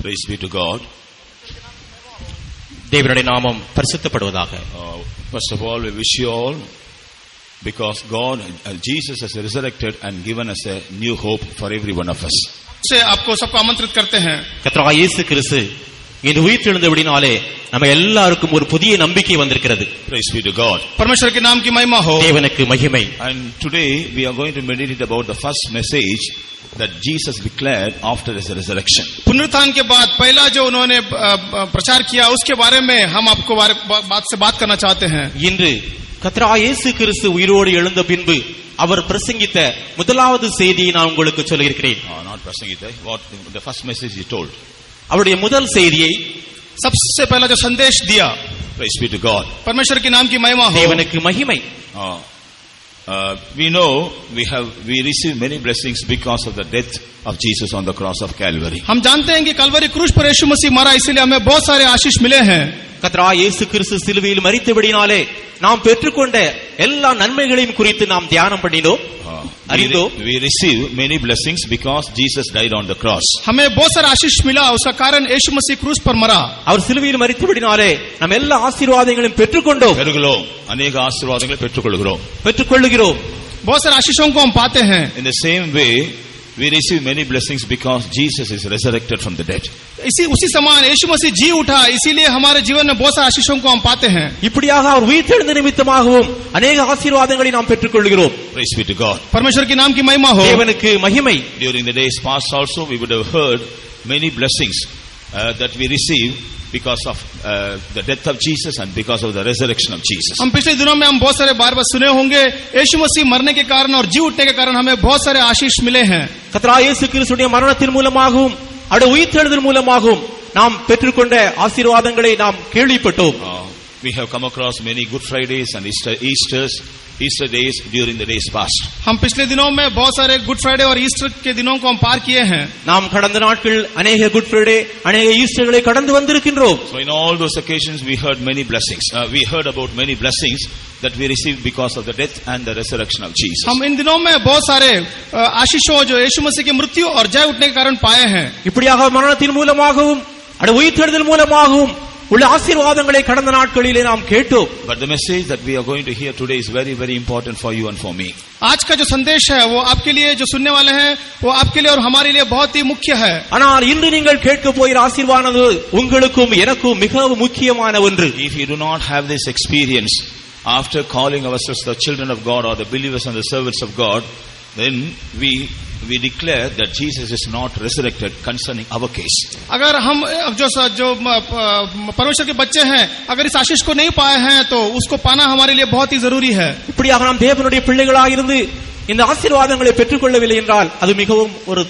Praise be to God. தேவனுடைய நாமம் பரிசுத்தப்படுவதாக. First of all, we wish you all, because God, Jesus has resurrected and given us a new hope for every one of us. से आपको सबको आमंत्रित करते हैं. கர்த்தராகிய இயேசு கிறிஸ்து இந்த உயிர்த்தெழுந்தபடினாலே நம்ம எல்லாருக்கும் ஒரு புதிய நம்பிக்கை வந்திருக்கிறது. Praise be to God. परमेश्वर के नाम की महिमा हो. தேவனுக்கு மகிமை. And today we are going to meditate about the first message that Jesus declared after his resurrection. पुनरुत्थान के बाद पहला जो उन्होंने प्रचार किया उसके बारे में हम आपको बात से बात करना चाहते हैं. இன்று கர்த்தராகிய இயேசு கிறிஸ்து உயிரோடு எழுந்த பின்பு அவர் பிரசங்கித்த முதலாவது செய்தியை நான் உங்களுக்கு சொல்லியிருக்கிறேன். Not prasangita, what the first message he told. அவருடைய முதல் செய்தியை, सबसे पहला जो संदेश दिया. Praise be to God. परमेश्वर के नाम की महिमा हो. தேவனுக்கு மகிமை. We know we receive many blessings because of the death of Jesus on the cross of Calvary. हम जानते हैं कि कलवरी क्रूस पर यीशु मसीह मरा, इसलिए हमें बहुत सारे आशीष मिले हैं. கர்த்தராகிய இயேசு கிறிஸ்து சிலுவையில் மரித்தபடினாலே நாம் பெற்றுக்கொண்ட எல்லா நன்மைகளையும் குறித்து நாம் தியானம் பண்ணினோம். We receive many blessings because Jesus died on the cross. हमें बहुत सारा आशीष मिला, उसका कारण यीशु मसीह क्रूस पर मरा. அவர் சிலுவையில் மரித்தபடினாலே நாம் எல்லா ஆசீர்வாதங்களையும் பெற்றுக்கொண்டோம். பெறுகிறோம், अनेक ஆசீர்வாதங்களை பெற்றுக்கொள்கிறோம். बहुत सारे आशीषों को हम पाते हैं. In the same way, we receive many blessings because Jesus is resurrected from the dead. उसी समान यीशु मसीह जी उठा, इसीलिए हमारे जीवन में बहुत सारे आशीषों को हम पाते हैं. இப்படியாக அவர் உயிர்த்தெழுந்த நிமித்தமாகவும் अनेक ஆசீர்வாதங்களை நாம் பெற்றுக்கொள்கிறோம். Praise be to God. परमेश्वर के नाम की महिमा हो. தேவனுக்கு மகிமை. During the days past also we would have heard many blessings that we receive because of the death of Jesus and because of the resurrection of Jesus. हम पिछले दिनों में हम बहुत सारे बार सुने होंगे, यीशु मसीह मरने के कारण और जी उठने के कारण हमें बहुत सारे आशीष मिले हैं. கர்த்தராகிய இயேசு கிறிஸ்துவின் மரணத்தின் மூலமாகவும் அவருடைய உயிர்த்தெழுதல் மூலமாகவும் நாம் பெற்றுக்கொண்ட ஆசீர்வாதங்களை நாம் கேள்விப்பட்டோம். We have come across many Good Fridays and Easter days during the days past. हम पिछले दिनों में बहुत सारे गुड फ्राइडे और ईस्टर के दिनों को हम पार किए हैं. நாம் கடந்த நாட்கள் अनेक गुड फ्राइडे अनेक ईस्टरகளை கடந்து வந்திருக்கின்றோம். So in all those occasions we heard many blessings. We heard about many blessings that we received because of the death and the resurrection of Jesus. हम इन दिनों में बहुत सारे आशीषों जो यीशु मसीह की मृत्यु और जय उठने के कारण पाए हैं. இப்படியாக மரணத்தின் மூலமாகவும் அவருடைய உயிர்த்தெழுதல் மூலமாகவும் உள்ள ஆசீர்வாதங்களை கடந்த நாட்களிலே நாம் கேட்டோம். But the message that we are going to hear today is very very important for you and for me. आज का जो संदेश है वो आपके लिए, जो सुनने वाले हैं वो आपके लिए और हमारे लिए बहुत ही मुख्य है. ஆனால் இன்று நீங்கள் கேட்க போகிற ஆசீர்வாதம் உங்களுக்கும் எனக்கும் மிகவும் முக்கியமான ஒன்று. If you do not have this experience after calling ourselves the children of God or the believers and the servants of God, then we declare that Jesus is not resurrected concerning our case. अगर हम जो परमेश्वर के बच्चे हैं, अगर इस आशीष को नहीं पाए हैं तो उसको पाना हमारे लिए बहुत ही जरूरी है. இப்படியாக நாம் தேவனுடைய பிள்ளைகளாக இருந்து இந்த ஆசீர்வாதங்களை பெற்றுக்கொள்ளவில்லை என்றால் அது மிகவும் ஒரு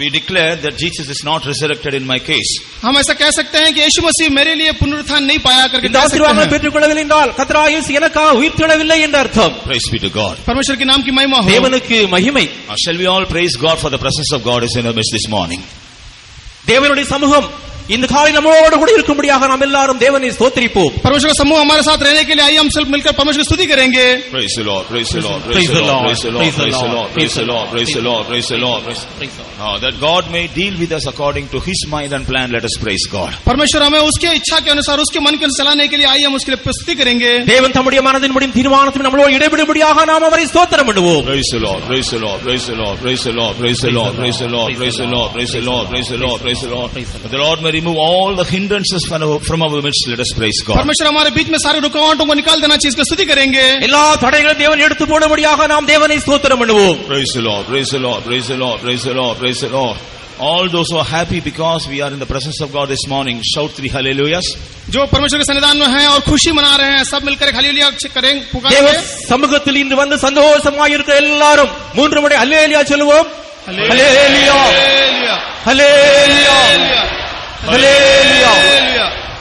we declare that Jesus is not resurrected in my case. हम ऐसा कह सकते हैं कि यीशु मसीह मेरे लिए पुनरुत्थान नहीं पाया करके இந்த ஆசீர்வாதங்களை பெற்றுக்கொள்ளவில்லை என்றால் கர்த்தராகிய இயேசு எனக்காக உயிர்த்தெழவில்லை என்ற அர்த்தம். Praise be to God. परमेश्वर के नाम की महिमा हो. தேவனுக்கு மகிமை. Shall we all praise God for the presence of God is in our midst this morning. தேவனுடைய சமூகம் இந்த காலை நம்மோடு கூட இருக்கும்படியாக நாம் எல்லாரும் தேவனை ஸ்தோத்திரிப்போம். परमेश्वर का समूह हमारे साथ रहने के लिए आइए हम सब मिलकर परमेश्वर की स्तुति करेंगे. Praise the Lord, praise the Lord, praise the Lord, praise the Lord, praise the Lord, praise the Lord, praise the Lord, praise the Lord. That God may deal with us according to His mind and plan. Let us praise God. परमेश्वर हमें उसके इच्छा के अनुसार, उसके मन के अनुसार चलाने के लिए आइए हम उसके लिए स्तुति करेंगे. தேவன் தம்முடைய மனதின்படியும் தீர்மானத்தின்படி நம்மளோடு இடைபடும்படியாக நாம் அவரை ஸ்தோத்திரம் பண்ணுவோம். Praise the Lord, praise the Lord, praise the Lord, praise the Lord, praise the Lord, praise the Lord, praise the Lord, praise the Lord, praise the Lord, praise the Lord. The Lord may remove all the hindrances from our midst. Let us praise God. परमेश्वर हमारे बीच में सारे रुकावटों को निकाल देना चाहिए, इसकी स्तुति करेंगे. எல்லா தடைகளையும் தேவன் எடுத்து போடும்படியாக நாம் தேவனை ஸ்தோத்திரம் பண்ணுவோம். Praise the Lord, praise the Lord, praise the Lord, praise the Lord, praise the Lord. All those who are happy because we are in the presence of God this morning, shout 3 hallelujahs. जो परमेश्वर के सन्निधान में हैं और खुशी मना रहे हैं, सब मिलकर एक हालेलुया करें, पुकारेंगे. தேவ சமூகத்தில் இன்று வந்து சந்தோஷமாக இருக்க எல்லாரும் 3 முறை ஹல்லேலூயா சொல்லுவோம். ஹல்லேலூயா, ஹல்லேலூயா, ஹல்லேலூயா.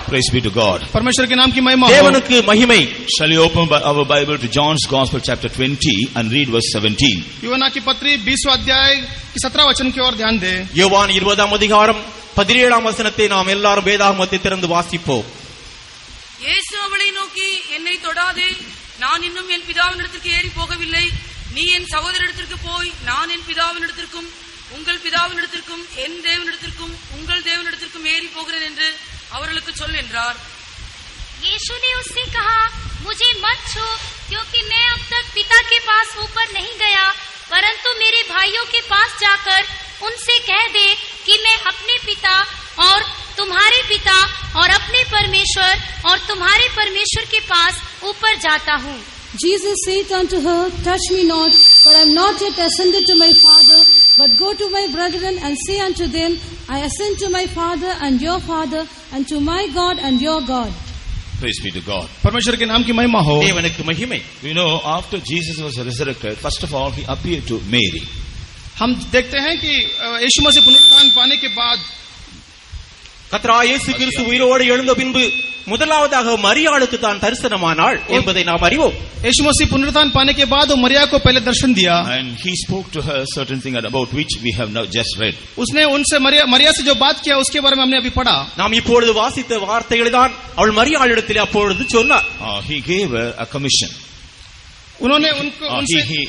Praise be to God. परमेश्वर के नाम की महिमा हो. தேவனுக்கு மகிமை. Shall we open our Bible to John's Gospel chapter 20 and read verse 17. यूहन्ना की पत्री 20वां अध्याय की 17 वचन की ओर ध्यान दें. யோவான் 20ஆம் அதிகாரம் 17ஆம் வசனத்தை நாம் எல்லாரும் வேதாகமத்தை திறந்து வாசிப்போம். இயேசு அவளை நோக்கி, என்னை தொடாதே, நான் இன்னும் என் பிதாவினிடத்திற்கு ஏறி போகவில்லை. நீ என் சகோதரனிடத்திற்கு போய் நான் என் பிதாவினிடத்திற்கும் உங்கள் பிதாவினிடத்திற்கும் என் தேவனிடத்திற்கும் உங்கள் தேவனிடத்திற்கும் இன்னும் ஏறி போகிறேன் என்று அவர்களுக்கு சொல் என்றார். यीशु ने उससे कहा, मुझे मत छू, क्योंकि मैं अब तक पिता के पास ऊपर नहीं गया, परंतु मेरे भाइयों के पास जाकर उनसे कह दे कि मैं अपने पिता और तुम्हारे पिता और अपने परमेश्वर और तुम्हारे परमेश्वर के पास ऊपर जाता हूँ. Jesus said unto her, touch me not, for I am not yet ascended to my Father, but go to my brethren and say unto them, I ascend to my Father and your Father, and to my God and your God. Praise be to God. परमेश्वर के नाम की महिमा हो. தேவனுக்கு மகிமை. You know, after Jesus was resurrected, first of all, he appeared to Mary. हम देखते हैं कि यीशु मसीह पुनरुत्थान पाने के बाद கர்த்தராகிய இயேசு கிறிஸ்து உயிரோடு எழுந்த பின்பு முதலாவதாக மரியாளுக்கு தான் தரிசனமானாள் என்பதை நாம் அறிவோம். यीशु मसीह पुनरुत्थान पाने के बाद वो मरिया को पहले दर्शन दिया. And he spoke to her certain things about which we have now just read. उसने उनसे मरिया से जो बात किया उसके बारे में हमने अभी पढ़ा. நாம் இப்பொழுது வாசித்த வார்த்தைகளை தான் அவள் மரியாளிடத்தில் அப்பொழுது சொன்னார். He gave her a commission. उन्होंने उनको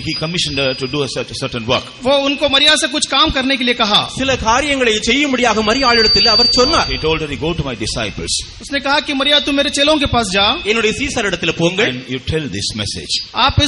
he commissioned her to do a certain work. वो उनको मरिया से कुछ काम करने के लिए कहा. சில காரியங்களை செய்யும்படியாக மரியாளிடத்தில் அவர் சொன்னார். He told her, go to my disciples. उसने कहा कि मरिया तुम मेरे चेलों के पास जा. என்னுடைய சீசரிடத்தில் போங்கள். And you tell this message. आप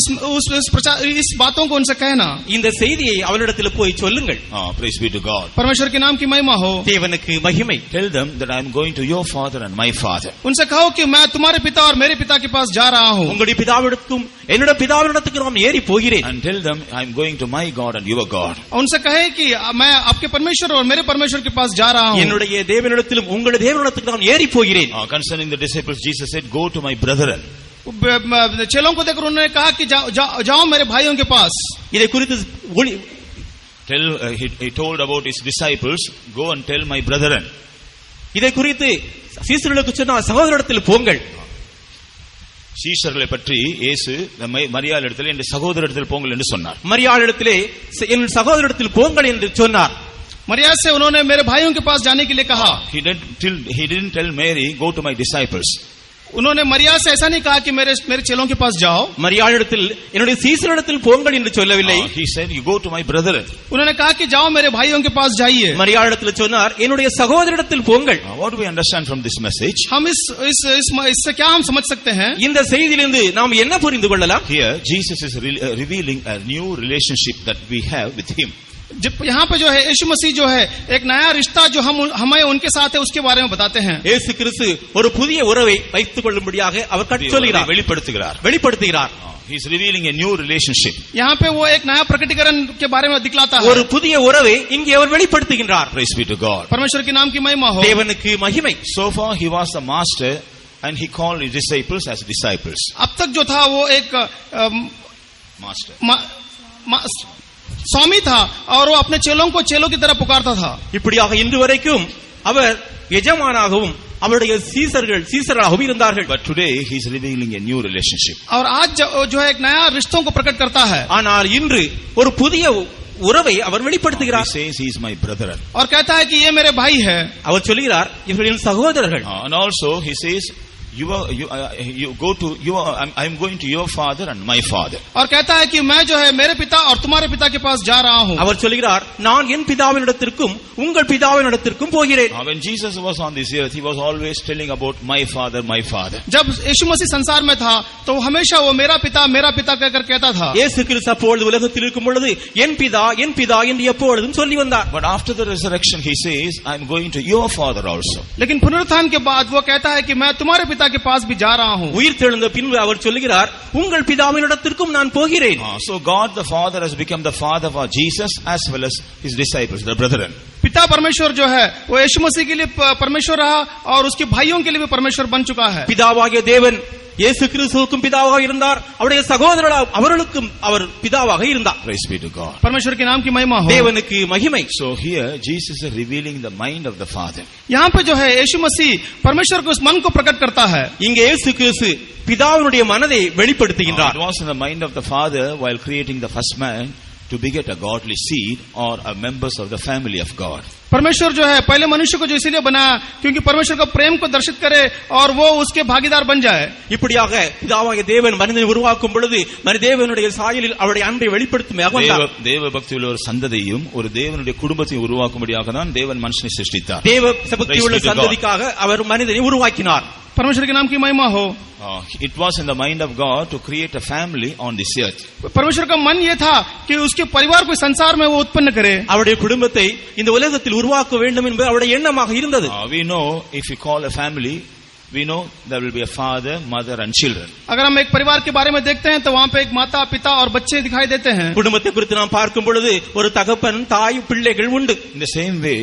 इस बातों को उनसे कहना. இந்த செய்தியை அவளிடத்தில் போய் சொல்லுங்கள். Praise be to God. परमेश्वर के नाम की महिमा हो. தேவனுக்கு மகிமை. Tell them that I am going to your father and my father. उनसे कहो कि मैं तुम्हारे पिता और मेरे पिता के पास जा रहा हूँ. உங்களுடைய பிதாவிடத்துக்கும் என்னுடைய பிதாவிடத்துக்கு நான் ஏறி போகிறேன். And tell them I am going to my God and your God. उनसे कहे कि मैं आपके परमेश्वर और मेरे परमेश्वर के पास जा रहा हूँ. என்னுடைய தேவனிடத்திலும் உங்களுடைய தேவனிடத்துக்கு நான் ஏறி போகிறேன். Concerning the disciples, Jesus said, go to my brethren. चेलों को देखकर उन्होंने कहा कि जाओ मेरे भाइयों के पास. இதை குறித்து he told about his disciples, go and tell my brethren. இதை குறித்து சீசர்களுக்கு சொன்னார், சகோதரரிடத்தில் போங்கள். சீஷர்களை பற்றி இயேசு மரியாளிடத்தில் என் சகோதரரிடத்தில் போங்கள் என்று சொன்னார். மரியாளிடத்திலே என் சகோதரரிடத்தில் போங்கள் என்று சொன்னார். मरिया से उन्होंने मेरे भाइयों के पास जाने के लिए कहा. He didn't tell Mary, go to my disciples. उन्होंने मरिया से ऐसा नहीं कहा कि मेरे चेलों के पास जाओ. மரியாளிடத்தில் என்னுடைய சீசரிடத்தில் போங்கள் என்று சொல்லவில்லை. He said, you go to my brethren. उन्होंने कहा कि जाओ मेरे भाइयों के पास जाइए. மரியாளிடத்தில் சொன்னார், என்னுடைய சகோதரரிடத்தில் போங்கள். What do we understand from this message? हम इससे क्या हम समझ सकते हैं? இந்த செய்தியிலிருந்து நாம் என்ன புரிந்து கொள்ளலாம்? Here Jesus is revealing a new relationship that we have with him. यहाँ पे जो है यीशु मसीह जो है एक नया रिश्ता जो हमें उनके साथ है उसके बारे में बताते हैं. இயேசு கிறிஸ்து ஒரு புதிய உறவை வைத்துக் கொள்ளும்படியாக அவர் கற்றுச்சொல்கிறார், வெளிப்படுத்துகிறார். He is revealing a new relationship. यहाँ पे वो एक नया प्रकटीकरण के बारे में दिखलाता है. ஒரு புதிய உறவை இங்கே அவர் வெளிப்படுத்துகிறார். Praise be to God. परमेश्वर के नाम की महिमा हो. தேவனுக்கு மகிமை. So far he was the master and he called his disciples as disciples. अब तक जो था वो एक master स्वामी था और वो अपने चेलों को चेलों की तरह पुकारता था. இப்படியாக இன்று வரைக்கும் அவர் எஜமானாகவும் அவருடைய சீசர்களாகவும் இருந்தார்கள். But today he is revealing a new relationship. और आज जो है एक नया रिश्तों को प्रकट करता है. ஆனால் இன்று ஒரு புதிய உறவை அவர் வெளிப்படுத்துகிறார். He says he is my brother. और कहता है कि ये मेरे भाई है. அவர் சொல்கிறார், இவர்கள் சகோதரர்கள். And also he says you go to I am going to your father and my father. और कहता है कि मैं जो है मेरे पिता और तुम्हारे पिता के पास जा रहा हूँ. அவர் சொல்கிறார், நான் என் பிதாவினிடத்திற்கும் உங்கள் பிதாவினிடத்திற்கும் போகிறேன். When Jesus was on this earth, he was always telling about my father, my father. जब यीशु मसीह संसार में था तो हमेशा वो मेरा पिता कहकर कहता था. இயேசு கிறிஸ்து அப்பொழுது உலகத்தில் இருக்கும் பொழுது என் பிதா என்று எப்பொழுதும் சொல்லி வந்தார். But after the resurrection he says, I am going to your father also. लेकिन पुनरुत्थान के बाद वो कहता है कि मैं तुम्हारे पिता के पास भी जा रहा हूँ. உயிர் தெழுந்த பின்பு அவர் சொல்கிறார், உங்கள் பிதாவினிடத்திற்கும் நான் போகிறேன். So God the Father has become the father for Jesus as well as his disciples, the brethren. पिता परमेश्वर जो है वो यीशु मसीह के लिए परमेश्वर रहा और उसके भाइयों के लिए भी परमेश्वर बन चुका है. பிதாவாகிய தேவன் இயேசு கிறிஸ்துவுக்கும் பிதாவாக இருந்தார், அவருடைய சகோதரர் அவர்களுக்கும் அவர் பிதாவாக இருந்தார். Praise be to God. परमेश्वर के नाम की महिमा हो. தேவனுக்கு மகிமை. So here Jesus is revealing the mind of the Father. यहाँ पे जो है यीशु मसीह परमेश्वर को उस मन को प्रकट करता है. இங்கே இயேசு கிறிஸ்து பிதாவினுடைய மனதை வெளிப்படுத்துகிறார். It was in the mind of the Father while creating the first man to beget a godly seed or a members of the family of God. परमेश्वर जो है पहले मनुष्य को जो इसीलिए बनाया क्योंकि परमेश्वर का प्रेम को दर्शित करे और वो उसके भागीदार बन जाए। இப்படியாக பிதாவாகிய தேவன் மனிதனை உருவாக்கும் பொழுது தேவனுடைய சாயலில் அவருடைய அன்பை வெளிப்படுத்தும் தேவ பக்தியுள்ள ஒரு சந்ததியும் ஒரு தேவனுடைய குடும்பத்தையும் உருவாக்கும்படியாக தான் தேவன் மனுஷனை சிருஷ்டித்தார். தேவ பக்தியுள்ள சந்ததிக்காக அவர் மனிதனை உருவாக்கினார். परमेश्वर के नाम की महिमा हो। It was in the mind of God to create a family on this earth. परमेश्वर का मन ये था कि उसके परिवार को संसार में वो उत्पन्न करे, அவருடைய குடும்பத்தை இந்த உலகத்தில் உருவாக்க வேண்டும் என்பது அவருடைய எண்ணமாக இருந்தது. We know if we call a family, we know there will be a father, mother and children. अगर हम एक परिवार के बारे में देखते हैं तो वहाँ पे एक माता, पिता और बच्चे दिखाई देते हैं. குடும்பத்தை குறித்து நாம் பார்க்கும் பொழுது ஒரு தகப்பன், தாய், பிள்ளைகள் உண்டு. In the same way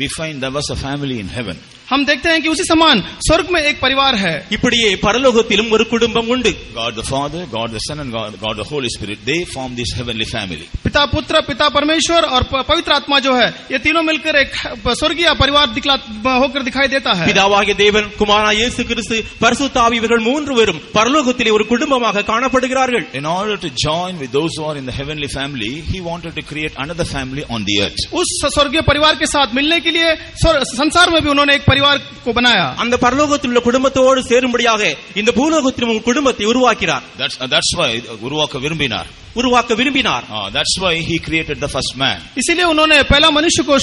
we find there was a family in heaven. हम देखते हैं कि उसी समान स्वर्ग में एक परिवार है. இப்படியே பரலோகத்திலும் ஒரு குடும்பம் உண்டு. God the Father, God the Son and God the Holy Spirit, they form this heavenly family. पिता पुत्र, पिता परमेश्वर और पवित्र आत्मा जो है ये तीनों मिलकर एक स्वर्गीय परिवार होकर दिखाई देता है. பிதாவாகிய தேவன், குமாரனாகிய இயேசு கிறிஸ்து, பரிசுத்த ஆவி இவர்கள் மூன்று பேரும் பரலோகத்திலே ஒரு குடும்பமாக காணப்படுகிறார்கள். In order to join with those who are in the heavenly family, he wanted to create another family on the earth. उस स्वर्गीय परिवार के साथ मिलने के लिए संसार में भी उन्होंने एक परिवार को बनाया. அந்த பரலோகத்தில் உள்ள குடும்பத்தோடு சேரும்படியாக இந்த பூலோகத்திலும் குடும்பத்தை உருவாக்கினார். That's why உருவாக்க விரும்பினார். That's why he created the first man. इसीलिए उन्होंने पहला मनुष्य को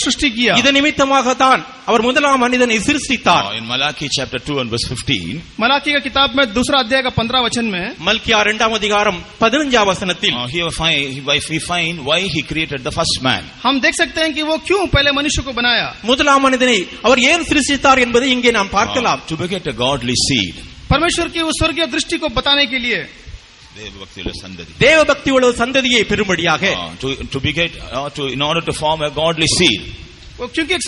सृष्टि किया. इस निमित्तமாகத்தான் அவர் முதலாம் மனிதனை சிருஷ்டித்தார். In Malachi chapter 2 and verse 15, Malachi का किताब में दूसरा अध्याय का 15 वचन में, மல்கியா 2ஆம் அதிகாரம் 15ஆம் வசனத்தில் we find why he created the first man. हम देख सकते हैं कि वो क्यों पहले मनुष्य को बनाया. முதலாம் மனிதனை அவர் ஏன் சிருஷ்டித்தார் என்பதை இங்கே நாம் பார்க்கலாம். To beget a godly seed. परमेश्वर की उस स्वर्गीय दृष्टि को बताने के लिए தேவ பக்தி உள்ள சந்ததியை பெறும்படியாக to beget in order to form a godly seed. क्योंकि एक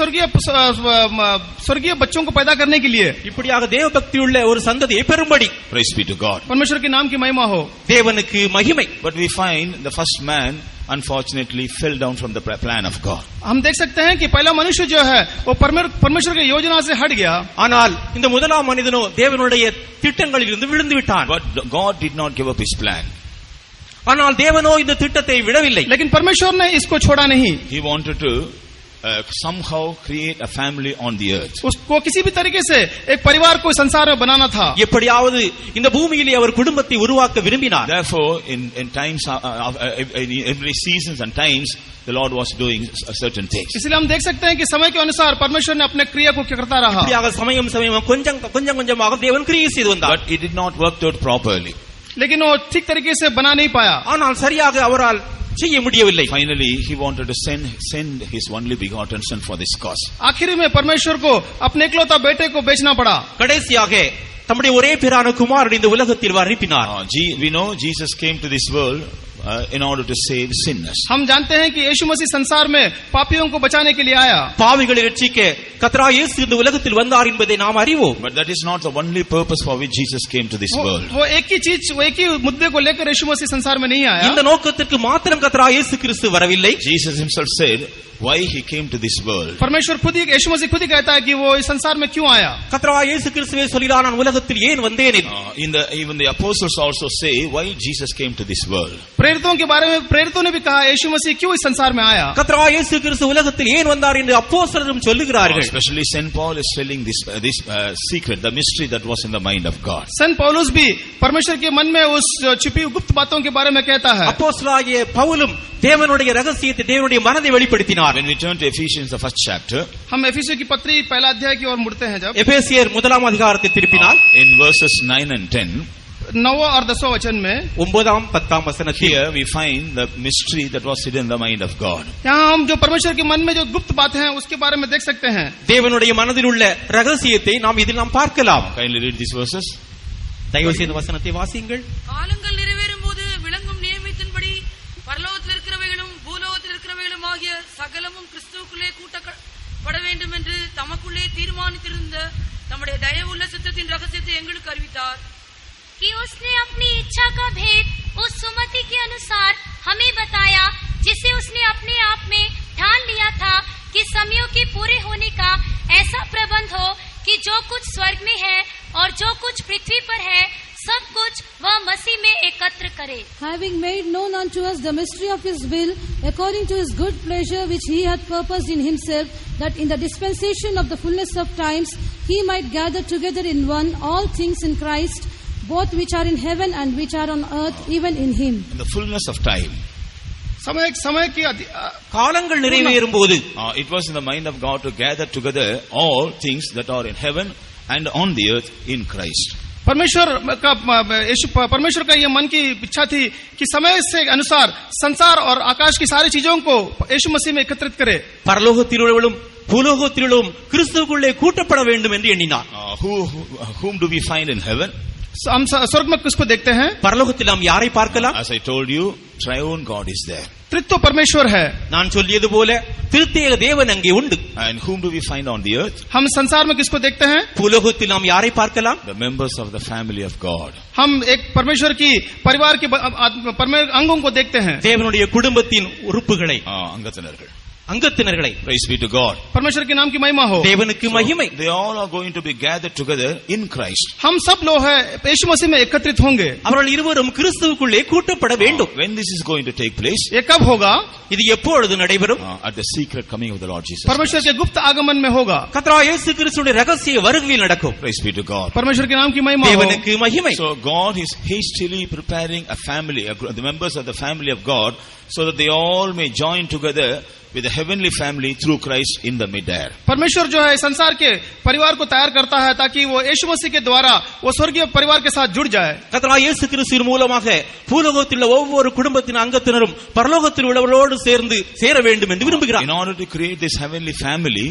स्वर्गीय बच्चों को पैदा करने के लिए இப்படியாக தேவ பக்தி உள்ள ஒரு சந்ததியை பெறும்படி. Praise be to God. परमेश्वर के नाम की महिमा हो. தேவனுக்கு மகிமை. But we find the first man unfortunately fell down from the plan of God. हम देख सकते हैं कि पहला मनुष्य जो है वो परमेश्वर की योजना से हट गया. ஆனால் இந்த முதலாம் மனிதனோ தேவனுடைய திட்டங்களில் இருந்து விழுந்து விட்டான். But God did not give up his plan. ஆனால் தேவனோ இந்த திட்டத்தை விடவில்லை. लेकिन परमेश्वर ने इसको छोड़ा नहीं. He wanted to somehow create a family on the earth. उसको किसी भी तरीके से एक परिवार को संसार में बनाना था. எப்படியாவது இந்த பூமியிலே அவர் குடும்பத்தை உருவாக்க விரும்பினார். Therefore in times in every seasons and times the Lord was doing certain things. इसलिए हम देख सकते हैं कि समय के अनुसार परमेश्वर ने अपने क्रिया को करता रहा. இப்படியாக சமயம் கொஞ்சமாக தேவன் கிரியை செய்து வந்தார். But it did not work out properly. लेकिन वो ठीक तरीके से बना नहीं पाया. ஆனால் சரியாக அவரால் செய்ய முடியவில்லை. Finally he wanted to send his only begotten son for this cause. आखिर में परमेश्वर को अपने इकलौता बेटे को बेचना पड़ा. கடைசியாக தம்முடைய ஒரே பேரான குமாரனை இந்த உலகத்தில் அனுப்பினார். We know Jesus came to this world in order to save sinners. हम जानते हैं कि यीशु मसीह संसार में पापियों को बचाने के लिए आया. பாவிகளை ரட்சிக்க கர்த்தராகிய இயேசு இந்த உலகத்தில் வந்தார் என்பதை நாம் அறிவோம். But that is not the only purpose for which Jesus came to this world. वो एक ही मुद्दे को लेकर यीशु मसीह संसार में नहीं आया. இந்த நோக்கத்திற்கு மாத்திரம் கர்த்தராகிய இயேசு கிறிஸ்து வரவில்லை. Jesus himself said why he came to this world. परमेश्वर खुद ही यीशु मसीह खुद ही कहता है कि वो इस संसार में क्यों आया. கர்த்தராகிய இயேசு கிறிஸ்துவே சொல்கிறார் நான் உலகத்தில் ஏன் வந்தேன். Even the apostles also say why Jesus came to this world. प्रेरितों के बारे में प्रेरितों ने भी कहा यीशु मसीह क्यों इस संसार में आया. கர்த்தராகிய இயேசு கிறிஸ்து உலகத்தில் ஏன் வந்தார் என்று அப்போஸ்தலரும் சொல்லுகிறார்கள். Especially Saint Paul is telling this secret, the mystery that was in the mind of God. संत पौलुस भी परमेश्वर के मन में उस छिपी गुप्त बातों के बारे में कहता है. அப்போஸ்தலனாகிய பவுலும் தேவனுடைய ரகசியத்தை தேவனுடைய மனதை வெளிப்படுத்தினார். When we turn to Ephesians the first chapter, हम एफिसियों की पत्री पहला अध्याय की ओर मुड़ते हैं. जब எபேசியர் முதலாம் அதிகாரத்தை திருப்பினால் in verses 9 and 10, 9 और 10 वचन में 9 10 वचनத்தில் here we find the mystery that was hidden in the mind of God. यहाँ हम जो परमेश्वर के मन में जो गुप्त बात है उसके बारे में देख सकते हैं. தேவனுடைய மனதில் உள்ள ரகசியத்தை நாம் இதில் நாம் பார்க்கலாம். Kindly read these verses. தயவு செய்து வசனத்தை வாசியுங்கள். காலங்கள் நிறைவேறும்போது விளங்கும் நியமத்தின்படி பரலோகத்தில் இருக்கிறவைகளும் பூலோகத்தில் இருக்கிறவைகளும் ஆகிய சகலமும் கிறிஸ்துவுக்குள்ளே கூட்டப்பட வேண்டும் என்று தமக்குள்ளே தீர்மானித்திருந்த நம்முடைய தயவுள்ள சித்தத்தின் ரகசியத்தை எங்களுக்கு அறிவித்தார். कि उसने अपनी इच्छा का भेद उस सुमति के अनुसार हमें बताया जिसे उसने अपने आप में ठान लिया था कि समयों के पूरे होने का ऐसा प्रबंध हो कि जो कुछ स्वर्ग में है और जो कुछ पृथ्वी पर है सब कुछ वह मसीह में एकत्र करे. है। having made known unto us the mystery of his will, according to his good pleasure which he hath purposed in himself, that in the dispensation of the fullness of times he might gather together in one all things in Christ, both which are in heaven and which are on earth, even in him. In the fullness of time. समय की காலங்கள் நிறைவேறும் போது It was in the mind of God to gather together all things that are in heaven and on the earth in Christ. परमेश्वर का ये मन की इच्छा थी कि समय से अनुसार संसार और आकाश की सारी चीजों को यीशु मसीह में एकत्रित करे। பரலோகத்திலுள்ளவளும் பூலோகத்திலுள்ளவும் கிறிஸ்துவுக்குள்ளே கூட்டப்பட வேண்டும் என்று எண்ணினார். Whom do we find in heaven? हम स्वर्ग में किसको देखते हैं? பரலோகத்தில் நாம் யாரை பார்க்கலாம்? As I told you, triune God is there. त्रित्व परमेश्वर है। நான் சொல்லியது போல திருத்தேக தேவன் அங்கே உண்டு. And whom do we find on the earth? हम संसार में किसको देखते हैं? பூலோகத்தில் நாம் யாரை பார்க்கலாம்? The members of the family of God. हम एक परमेश्वर की परिवार के अंगों को देखते हैं। தேவனுடைய குடும்பத்தின் உறுப்புகளை, அங்கத்தினர்களை. Praise be to God. परमेश्वर के नाम की महिमा हो। தேவனுக்கு மகிமை. They all are going to be gathered together in Christ. हम सब लोग हैं यीशु मसीह में एकत्रित होंगे। அவர்கள் இருவரும் கிறிஸ்துவுக்குள்ளே கூட்டப்பட வேண்டும். When this is going to take place? ये कब होगा? இது எப்பொழுது நடைபெறும்? At the secret coming of the Lord Jesus. परमेश्वर के गुप्त आगमन में होगा। கர்த்தராகிய இயேசு கிறிஸ்துவின் ரகசிய வருகையில் நடக்கும். Praise be to God. परमेश्वर के नाम की महिमा हो। தேவனுக்கு மகிமை. So God is hastily preparing a family, the members of the family of God, so that they all may join together with the heavenly family through Christ in the mid-air. परमेश्वर जो है संसार के परिवार को तैयार करता है ताकि वो यीशु मसीह के द्वारा वो स्वर्गीय परिवार के साथ जुड़ जाए। கர்த்தராகிய இயேசு கிறிஸ்துவின் மூலமாக பூலோகத்தில் உள்ள ஒவ்வொரு குடும்பத்தின் அங்கத்தினரும் பரலோகத்தில் உள்ளவர்களோடு சேர்ந்து சேர வேண்டும் என்று விரும்புகிறார். In order to create this heavenly family,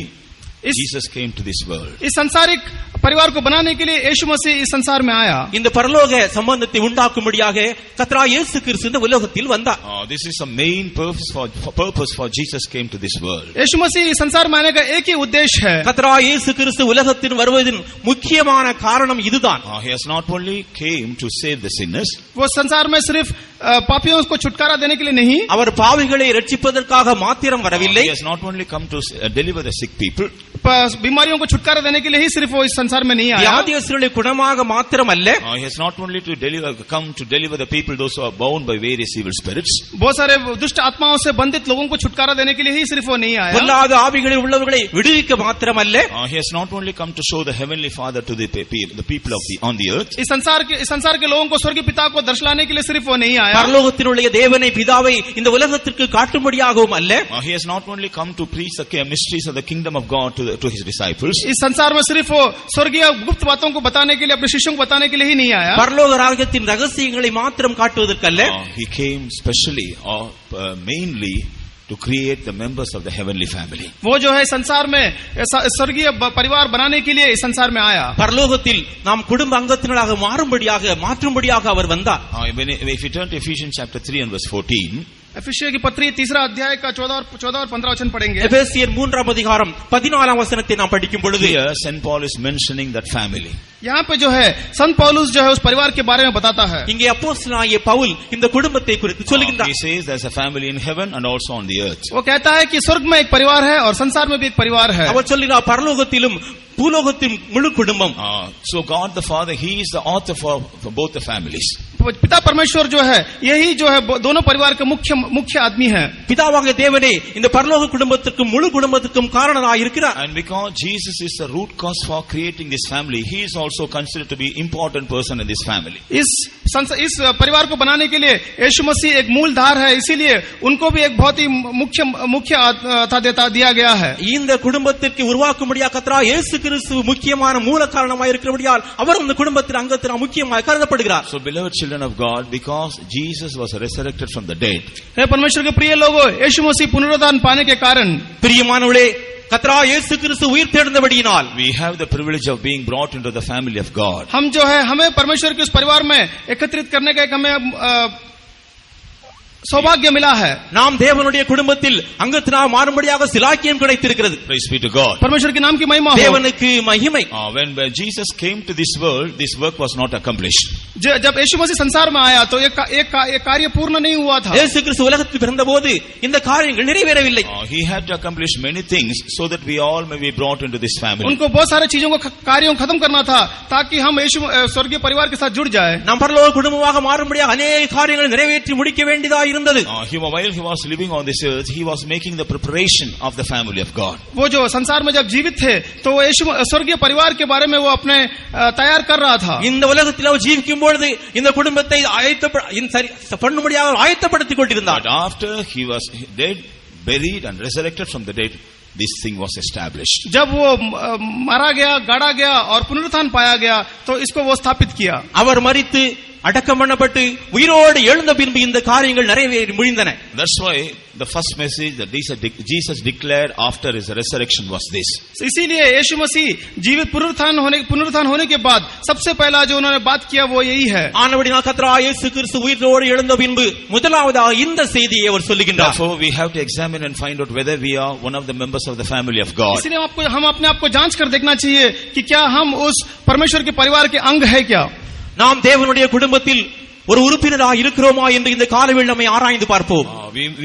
Jesus came to this world. इस सांसारिक परिवार को बनाने के लिए यीशु मसीह इस संसार में आया। இந்த பரலோக சம்பந்தத்தை உண்டாக்கும்படியாக கர்த்தராகிய இயேசு கிறிஸ்து இந்த உலகத்தில் வந்தார். This is the main purpose for Jesus came to this world. यीशु मसीह इस संसार में आने का एक ही उद्देश्य है। கர்த்தராகிய இயேசு கிறிஸ்து உலகத்தில் வருவதின் முக்கியமான காரணம் இதுதான். He has not only came to save the sinners. वो संसार में सिर्फ पापियों को छुटकारा देने के लिए नहीं, அவர் பாவிகளை ரட்சிப்பதற்காக மாத்திரம் வரவில்லை. He has not only come to deliver the sick people. बीमारियों को छुटकारा देने के लिए ही सिर्फ वो इस संसार में नहीं आया। வியாதியஸ்தர்களை குணமாக மாத்திரமல்ல, He has not only come to deliver the people those who are bound by various evil spirits. बहुत सारे दुष्ट आत्माओं से बंधित लोगों को छुटकारा देने के लिए ही सिर्फ वो नहीं आया। பொல்லாத ஆவிகளில் உள்ளவர்களை விடுவிக்க மாத்திரமல்ல, He has not only come to show the heavenly Father to the people on the earth. इस संसार के लोगों को स्वर्गीय पिता को दर्शलाने के लिए सिर्फ वो नहीं आया। பரலோகத்தில் உள்ள தேவனை பிதாவை இந்த உலகத்திற்கு காட்டும்படியாகவும் அல்ல, He has not only come to preach the mysteries of the kingdom of God to his disciples. इस संसार में सिर्फ वो स्वर्गीय गुप्त बातों को बताने के लिए, अपने शिष्यों को बताने के लिए ही नहीं आया। பரலோக ராஜ்யத்தின் ரகசியங்களை மாத்திரம் காட்டுவதற்கல்ல, He came specially or mainly to create the members of the heavenly family. वो जो है संसार में स्वर्गीय परिवार बनाने के लिए इस संसार में आया। பரலோகத்தில் நாம் குடும்ப அங்கத்தினராக மாற்றும்படியாக அவர் வந்தார். If you turn to Ephesians chapter 3 and verse 14, एफिसियों की पत्री 3 अध्याय का 14 और 15 वचन पढ़ेंगे। எபேசியர் 3 அதிகாரம் 14 வசனத்தை நாம் படிக்கும் பொழுது, here Saint Paul is mentioning that family. यहाँ पे जो है संत पौलुस जो है उस परिवार के बारे में बताता है। இங்கே அப்போஸ்தலனாகிய பவுல் இந்த குடும்பத்தை குறித்து சொல்லுகிறார். He says there's a family in heaven and also on the earth. वो कहता है कि स्वर्ग में एक परिवार है और संसार में भी एक परिवार है। அவர் சொல்கிறார் பரலோகத்திலும் பூலோகத்தின் முழு குடும்பம். So God the Father, He is the author for both the families. पिता परमेश्वर जो है यही जो है दोनों परिवार के मुख्य आदमी है। பிதாவாகிய தேவனே இந்த பரலோக குடும்பத்திற்கும் முழு குடும்பத்திற்கும் காரணராய் இருக்கிறார். And because Jesus is the root cause for creating this family, He is also considered to be important person in this family. इस परिवार को बनाने के लिए यीशु मसीह एक मूलधार है, इसीलिए उनको भी एक बहुत ही मुख्य दिया गया है। இந்த குடும்பத்திற்கு உருவாக்கும்படியாக கர்த்தராகிய இயேசு கிறிஸ்து முக்கியமான மூல காரணமாய் இருக்கிறபடியால் அவர் இந்த குடும்பத்தின் அங்கத்தினர் முக்கியமாய் கருதப்படுகிறார். So beloved children of God, because Jesus was resurrected from the dead, हे परमेश्वर के प्रिय लोगों, यीशु मसीह पुनरुत्थान पाने के कारण, பிரியமானவர்களே, கர்த்தராகிய இயேசு கிறிஸ்து உயிர் தெழுந்தபடியினால் we have the privilege of being brought into the family of God. हम जो है हमें परमेश्वर के उस परिवार में एकत्रित करने का एक हमें सौभाग्य मिला है। நாம் தேவனுடைய குடும்பத்தில் அங்கத்தினால் மாறும்படியாக சிலாக்கியம் கிடைத்திருக்கிறது. Praise be to God. परमेश्वर के नाम की महिमा हो। தேவனுக்கு மகிமை. When Jesus came to this world, this work was not accomplished. जब यीशु मसीह संसार में आया तो एक कार्य पूर्ण नहीं हुआ था। இயேசு கிறிஸ்து உலகத்தில் பிறந்தபோது இந்த காரியங்கள் நிறைவேறவில்லை. He had to accomplish many things so that we all may be brought into this family. उनको बहुत सारे चीजों को कार्यों को खत्म करना था ताकि हम यीशु स्वर्गीय परिवार के साथ जुड़ जाए। நாம் பரலோக குடும்பமாக மாறும்படியாக अनेक காரியங்களை நிறைவேற்றி முடிக்க வேண்டியதா இருந்தது. While he was living on this earth, he was making the preparation of the family of God. वो जो संसार में जब जीवित थे तो वो यीशु स्वर्गीय परिवार के बारे में वो अपने तैयार कर रहा था। இந்த உலகத்தில் அவர் ஜீவிக்கும் பொழுது இந்த குடும்பத்தை ஆயத்தப்படுத்திக் கொண்டிருந்தார். But after he was dead, buried and resurrected from the dead, this thing was established. जब वो मारा गया, गाड़ा गया और पुनरुत्थान पाया गया तो इसको वो स्थापित किया। அவர் மரித்து அடக்கம் பண்ணப்பட்டு உயிரோடு எழுந்த பின்பு இந்த காரியங்கள் நிறைவேறி முடிந்தன. That's why the first message that Jesus declared after his resurrection was this. इसीलिए यीशु मसीह जीवित पुनरुत्थान होने के बाद सबसे पहला जो उन्होंने बात किया वो यही है। ஆனபடியால் கர்த்தராகிய இயேசு கிறிஸ்து உயிரோடு எழுந்த பின்பு முதலாவதாக இந்த செய்தியை அவர் சொல்லுகின்றார். Therefore we have to examine and find out whether we are one of the members of the family of God. इसलिए हम अपने आप को जांच कर देखना चाहिए कि क्या हम उस परमेश्वर के परिवार के अंग है क्या। நாம் தேவனுடைய குடும்பத்தில் ஒரு உறுப்பினராக இருக்கிறோமா என்று இந்த காலவேளை நம்மை ஆராய்ந்து பார்ப்போம்.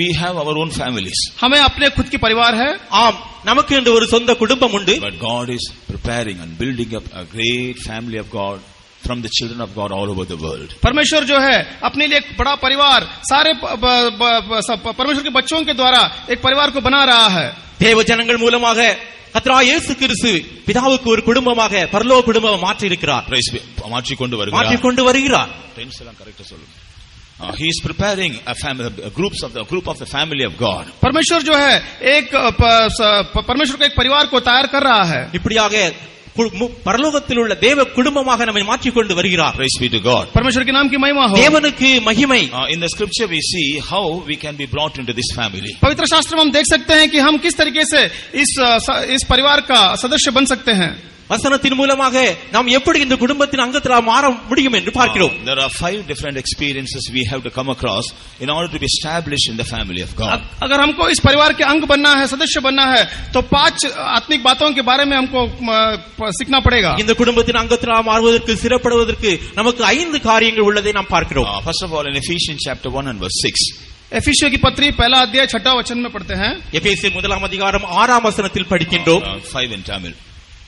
We have our own families. हमें अपने खुद की परिवार है। ஆம், நமக்கு என்று ஒரு சொந்த குடும்பம் உண்டு. But God is preparing and building up a great family of God from the children of God all over the world. परमेश्वर जो है अपने लिए एक बड़ा परिवार सारे परमेश्वर के बच्चों के द्वारा एक परिवार को बना रहा है। தேவ ஜனங்கள் மூலமாக கர்த்தராகிய இயேசு கிறிஸ்து பிதாவுக்கு ஒரு குடும்பமாக பரலோக குடும்பமாக மாற்றி இருக்கிறார். மாற்றி கொண்டு வருகிறார். He is preparing a group of the family of God. परमेश्वर जो है परमेश्वर का एक परिवार को तैयार कर रहा है। இப்படியாக பரலோகத்தில் உள்ள தேவ குடும்பமாக நம்மை மாற்றிக் கொண்டு வருகிறார். Praise be to God. परमेश्वर के नाम की महिमा हो। தேவனுக்கு மகிமை. In the scripture we see how we can be brought into this family. पवित्र शास्त्र में हम देख सकते हैं कि हम किस तरीके से इस परिवार का सदस्य बन सकते हैं। வசனத்தின் மூலமாக நாம் எப்படி இந்த குடும்பத்தின் அங்கத்தினால் மாற முடியும் என்று பார்க்கிறோம். There are 5 different experiences we have to come across in order to be established in the family of God. अगर हमको इस परिवार के अंग बनना है, सदस्य बनना है, तो 5 आत्मिक बातों के बारे में हमको सीखना पड़ेगा। இந்த குடும்பத்தின் அங்கத்தினால் மாறுவதற்கு சிறப்படுவதற்கு நமக்கு 5 காரியங்கள் உள்ளதை நாம் பார்க்கிறோம். First of all, in Ephesians chapter 1 and verse 6. एफिसियों की पत्री पहला अध्याय 6वां वचन में पढ़ते हैं। எபேசியர் 1ஆம் அதிகாரம் 6ஆம் வசனத்தில் படிக்கின்றோம். 5 in Tamil.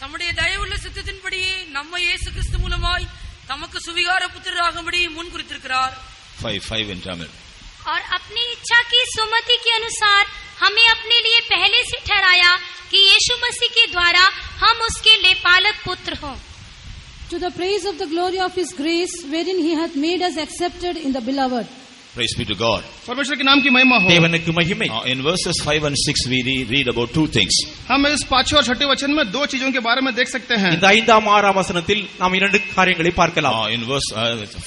தம்முடைய தயவுள்ள சித்தத்தின்படியே நம்மை இயேசு கிறிஸ்து மூலமாய் தமக்கு சுவிகார புத்திரராகும்படி முன் குறித்திருக்கிறார். 5 in Tamil. और अपनी इच्छा की सुमति के अनुसार हमें अपने लिए पहले से ठहराया कि यीशु मसीह के द्वारा हम उसके लेपालक पुत्र हों. To the praise of the glory of His grace, wherein He hath made us accepted in the beloved. Praise be to God. परमेश्वर के नाम की महिमा हो। தேவனுக்கு மகிமை. In verses 5 and 6 we read about 2 things. हम इस 5वें और 6वें वचन में 2 चीजों के बारे में देख सकते हैं। இந்த 5ஆம் 6ஆம் வசனத்தில் நாம் 2 காரியங்களை பார்க்கலாம். In verse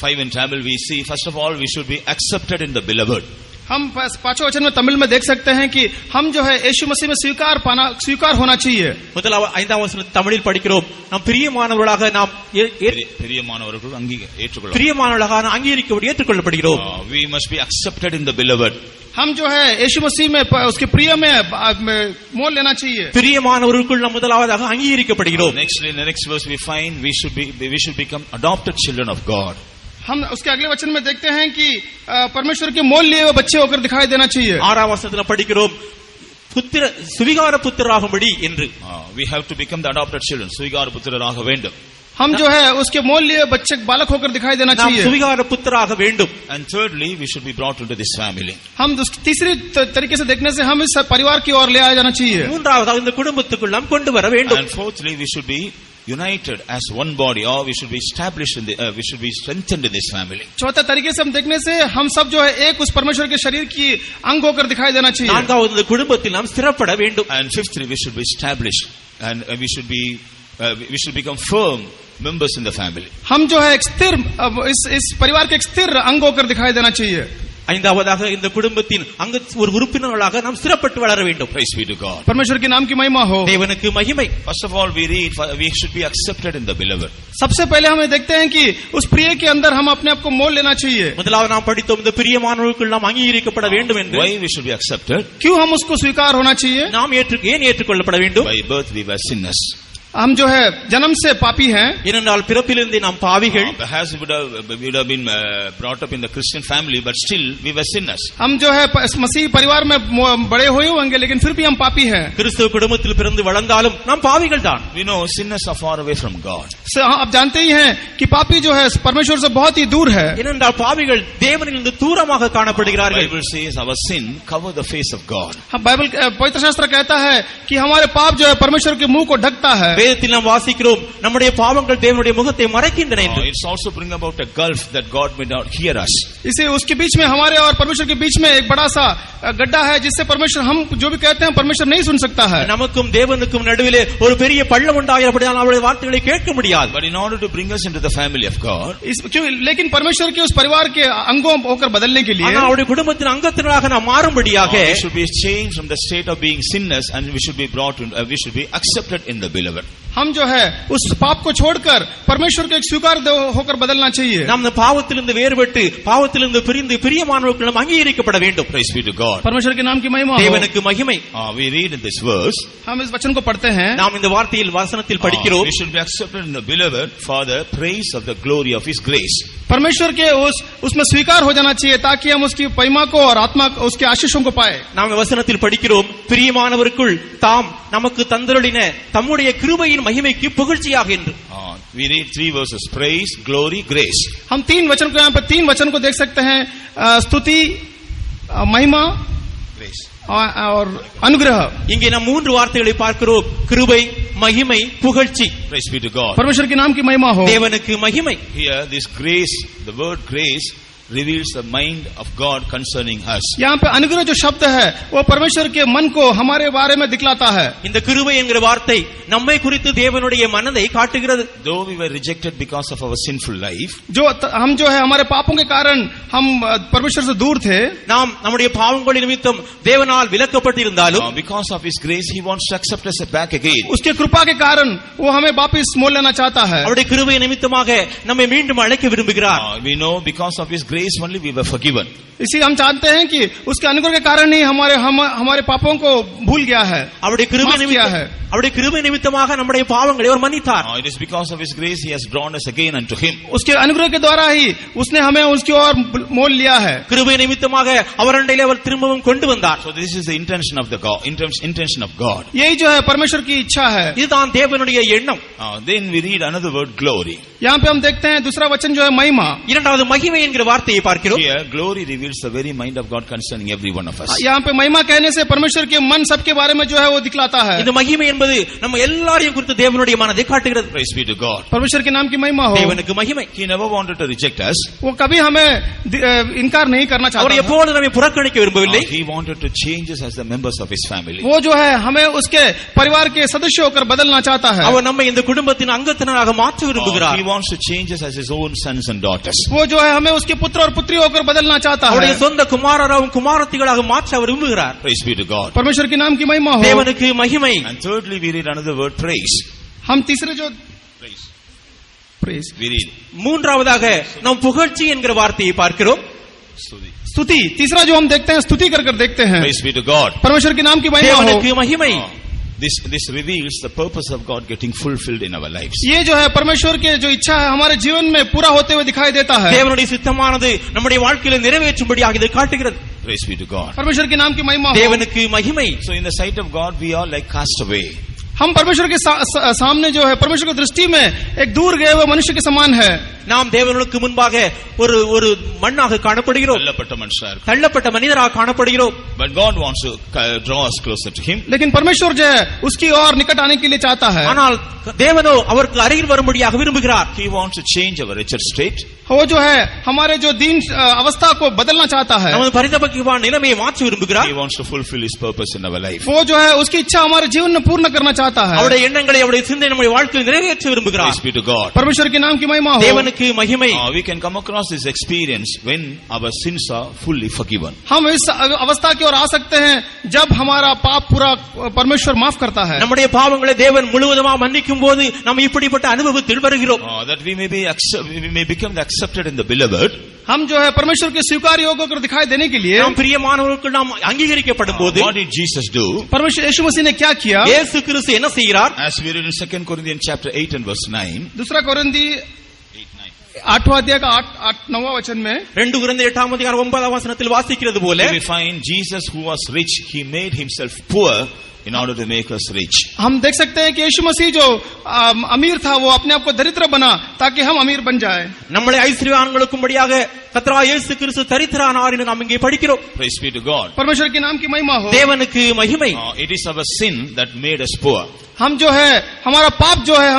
5 in Tamil we see first of all we should be accepted in the beloved. हम 5वें वचन में तमिल में देख सकते हैं कि हम जो है यीशु मसीह में स्वीकार होना चाहिए। முதலாவது 5ஆம் வசனத்தை தமிழில் படிக்கிறோம். நாம் பிரியமானவர்களாக நாம் பிரியமானவர்களாக அங்கீகரிக்கப்பட்டு ஏற்றுக்கொள்ளப்படுகிறோம். We must be accepted in the beloved. हम जो है यीशु मसीह में उसके प्रिय में मोल लेना चाहिए। பிரியமானவர்களுக்குள் நாம் முதலாவதாக அங்கீகரிக்கப்படுகிறோம். Next in the next verse we find we should become adopted children of God. हम उसके अगले वचन में देखते हैं कि परमेश्वर के मोल लिए हुए बच्चे होकर दिखाई देना चाहिए। 6ஆம் வசனத்தில் படிக்கிறோம் சுவிகார புத்திரராகும்படி என்று. We have to become the adopted children. சுவிகார புத்திரராக வேண்டும். हम जो है उसके मोल लिए बच्चे बालक होकर दिखाई देना चाहिए। சுவிகார புத்திரராக வேண்டும். And thirdly we should be brought into this family. हम तीसरी तरीके से देखने से हम इस परिवार की ओर ले आया जाना चाहिए। மூன்றாவதாக இந்த குடும்பத்துக்குள் நாம் கொண்டு வர வேண்டும். And fourthly we should be united as one body, or we should be established we should be strengthened in this family. चौथा तरीके से हम देखने से हम सब जो है एक उस परमेश्वर के शरीर की अंग होकर दिखाई देना चाहिए। நான்காவது இந்த குடும்பத்தில் நாம் ஸ்திரப்பட வேண்டும். And fifthly we should be established and we should become firm members in the family. हम जो है एक स्थिर इस परिवार के एक स्थिर अंग होकर दिखाई देना चाहिए. ஐந்தாவதாக இந்த குடும்பத்தின் ஒரு உறுப்பினர்களாக நாம் சிறப்பட்டு வளர வேண்டும். Praise be to God. परमेश्वर के नाम की महिमा हो. தேவனுக்கு மகிமை. First of all, we read we should be accepted in the beloved. सबसे पहले हमें देखते हैं कि उस प्रिय के अंदर हम अपने आप को मोल लेना चाहिए. முதலாவது நாம் படித்தோம் இந்த பிரியமானவர்களுக்குள் நாம் அங்கீகரிக்கப்பட வேண்டும் என்று. Why we should be accepted? क्यों हम उसको स्वीकार होना चाहिए? நாம் ஏன் ஏற்றுக்கொள்ளப்பட வேண்டும்? By birth we were sinners. हम जो है जन्म से पापी हैं. ஏனென்றால் பிறப்பிலிருந்தே நாம் பாவிகள். Perhaps we would have been brought up in the Christian family, but still we were sinners. हम जो है मसीह परिवार में बड़े हुए होंगे, लेकिन फिर भी हम पापी हैं. கிறிஸ்துவ குடும்பத்தில் பிறந்து வளர்ந்தாலும் நாம் பாவிகள் தான். We know sinners are far away from God. आप जानते ही हैं कि पापी जो है परमेश्वर से बहुत ही दूर है. ஏனென்றால் பாவிகள் தேவனிலிருந்து தூரமாக காணப்படுகிறார்கள். Bible says our sin cover the face of God. Bible पवित्र शास्त्र कहता है कि हमारे पाप जो है परमेश्वर के मुंह को ढकता है. வேதத்தில் நாம் வாசிக்கிறோம் நம்முடைய பாவங்கள் தேவனுடைய முகத்தை மறைக்கின்றன என்று. It's also bring about a gulf that God may not hear us. इसे उसके बीच में हमारे और परमेश्वर के बीच में एक बड़ा सा गड्ढा है, जिससे परमेश्वर हम जो भी कहते हैं परमेश्वर नहीं सुन सकता है. நமக்கும் தேவனுக்கும் நடுவிலே ஒரு பெரிய பள்ளம் உண்டாகிறபடியால் அவருடைய வார்த்தைகளை கேட்க முடியாது. But in order to bring us into the family of God, लेकिन परमेश्वर के उस परिवार के अंगों होकर बदलने के लिए, ஆனால் அவருடைய குடும்பத்தின் அங்கத்தினராக நாம் மாறும்படியாக we should be changed from the state of being sinners and we should be brought in, we should be accepted in the beloved. हम जो है उस पाप को छोड़कर परमेश्वर के एक स्वीकार होकर बदलना चाहिए. நாம் இந்த பாவத்திலிருந்து வேறுபட்டு பாவத்திலிருந்து பிரிந்து பிரியமானவர்களும் அங்கீகரிக்கப்பட வேண்டும். Praise be to God. परमेश्वर के नाम की महिमा हो. தேவனுக்கு மகிமை. We read in this verse, हम इस वचन को पढ़ते हैं. நாம் இந்த வார்த்தையில் வசனத்தில் படிக்கிறோம். we should be accepted in the beloved for the praise of the glory of his grace. परमेश्वर के उसमें स्वीकार हो जाना चाहिए ताकि हम उसकी महिमा को और आत्मा उसके आशीषों को पाए. நாம் வசனத்தில் படிக்கிறோம் பிரியமானவருக்குள் தாம் நமக்கு தந்தருளின தம்முடைய கிருபையின் மகிமைக்கு புகழ்ச்சியாக என்று. We read 3 verses: praise, glory, grace. हम 3 वचन को यहाँ पे 3 वचन को देख सकते हैं. स्तुति, महिमा, Grace. और अनुग्रह. இங்கே நாம் 3 வார்த்தைகளை பார்க்கிறோம். கிருபை, மகிமை, புகழ்ச்சி. Praise be to God. परमेश्वर के नाम की महिमा हो. தேவனுக்கு மகிமை. Here this grace, the word grace reveals the mind of God concerning us. यहाँ पे अनुग्रह जो शब्द है वो परमेश्वर के मन को हमारे बारे में दिखलाता है. இந்த கிருபை என்கிற வார்த்தை நம்மை குறித்து தேவனுடைய மனதை காட்டுகிறது. Though we were rejected because of our sinful life, हम जो है हमारे पापों के कारण हम परमेश्वर से दूर थे. நாம் நம்முடைய பாவங்களின் நிமித்தம் தேவனால் விலக்கப்பட்டிருந்தாலும் because of his grace he wants to accept us back again. उसके कृपा के कारण वो हमें वापस मोल लेना चाहता है. அவருடைய கிருபை நிமித்தமாக நம்மை மீண்டும் அழைக்க விரும்புகிறார். We know because of his grace only we were forgiven. इसी हम जानते हैं कि उसके अनुग्रह के कारण ही हमारे पापों को भूल गया है. அவருடைய கிருபை நிமித்தமாக நம்முடைய பாவங்களை அவர் மன்னித்தார். It is because of his grace he has drawn us again unto him. उसके अनुग्रह के द्वारा ही उसने हमें उसकी ओर मोल लिया है. கிருபை நிமித்தமாக அவரண்டையிலே அவர் திரும்பவும் கொண்டு வந்தார். So this is the intention of the God, intention of God. यही जो है परमेश्वर की इच्छा है. இதுதான் தேவனுடைய எண்ணம். Then we read another word, glory. यहाँ पे हम देखते हैं दूसरा वचन जो है महिमा. இரண்டாவது மகிமை என்கிற வார்த்தையை பார்க்கிறோம். Here glory reveals the very mind of God concerning every one of us. यहाँ पे महिमा कहने से परमेश्वर के मन सबके बारे में जो है वो दिखलाता है. இந்த மகிமை என்பது நம்ம எல்லாரையும் குறித்து தேவனுடைய மனதை காட்டுகிறது. Praise be to God. परमेश्वर के नाम की महिमा हो. தேவனுக்கு மகிமை. He never wanted to reject us. वो कभी हमें इनकार नहीं करना चाहता. அவர் எப்போதும் நம்மை புறக்கணிக்க விரும்பவில்லை. He wanted to change us as the members of his family. वो जो है हमें उसके परिवार के सदस्य होकर बदलना चाहता है. அவர் நம்மை இந்த குடும்பத்தின் அங்கத்தினராக மாற்ற விரும்புகிறார். He wants to change us as his own sons and daughters. वो जो है हमें उसके पुत्र और पुत्री होकर बदलना चाहता है. அவருடைய சொந்த குமாரராகவும் குமாரத்திகளாக மாற்ற அவர் விரும்புகிறார். Praise be to God. परमेश्वर के नाम की महिमा हो. தேவனுக்கு மகிமை. And thirdly we read another word, praise. हम तीसरे जो praise we read. மூன்றாவதாக நாம் புகழ்ச்சி என்கிற வார்த்தையை பார்க்கிறோம். स्तुति. तीसरा जो हम देखते हैं स्तुति कर देखते हैं. Praise be to God. परमेश्वर के नाम की महिमा हो. தேவனுக்கு மகிமை. This reveals the purpose of God getting fulfilled in our lives. ये जो है परमेश्वर के जो इच्छा है हमारे जीवन में पूरा होते हुए दिखाई देता है. தேவனுடைய சித்தமானது நம்முடைய வாழ்க்கையில நிறைவேற்றும்படியாக இதை காட்டுகிறது. Praise be to God. परमेश्वर के नाम की महिमा हो. தேவனுக்கு மகிமை. So in the sight of God we are like cast away. हम परमेश्वर के सामने जो है परमेश्वर की दृष्टि में एक दूर गए हुए मनुष्य के समान है. நாம் தேவனுக்கு முன்பாக ஒரு மண்ணாக காணப்படுகிறோம். தள்ளப்பட்ட மனிதராக காணப்படுகிறோம். But God wants to draw us closer to him. लेकिन परमेश्वर जो है उसकी ओर निकट आने के लिए चाहता है. ஆனால் தேவனோ அவருக்கு அருகில் வரும்படியாக விரும்புகிறார். He wants to change our wretched state. वो जो है हमारे जो दीन अवस्था को बदलना चाहता है. நமது பரிதாபமான நிலைமையை மாற்ற விரும்புகிறார். He wants to fulfill his purpose in our life. वो जो है उसकी इच्छा हमारे जीवन में पूर्ण करना चाहता चाहता है। அவருடைய எண்ணங்களை அவருடைய சிந்தனை நம்முடைய வாழ்க்கையில் நிறைவேற்ற விரும்புகிறார். Praise be to God. परमेश्वर के नाम की महिमा हो। தேவனுக்கு மகிமை. We can come across this experience when our sins are fully forgiven. हम इस अवस्था की ओर आ सकते हैं जब हमारा पाप पूरा परमेश्वर माफ करता है। நம்முடைய பாவங்களை தேவன் முழுவதுமாக மன்னிக்கும் போது நாம் இப்படிப்பட்ட அனுபவத்தில் வருகிறோம். That we may become accepted in the beloved. हम जो है परमेश्वर के स्वीकार योग्य होकर दिखाई देने के लिए நாம் பிரியமானவர்களுக்கு நாம் அங்கீகரிக்கப்படும் போது What did Jesus do? परमेश्वर यीशु मसीह ने क्या किया? இயேசு கிறிஸ்து என்ன செய்கிறார்? As we read in 2 Corinthians chapter 8 and verse 9. दूसरा कोरिन्थी 8वां अध्याय का 9वां वचन में 2 கொரிந்தியர் 8ஆம் அதிகாரம் 9ஆம் வசனத்தில் வாசிக்கிறது போல we find Jesus who was rich, he made himself poor in order to make us rich. हम देख सकते हैं कि यीशु मसीह जो अमीर था वो अपने आप को दरिद्र बना ताकि हम अमीर बन जाए. நம்மளை ஐஸ்வர்யவான்களுக்கும்படியாக கர்த்தராகிய இயேசு கிறிஸ்து தரித்திரனானார் என்று நாம் இங்கே படிக்கிறோம். Praise be to God. परमेश्वर के नाम की महिमा हो. தேவனுக்கு மகிமை. It is our sin that made us poor. हम जो है हमारा पाप जो है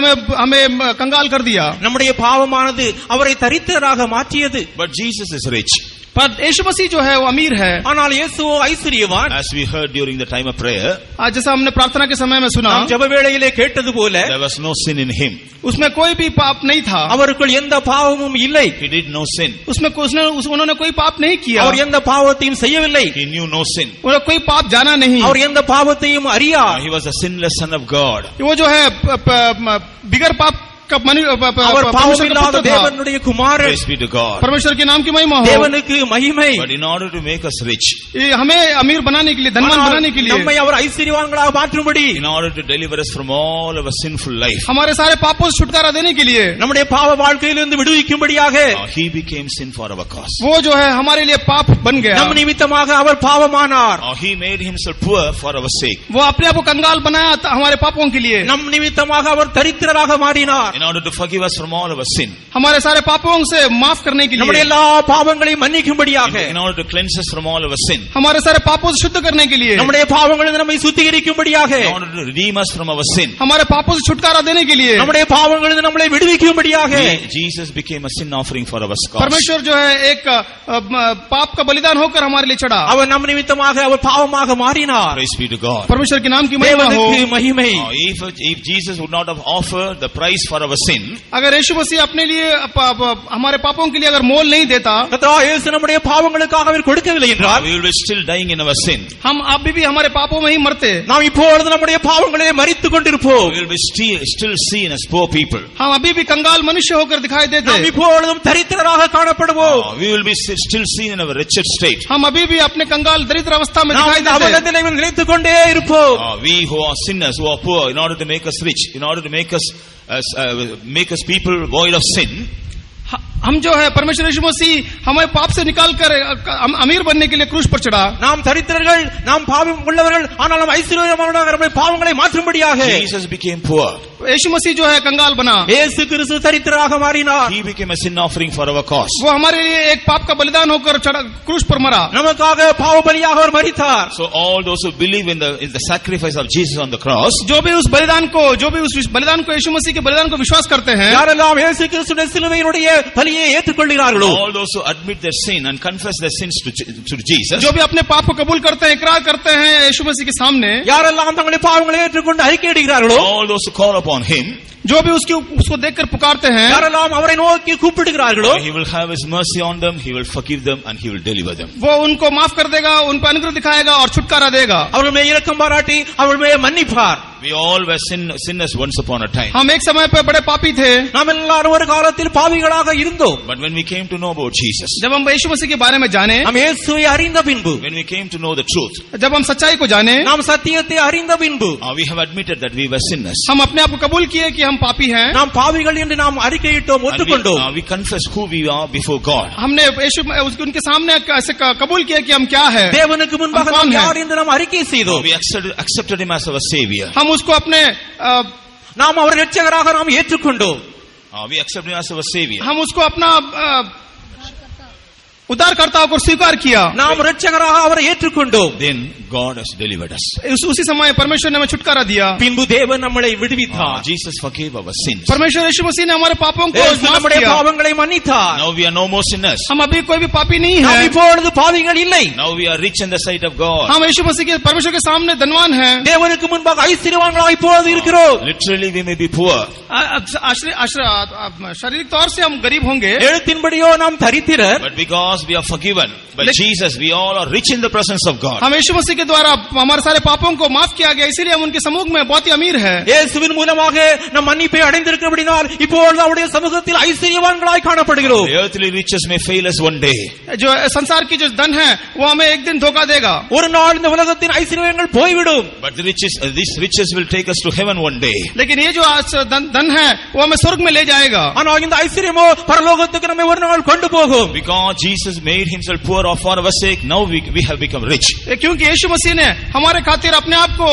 हमें कंगाल कर दिया. நம்முடைய பாவமானது அவரை தரித்திரராக மாற்றியது. But Jesus is rich. पर यीशु मसीह जो है वो अमीर है. ஆனால் இயேசுவோ ஐஸ்வர்யவான். As we heard during the time of prayer, आज जैसा हमने प्रार्थना के समय में सुना, நாம் ஜெப வேளையிலே கேட்டது போல there was no sin in him. उसमें कोई भी पाप नहीं था. அவருக்குள் எந்த பாவமும் இல்லை. He did no sin. उन्होंने कोई पाप नहीं किया. அவர் எந்த பாவத்தையும் செய்யவில்லை. He knew no sin. उन्हें कोई पाप जाना नहीं. அவர் எந்த பாவத்தையும் அறியார். He was a sinless son of God. वो जो है बिगर पाप அவர் பாவமில்லாத தேவனுடைய குமாரன். Praise be to God. परमेश्वर के नाम की महिमा हो. தேவனுக்கு மகிமை. But in order to make us rich, हमें अमीर बनाने के लिए, धनवान बनाने के लिए, நம்மை அவர் ஐஸ்வர்யவான்களாக மாற்றும்படி, in order to deliver us from all of our sinful life, हमारे सारे पापों से छुटकारा देने के लिए, நம்முடைய பாவ வாழ்க்கையிலிருந்து விடுவிக்கும்படியாக he became sin for our cause. वो जो है हमारे लिए पाप बन गया. நம் நிமித்தமாக அவர் பாவமானார். He made himself poor for our sake. वो अपने आप को कंगाल बनाया हमारे पापों के लिए. நம் நிமித்தமாக அவர் தரித்திரராக மாறினார். In order to forgive us from all of our sin. हमारे सारे पापों से माफ करने के लिए, நம்முடைய எல்லா பாவங்களையும் மன்னிக்கும்படியாக, in order to cleanse us from all of our sin. हमारे सारे पापों से शुद्ध करने के लिए, நம்முடைய பாவங்களிலிருந்து நம்மை சுத்திகரிக்கும்படியாக, in order to redeem us from our sin. हमारे पापों से छुटकारा देने के लिए, நம்முடைய பாவங்களிலிருந்து நம்மை விடுவிக்கும்படியாக, Jesus became a sin offering for our cause. परमेश्वर जो है एक पाप का बलिदान होकर हमारे लिए चढ़ा. அவர் நம் நிமித்தமாக அவர் பாவமாக மாறினார். Praise be to God. परमेश्वर के नाम की महिमा हो. தேவனுக்கு மகிமை. If Jesus would not have offered the price for our sin, अगर यीशु मसीह अपने लिए हमारे पापों के लिए अगर मोल नहीं देता, கர்த்தராகிய இயேசு நம்முடைய பாவங்களுக்காக அவர் கொடுக்கவில்லை என்றால், we will be still dying in our sin. हम अभी भी हमारे पापों में ही मरते. நாம் இப்பொழுது நம்முடைய பாவங்களிலே மரித்துக் கொண்டிருப்போம். We will be still seen as poor people. हम अभी भी कंगाल मनुष्य होकर दिखाई देते. நாம் இப்பொழுதும் தரித்திரராக காணப்படுவோம். We will be still seen in our wretched state. हम अभी भी अपने कंगाल दरिद्र अवस्था में दिखाई நாம் देते. அவலத்திலே நிலைத்துக் கொண்டே இருப்போம். We who are sinners, who are poor, in order to make us rich, in order to make us people void of sin, हम जो है परमेश्वर यीशु मसीह हमें पाप से निकालकर अमीर बनने के लिए क्रूस पर चढ़ा. நாம் தரித்திரர்கள், நாம் பாவம் உள்ளவர்கள், ஆனால் நாம் ஐஸ்வர்யவான்களாக நம்முடைய பாவங்களை மாற்றும்படியாக Jesus became poor. यीशु मसीह जो है कंगाल बना. இயேசு கிறிஸ்து தரித்திரராக மாறினார். He became a sin offering for our cause. वो हमारे लिए एक पाप का बलिदान होकर चढ़ा, क्रूस पर मरा. நமக்காக பாவ பலியாக அவர் மரித்தார். So all those who believe in the sacrifice of Jesus on the cross, जो भी उस बलिदान को यीशु मसीह के बलिदान को विश्वास करते हैं, யாரெல்லாம் இயேசு கிறிஸ்துவின் சிலுவையினுடைய பலியை ஏற்றுக்கொள்கிறார்களோ, all those who admit their sin and confess their sins to Jesus, जो भी अपने पाप को कबूल करते हैं, इकरार करते हैं यीशु मसीह के सामने, யாரெல்லாம் தங்களுடைய பாவங்களை ஏற்றுக்கொண்டு அறிக்கையிடுகிறார்களோ, all those who call upon him, जो भी उसको देखकर पुकारते हैं, யாரெல்லாம் அவரை நோக்கி கூப்பிடுகிறார்களோ, he will have his mercy on them, he will forgive them and he will deliver them. वो उनको माफ कर देगा, उन पर अनुग्रह दिखाएगा और छुटकारा देगा. அவர்கள் மேல் இரக்கம் பாராட்டி அவர்கள் மேல் மன்னிப்பார். We all were sinners once upon a time. हम एक समय पे बड़े पापी थे. நாம் எல்லாரும் ஒரு காலத்தில் பாவிகளாக இருந்தோம். But when we came to know about Jesus, जब हम यीशु मसीह के बारे में जाने, நாம் இயேசுவை அறிந்த பின்பு, when we came to know the truth, जब हम सच्चाई को जाने, நாம் சத்தியத்தை அறிந்த பின்பு, we have admitted that we were sinners. हम अपने आप को कबूल किए कि हम पापी हैं. நாம் பாவிகள் என்று நாம் அறிக்கையிட்டோம், ஒத்துக்கொண்டோம். We confess who we are before God. हमने उनके सामने ऐसे कबूल किया कि हम क्या है, தேவனுக்கு முன்பாக நாம் யார் என்று நாம் அறிக்கை செய்தோம். We accepted him as our savior. हम उसको अपने நாம் அவரை இரட்சகராக நாம் ஏற்றுக்கொண்டோம். We accepted him as our savior. हम उसको अपना उद्धारकर्ता को स्वीकार किया, நாம் இரட்சகராக அவரை ஏற்றுக்கொண்டோம். then God has delivered us. उसी समय परमेश्वर ने हमें छुटकारा दिया। பின்பு தேவன் நம்மை விடுவித்தார். Jesus forgave our sins. परमेश्वर यीशु मसीह ने हमारे पापों को இயேசு माफ நம்முடைய किया। பாவங்களை மன்னித்தார். Now we are no more sinners. हम अभी कोई भी पापी नहीं நாம் है। இப்பொழுது பாவிகள் இல்லை. Now we are rich in the sight of God. हम यीशु मसीह के परमेश्वर के सामने धनवान हैं। தேவனுக்கு முன்பாக ஐஸ்வர்யவான்களாய் இப்பொழுது இருக்கிறோம். Literally we may be poor. शारीरिक तौर से हम गरीब होंगे, எழுத்தின்படியோ நாம் தரித்திரர். But because we are forgiven by Jesus, we all are rich in the presence of God. हम यीशु मसीह के द्वारा हमारे सारे पापों को माफ किया गया, इसीलिए हम उनके समूह में बहुत ही अमीर है। இயேசுவின் மூலமாக நம் மன்னிப்பை அடைந்திருக்கிறபடியால் இப்பொழுது அவருடைய சமூகத்தில் ஐஸ்வர்யவான்களாய் காணப்படுகிறோம். The earthly riches may fail us one day. जो संसार की जो धन है वो हमें एक दिन धोखा देगा। ஒரு நாள் இந்த உலகத்தின் ஐஸ்வர்யங்கள் போய்விடும். But these riches will take us to heaven one day. लेकिन ये जो धन है वो हमें स्वर्ग में ले जाएगा। ஆனால் இந்த ஐஸ்வர்யமோ பரலோகத்துக்கு நம்மை ஒரு நாள் கொண்டு போகும். Because Jesus made himself poor for our sake, now we have become rich. क्योंकि यीशु मसीह ने हमारे खातिर अपने आप को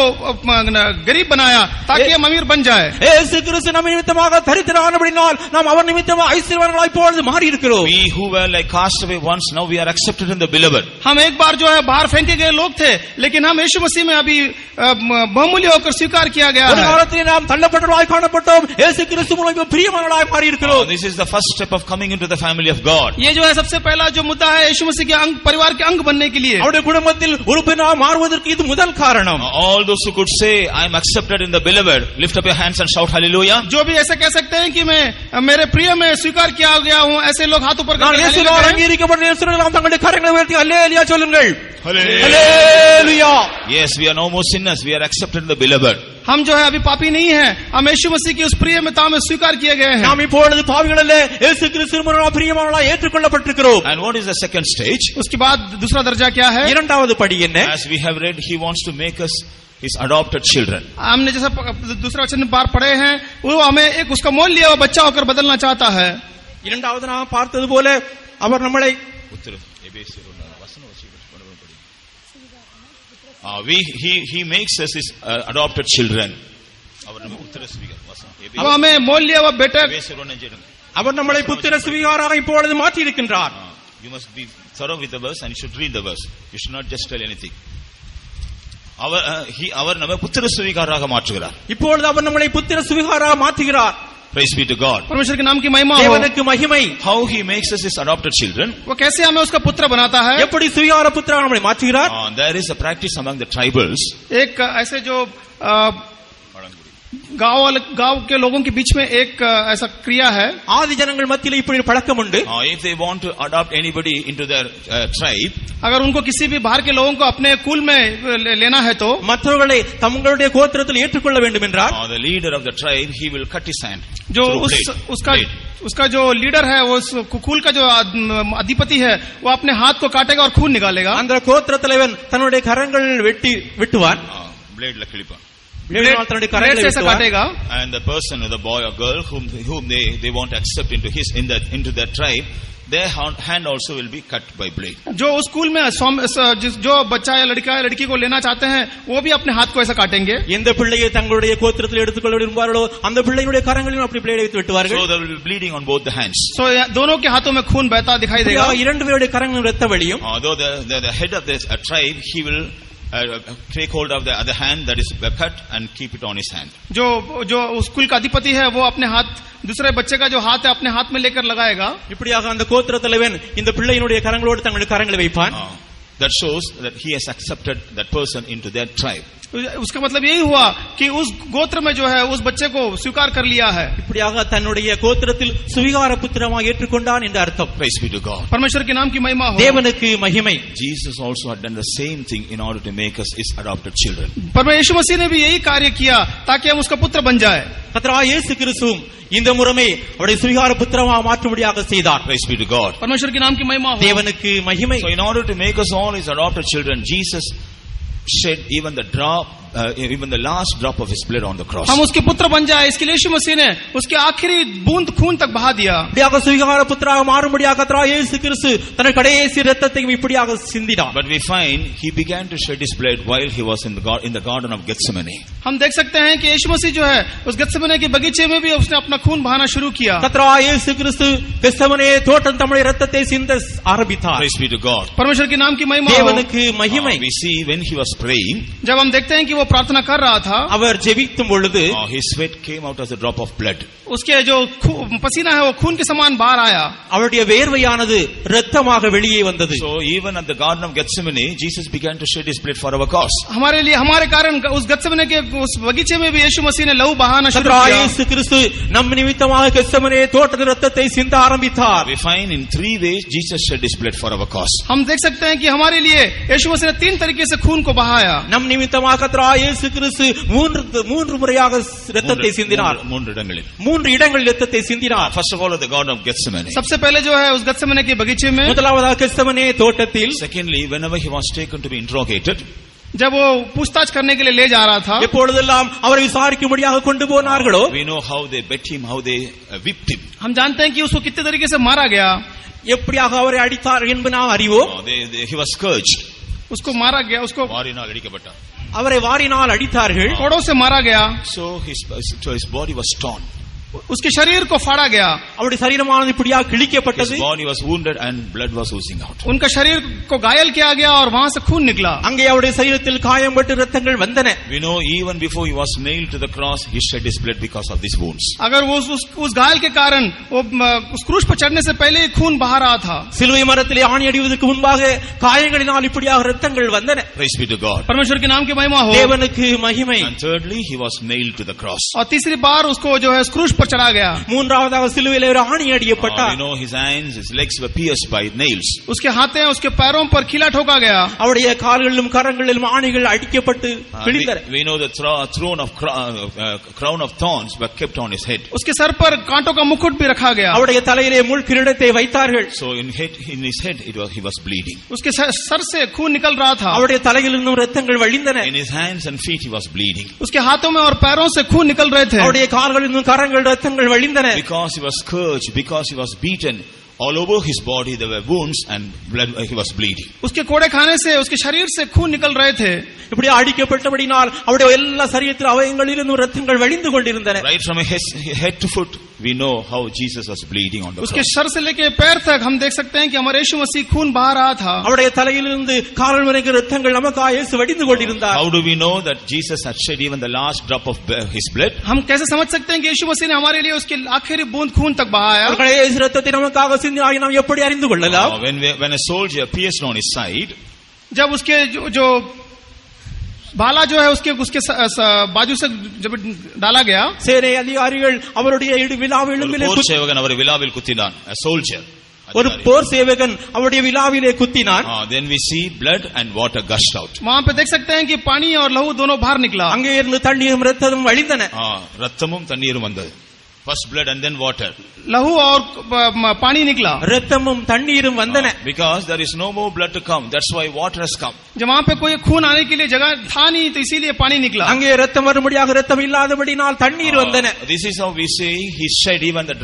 गरीब बनाया ताकि हम अमीर बन जाए। இயேசு கிறிஸ்து நம்ம நிமித்தமாக தரித்திரரானபடியால் நாம் அவர் நிமித்தமாக ஐஸ்வர்யவான்களாய் இப்பொழுது மாறி இருக்கிறோம். We who were like castaway once, now we are accepted in the beloved. हम एक बार जो है बाहर फेंके गए लोग थे, लेकिन हम यीशु मसीह में अभी बहुमूल्य होकर स्वीकार किया गया ஒரு है। காலத்தில் நாம் தள்ளப்பட்டவர்களாய் காணப்பட்டோம். இயேசு கிறிஸ்து மூலம் இப்ப பிரியமானவர்களாய் மாறி இருக்கிறோம். This is the first step of coming into the family of God. ये जो है सबसे पहला जो मुद्दा है यीशु मसीह के परिवार के अंग बनने के लिए। அவருடைய குடும்பத்தில் உறுப்பினராக மாறுவதற்கு இது முதல் காரணம். All those who could say I am accepted in the beloved, lift up your hands and shout hallelujah. जो भी ऐसे कह सकते हैं कि मैं मेरे प्रिय में स्वीकार किया गया हूँ, ऐसे लोग हाथ ऊपर நான் करके இயேசுவால் हालेलुया। அங்கீகரிக்கப்பட்ட இயேசுவினால் நாம் தங்களுடைய கரங்களை உயர்த்தி அல்லேலூயா சொல்லுங்கள். Hallelujah. Hallelujah. Yes, we are no more sinners. We are accepted in the beloved. हम जो है अभी पापी नहीं है, हम यीशु मसीह की उस प्रियता में स्वीकार किए गए हैं। நாம் இப்பொழுது பாவிகள் அல்ல, இயேசு கிறிஸ்துவின் மூலமாக பிரியமானவர்களாய் ஏற்றுக்கொள்ளப்பட்டிருக்கிறோம். And what is the second stage? उसके बाद दूसरा दर्जा क्या है? இரண்டாவது படி என்ன? As we have read, he wants to make us his adopted children. हमने जैसा दूसरा वचन बार पढ़े हैं, वो हमें एक उसका मोल लिया हुआ बच्चा होकर बदलना चाहता है। இரண்டாவது நாம் பார்த்தது போல அவர் நம்மளை he makes us his adopted children. अब हमें मोल लिया हुआ बेटा, அவர் நம்மளை புத்திர சுவிகாராக இப்பொழுது மாற்றி இருக்கின்றார். You must be thorough with the verse and you should read the verse. You should not just tell anything. அவர் நம்மை புத்திர சுவிகாராக மாற்றுகிறார். இப்பொழுது அவர் நம்மளை புத்திர சுவிகாராக மாற்றுகிறார். Praise be to God. परमेश्वर के नाम की महिमा हो। தேவனுக்கு மகிமை. How he makes us his adopted children? वो कैसे हमें उसका पुत्र बनाता है? எப்படி சுவிகார புத்திரராக நம்மளை மாற்றுகிறார்? There is a practice among the tribals. एक ऐसे जो गांव के लोगों के बीच में एक ऐसा क्रिया है। ஆதி ஜனங்கள் மத்தியில் இப்படி ஒரு பழக்கம் உண்டு. If they want to adopt anybody into their tribe, अगर उनको किसी भी बाहर के लोगों को अपने कुल में लेना है तो மற்றவர்களை தங்களுடைய கோத்திரத்தில் ஏற்றுக்கொள்ள வேண்டும் என்றால் the leader of the tribe, he will cut his hand. जो उसका जो लीडर है, वो कुल का जो अधिपति है, वो अपने हाथ को काटेगा और खून निकालेगा। அந்த கோத்திர தலைவன் தன்னுடைய கரங்கள் வெட்டுவான். Blade la kilipa. தன்னுடைய கரங்களை ऐसा काटेगा। And the person, the boy or girl whom they want to accept into their tribe, their hand also will be cut by blade. जो उस स्कूल में जो बच्चा या लड़का या लड़की को लेना चाहते हैं, वो भी अपने हाथ को ऐसा काटेंगे। எந்த பிள்ளையை தங்களுடைய கோத்திரத்தில் எடுத்துக்கொள்ள விரும்புவார்களோ அந்த பிள்ளையுடைய கரங்களிலும் அப்படி பிளேடை வைத்து வெட்டுவார்கள். So there will be bleeding on both the hands. So दोनों के हाथों में खून बहता दिखाई देगा। இரண்டு பேருடைய கரங்களிலும் இரத்த வழியும். Although the head of this tribe, he will take hold of the other hand that is cut and keep it on his hand. जो उस कुल का अधिपति है, वो अपने हाथ दूसरे बच्चे का जो हाथ है अपने हाथ में लेकर लगाएगा। இப்படியாக அந்த கோத்திர தலைவன் இந்த பிள்ளையினுடைய கரங்களோடு தங்களுடைய கரங்களை வைப்பான். That shows that he has accepted that person into their tribe. उसका मतलब यही हुआ कि उस गोत्र में जो है उस बच्चे को स्वीकार कर लिया है। இப்படியாக தன்னுடைய கோத்திரத்தில் சுவிகார புத்திரமாக ஏற்றுக்கொண்டான் என்ற அர்த்தம். Praise be to God. परमेश्वर के नाम की महिमा हो। தேவனுக்கு மகிமை. Jesus also had done the same thing in order to make us his adopted children. परमेश्वर यीशु मसीह ने भी यही कार्य किया ताकि हम उसका पुत्र बन जाए। கர்த்தராகிய இயேசு கிறிஸ்துவும் இந்த முறைமை அவருடைய சுவிகார புத்திரமாக மாற்றும்படியாக செய்தார். Praise be to God. परमेश्वर के नाम की महिमा हो। தேவனுக்கு மகிமை. So in order to make us all his adopted children, Jesus shed even the drop, even the last drop of his blood on the cross. हम उसके पुत्र बन जाए इसके लिए यीशु मसीह ने उसके आखिरी बूंद खून तक बहा दिया. இப்படியாக சுவிகார புத்திராக மாறும்படியாக கர்த்தராகிய இயேசு கிறிஸ்து தன் கடைசி இரத்தத்தையும் இப்படியாக சிந்தினார். But we find he began to shed his blood while he was in the garden of Gethsemane. हम देख सकते हैं कि यीशु मसीह जो है उस गethsemane के बगीचे में भी उसने अपना खून बहाना शुरू किया. கர்த்தராகிய இயேசு கிறிஸ்து கெத்செமனே தோட்டம் தம்முடைய இரத்தத்தை சிந்த ஆரம்பித்தார். Praise be to God. परमेश्वर के नाम की महिमा हो. தேவனுக்கு மகிமை. We see when he was praying, जब हम देखते हैं कि वो प्रार्थना कर रहा था, அவர் ஜெபிக்கும் பொழுது his sweat came out as a drop of blood. उसके जो पसीना है वो खून के समान बाहर आया. அவருடைய வேர்வையானது இரத்தமாக வெளியே வந்தது. So even at the garden of Gethsemane, Jesus began to shed his blood for our cause. हमारे लिए हमारे कारण उस गethsemane के उस बगीचे में भी यीशु मसीह ने लहू बहाना शुरू கர்த்தராகிய किया. இயேசு கிறிஸ்து நம் நிமித்தமாக கெத்செமனே தோட்டத்தில் இரத்தத்தை சிந்த ஆரம்பித்தார். We find in 3 ways Jesus shed his blood for our cause. हम देख सकते हैं कि हमारे लिए यीशु मसीह ने 3 तरीके से खून को बहाया. நம் நிமித்தமாக கர்த்தராகிய இயேசு கிறிஸ்து மூன்று முறையாக இரத்தத்தை சிந்தினார். 3 இடங்களில். 3 இடங்களில் இரத்தத்தை சிந்தினார். First of all at the garden of Gethsemane. सबसे पहले जो है उस गethsemane के बगीचे में. முதலாவதாக கெத்செமனே தோட்டத்தில். Secondly, whenever he was taken to be interrogated, जब वो पूछताछ करने के लिए ले जा रहा था, எப்பொழுதெல்லாம் அவரை விசாரிக்கும்படியாக கொண்டு போனார்களோ, we know how they beat him, how they whipped him. हम जानते हैं कि उसको कितने तरीके से मारा गया. எப்படியாக அவரை அடித்தார் என்பது நாம் அறிவோம். He was scourged. उसको मारा गया, उसको வாரினால் அடிக்கப்பட்டார். அவரை வாரினால் அடித்தார்கள். कोड़ों से मारा गया. So his body was torn. उसके शरीर को फाड़ा गया. அவருடைய சரீரமானது இப்படியாக கிழிக்கப்பட்டது. His body was wounded and blood was oozing out. उनका शरीर को घायल किया गया और वहां से खून निकला. அங்கே அவருடைய சரீரத்தில் காயம்பட்டு இரத்தங்கள் வந்தன. We know even before he was nailed to the cross, he shed his blood because of these wounds. अगर वो उस घायल के कारण वो उस क्रूस पर चढ़ने से पहले ही खून बहा रहा था. சிலுவை மரத்திலே ஆணி அடிவதற்கு முன்பாக காயங்களினால் இப்படியாக இரத்தங்கள் வந்தன. Praise be to God. परमेश्वर के नाम की महिमा हो. தேவனுக்கு மகிமை. And thirdly, he was nailed to the cross. और तीसरी बार उसको जो है क्रूस पर चढ़ा गया. மூன்றாவதாக சிலுவையிலே ஒரு ஆணி அடிக்கப்பட்டார். We know his hands, his legs were pierced by nails. उसके हाथों उसके पैरों पर खीला ठोका गया. அவருடைய கால்களிலும் கரங்களிலும் ஆணிகள் அடிக்கப்பட்டு கிழிந்தன. We know the crown of thorns were kept on his head. उसके सर पर कांटों का मुकुट भी रखा गया. அவருடைய தலையிலே முள் கிரீடத்தை வைத்தார்கள். So in his head he was bleeding. उसके सर से खून निकल रहा था. அவருடைய தலையிலிருந்து இரத்தங்கள் வழிந்தன. In his hands and feet he was bleeding. उसके हाथों में और पैरों से खून निकल रहे थे. அவருடைய கால்களிலிருந்து கரங்கள் இரத்தங்கள் வழிந்தன. Because he was scourged, because he was beaten, all over his body there were wounds and blood, he was bleeding. उसके कोड़े खाने से उसके शरीर से खून निकल रहे थे. இப்படி அடிக்கப்பட்டபடினால் அவருடைய எல்லா சரீரத்தில் அவயங்களிலிருந்து இரத்தங்கள் வழிந்து கொண்டிருந்தன. Right from head to foot we know how Jesus was bleeding on the उसके cross. सर से लेके पैर तक हम देख सकते हैं कि हमारे यीशु मसीह खून बहा रहा था. அவருடைய தலையிலிருந்து கால்கள் வரைக்கும் இரத்தங்கள் நமக்காக இயேசு வடிந்து கொண்டிருந்தார். How do we know that Jesus had shed even the last drop of his blood? हम कैसे समझ सकते हैं कि यीशु मसीह ने हमारे लिए उसकी आखिरी बूंद खून तक बहाया? அவருடைய இயேசு இரத்தத்தை நமக்காக சிந்தினாய் நாம் எப்படி அறிந்து கொள்ளலாம்? When a soldier pierced on his side, जब उसके जो भाला जो है उसके बाजू से जब डाला गया, சேனை அதிகாரிகள் அவருடைய விலாவிலும் போர் சேவகன் அவரை விலாவில் குத்தினான். A soldier, ஒரு போர் சேவகன் அவருடைய விலாவிலே குத்தினான். Then we see blood and water gushed out. वहां पे देख सकते हैं कि पानी और लहू दोनों बाहर निकला. அங்கே இருந்து தண்ணீரும் இரத்தமும் வழிந்தன. ரத்தமும் தண்ணீரும் வந்தது. First blood and then water. लहू और पानी निकला. இரத்தமும் தண்ணீரும் வந்தன. Because there is no more blood to come, that's why water has come. जब वहां पे कोई खून आने के लिए जगह था नहीं तो इसीलिए पानी निकला. அங்கே இரத்தம் வரும்படியாக இரத்தம் இல்லாதபடினால் தண்ணீர் வந்தன. This is how we say he shed even the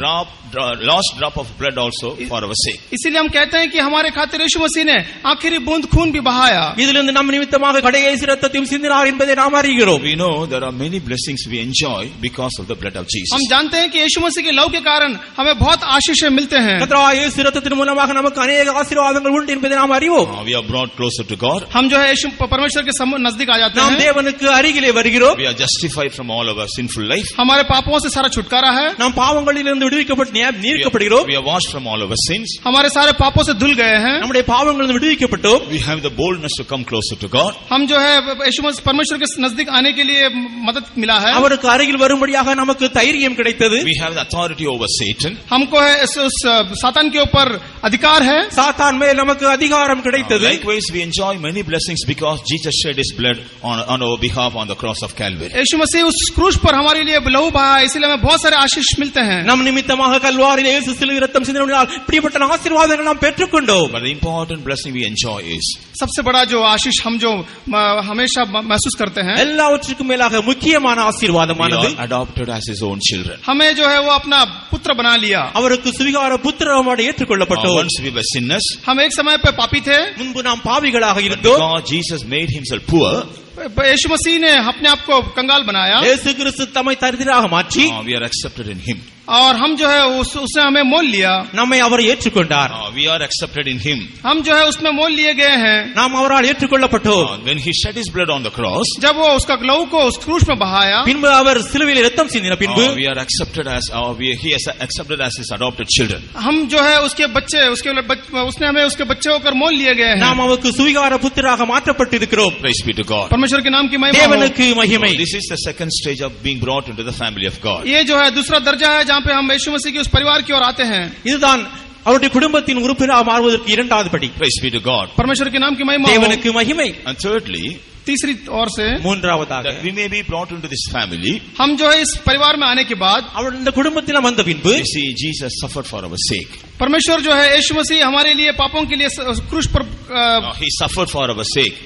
last drop of blood also for our sake. इसीलिए हम कहते हैं कि हमारे खातिर यीशु मसीह ने आखिरी बूंद खून भी बहाया. இதிலிருந்து நம் நிமித்தமாக கடைசி இரத்தத்தையும் சிந்தினார் என்பதை நாம் அறிகிறோம். We know there are many blessings we enjoy because of the blood of Jesus. हम जानते हैं कि यीशु मसीह के लहू के कारण हमें बहुत आशीषें मिलते हैं. கர்த்தராகிய இயேசு இரத்தத்தின் மூலமாக நமக்கு अनेक ஆசீர்வாதங்கள் உண்டு என்பதை நாம் அறிவோம். We are brought closer to God. हम जो है यीशु परमेश्वर के नजदीक आ जाते நாம் हैं. தேவனுக்கு அருகிலே வருகிறோம். We are justified from all our sinful life. हमारे पापों से सारा छुटकारा है. நாம் பாவங்களிலிருந்து விடுவிக்கப்பட்டு நீக்கப்படுகிறோம். We are washed from all our sins. हमारे सारे पापों से धुल गए हैं. நம்முடைய பாவங்களிலிருந்து விடுவிக்கப்பட்டோம். We have the boldness to come closer to God. हम जो है यीशु मसीह परमेश्वर के नजदीक आने के लिए मदद मिला है. அவருக்கு அருகில் வரும்படியாக நமக்கு தைரியம் கிடைத்தது. We have the authority over Satan. हमको है उस सातान के ऊपर अधिकार है. சாத்தான் மேல் நமக்கு அதிகாரம் கிடைத்தது. Likewise, we enjoy many blessings because Jesus shed His blood on our behalf on the cross of Calvary. यीशु मसीह उस क्रूस पर हमारे लिए लहू बहाया, इसलिए हमें बहुत सारे आशीष मिलते हैं. நம் நிமித்தமாக கல்வாரியிலே இயேசு சிலுவையில் இரத்தம் சிந்தினதினால் இப்படிப்பட்ட ஆசீர்வாதங்களை நாம் பெற்றுக்கொண்டோம். But the important blessing we enjoy is सबसे बड़ा जो आशीष हम जो हमेशा महसूस करते हैं, எல்லாவற்றுக்கும் மேலாக முக்கியமான we ஆசீர்வாதமானது are adopted as His own children. हमें जो है वो अपना पुत्र बना लिया. அவருக்கு சுவிகார புத்திரமாக ஏற்றுக்கொள்ளப்பட்டோம். Once we were sinners, हम एक समय पे पापी थे. முன்பு நாம் பாவிகளாக but இருந்தோம். because Jesus made Himself poor, यीशु मसीह ने अपने आप को कंगाल बनाया இயேசு கிறிஸ்து தம்மை தரித்திரராக மாற்றி we are accepted in Him. और हम जो है उसने हमें मोल लिया. நம்மை அவர் ஏற்றுக்கொண்டார். We are accepted in Him. हम जो है उसमें मोल लिए गए हैं. நாம் அவரால் ஏற்றுக்கொள்ளப்பட்டோம். When He shed His blood on the cross, जब वो उसका लहू को उस क्रूस में बहाया, பின்பு அவர் சிலுவையில் இரத்தம் சிந்தின பின்பு we are accepted as He has accepted as His adopted children. हम जो है उसके बच्चे उसने हमें उसके बच्चे होकर मोल लिए गए हैं. நாம் அவருக்கு சுவிகார புத்திரராக மாற்றப்பட்டிருக்கிறோம். Praise be to God. परमेश्वर के नाम की महिमा हो. தேவனுக்கு மகிமை. This is the second stage of being brought into the family of God. ये जो है दूसरा दर्जा है जहाँ पे हम यीशु मसीह के उस परिवार की ओर आते हैं. இதுதான் அவருடைய குடும்பத்தின் உறுப்பினராக மாறுவதற்கு இரண்டாவது படி. Praise be to God. परमेश्वर के नाम की महिमा हो. தேவனுக்கு மகிமை. And thirdly, तीसरी ओर से மூன்றாவதாக that we may be brought into this family, हम जो है इस परिवार में आने के बाद அவர் இந்த குடும்பத்தில் வந்த பின்பு you see Jesus suffered for our sake. परमेश्वर जो है यीशु मसीह हमारे लिए पापों के लिए क्रूस पर He suffered for our sake.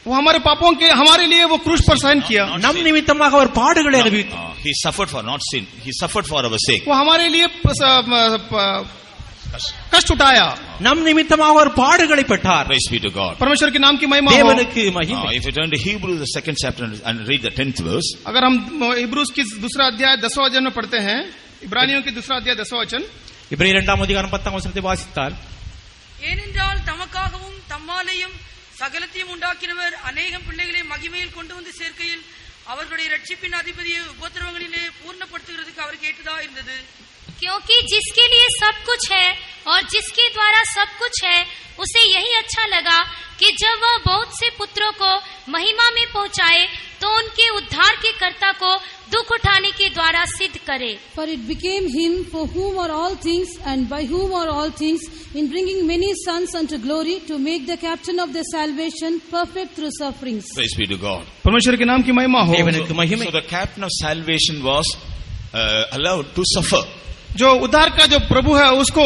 वो हमारे पापों के हमारे लिए वो क्रूस पर सहन किया. நம் நிமித்தமாக அவர் பாடுகளை அனுபவித்தார். He suffered for not sin. He suffered for our sake. वो हमारे लिए कष्ट उठाया. நம் நிமித்தமாக அவர் பாடுகளை பெற்றார். Praise be to God. परमेश्वर के नाम की महिमा हो. தேவனுக்கு மகிமை. If you turn to Hebrews the second chapter and read the 10th verse, अगर हम इब्रूस की दूसरा अध्याय 10वां वचन में पढ़ते हैं, इब्रानियों की दूसरा अध्याय 10वां वचन, இப்ரேயர் 2 அதிகாரம் 10 வசனத்தை வாசித்தால், ஏனென்றால் தமக்காகவும் தம்மாலேயும் சகலத்தையும் உண்டாக்கினவர் அநேகம் பிள்ளைகளை மகிமையில் கொண்டு வந்து சேர்க்கையில் அவர்களுடைய ரட்சிப்பின் அதிபதியை உபத்திரவங்களிலே பூர்ணப்படுத்துகிறதுக்கு அவருக்கு ஏற்றதா இருந்தது. क्योंकि जिसके लिए सब कुछ है और जिसके द्वारा सब कुछ है, उसे यही अच्छा लगा कि जब वह बहुत से पुत्रों को महिमा में पहुंचाए तो उनके उद्धार के कर्ता को दुख उठाने के द्वारा सिद्ध करे. For it became him for whom are all things and by whom are all things, in bringing many sons unto glory, to make the captain of their salvation perfect through sufferings. praise be to God. परमेश्वर के नाम की महिमा हो. தேவனுக்கு மகிமை. So the captain of salvation was allowed to suffer. जो उद्धार का जो प्रभु है उसको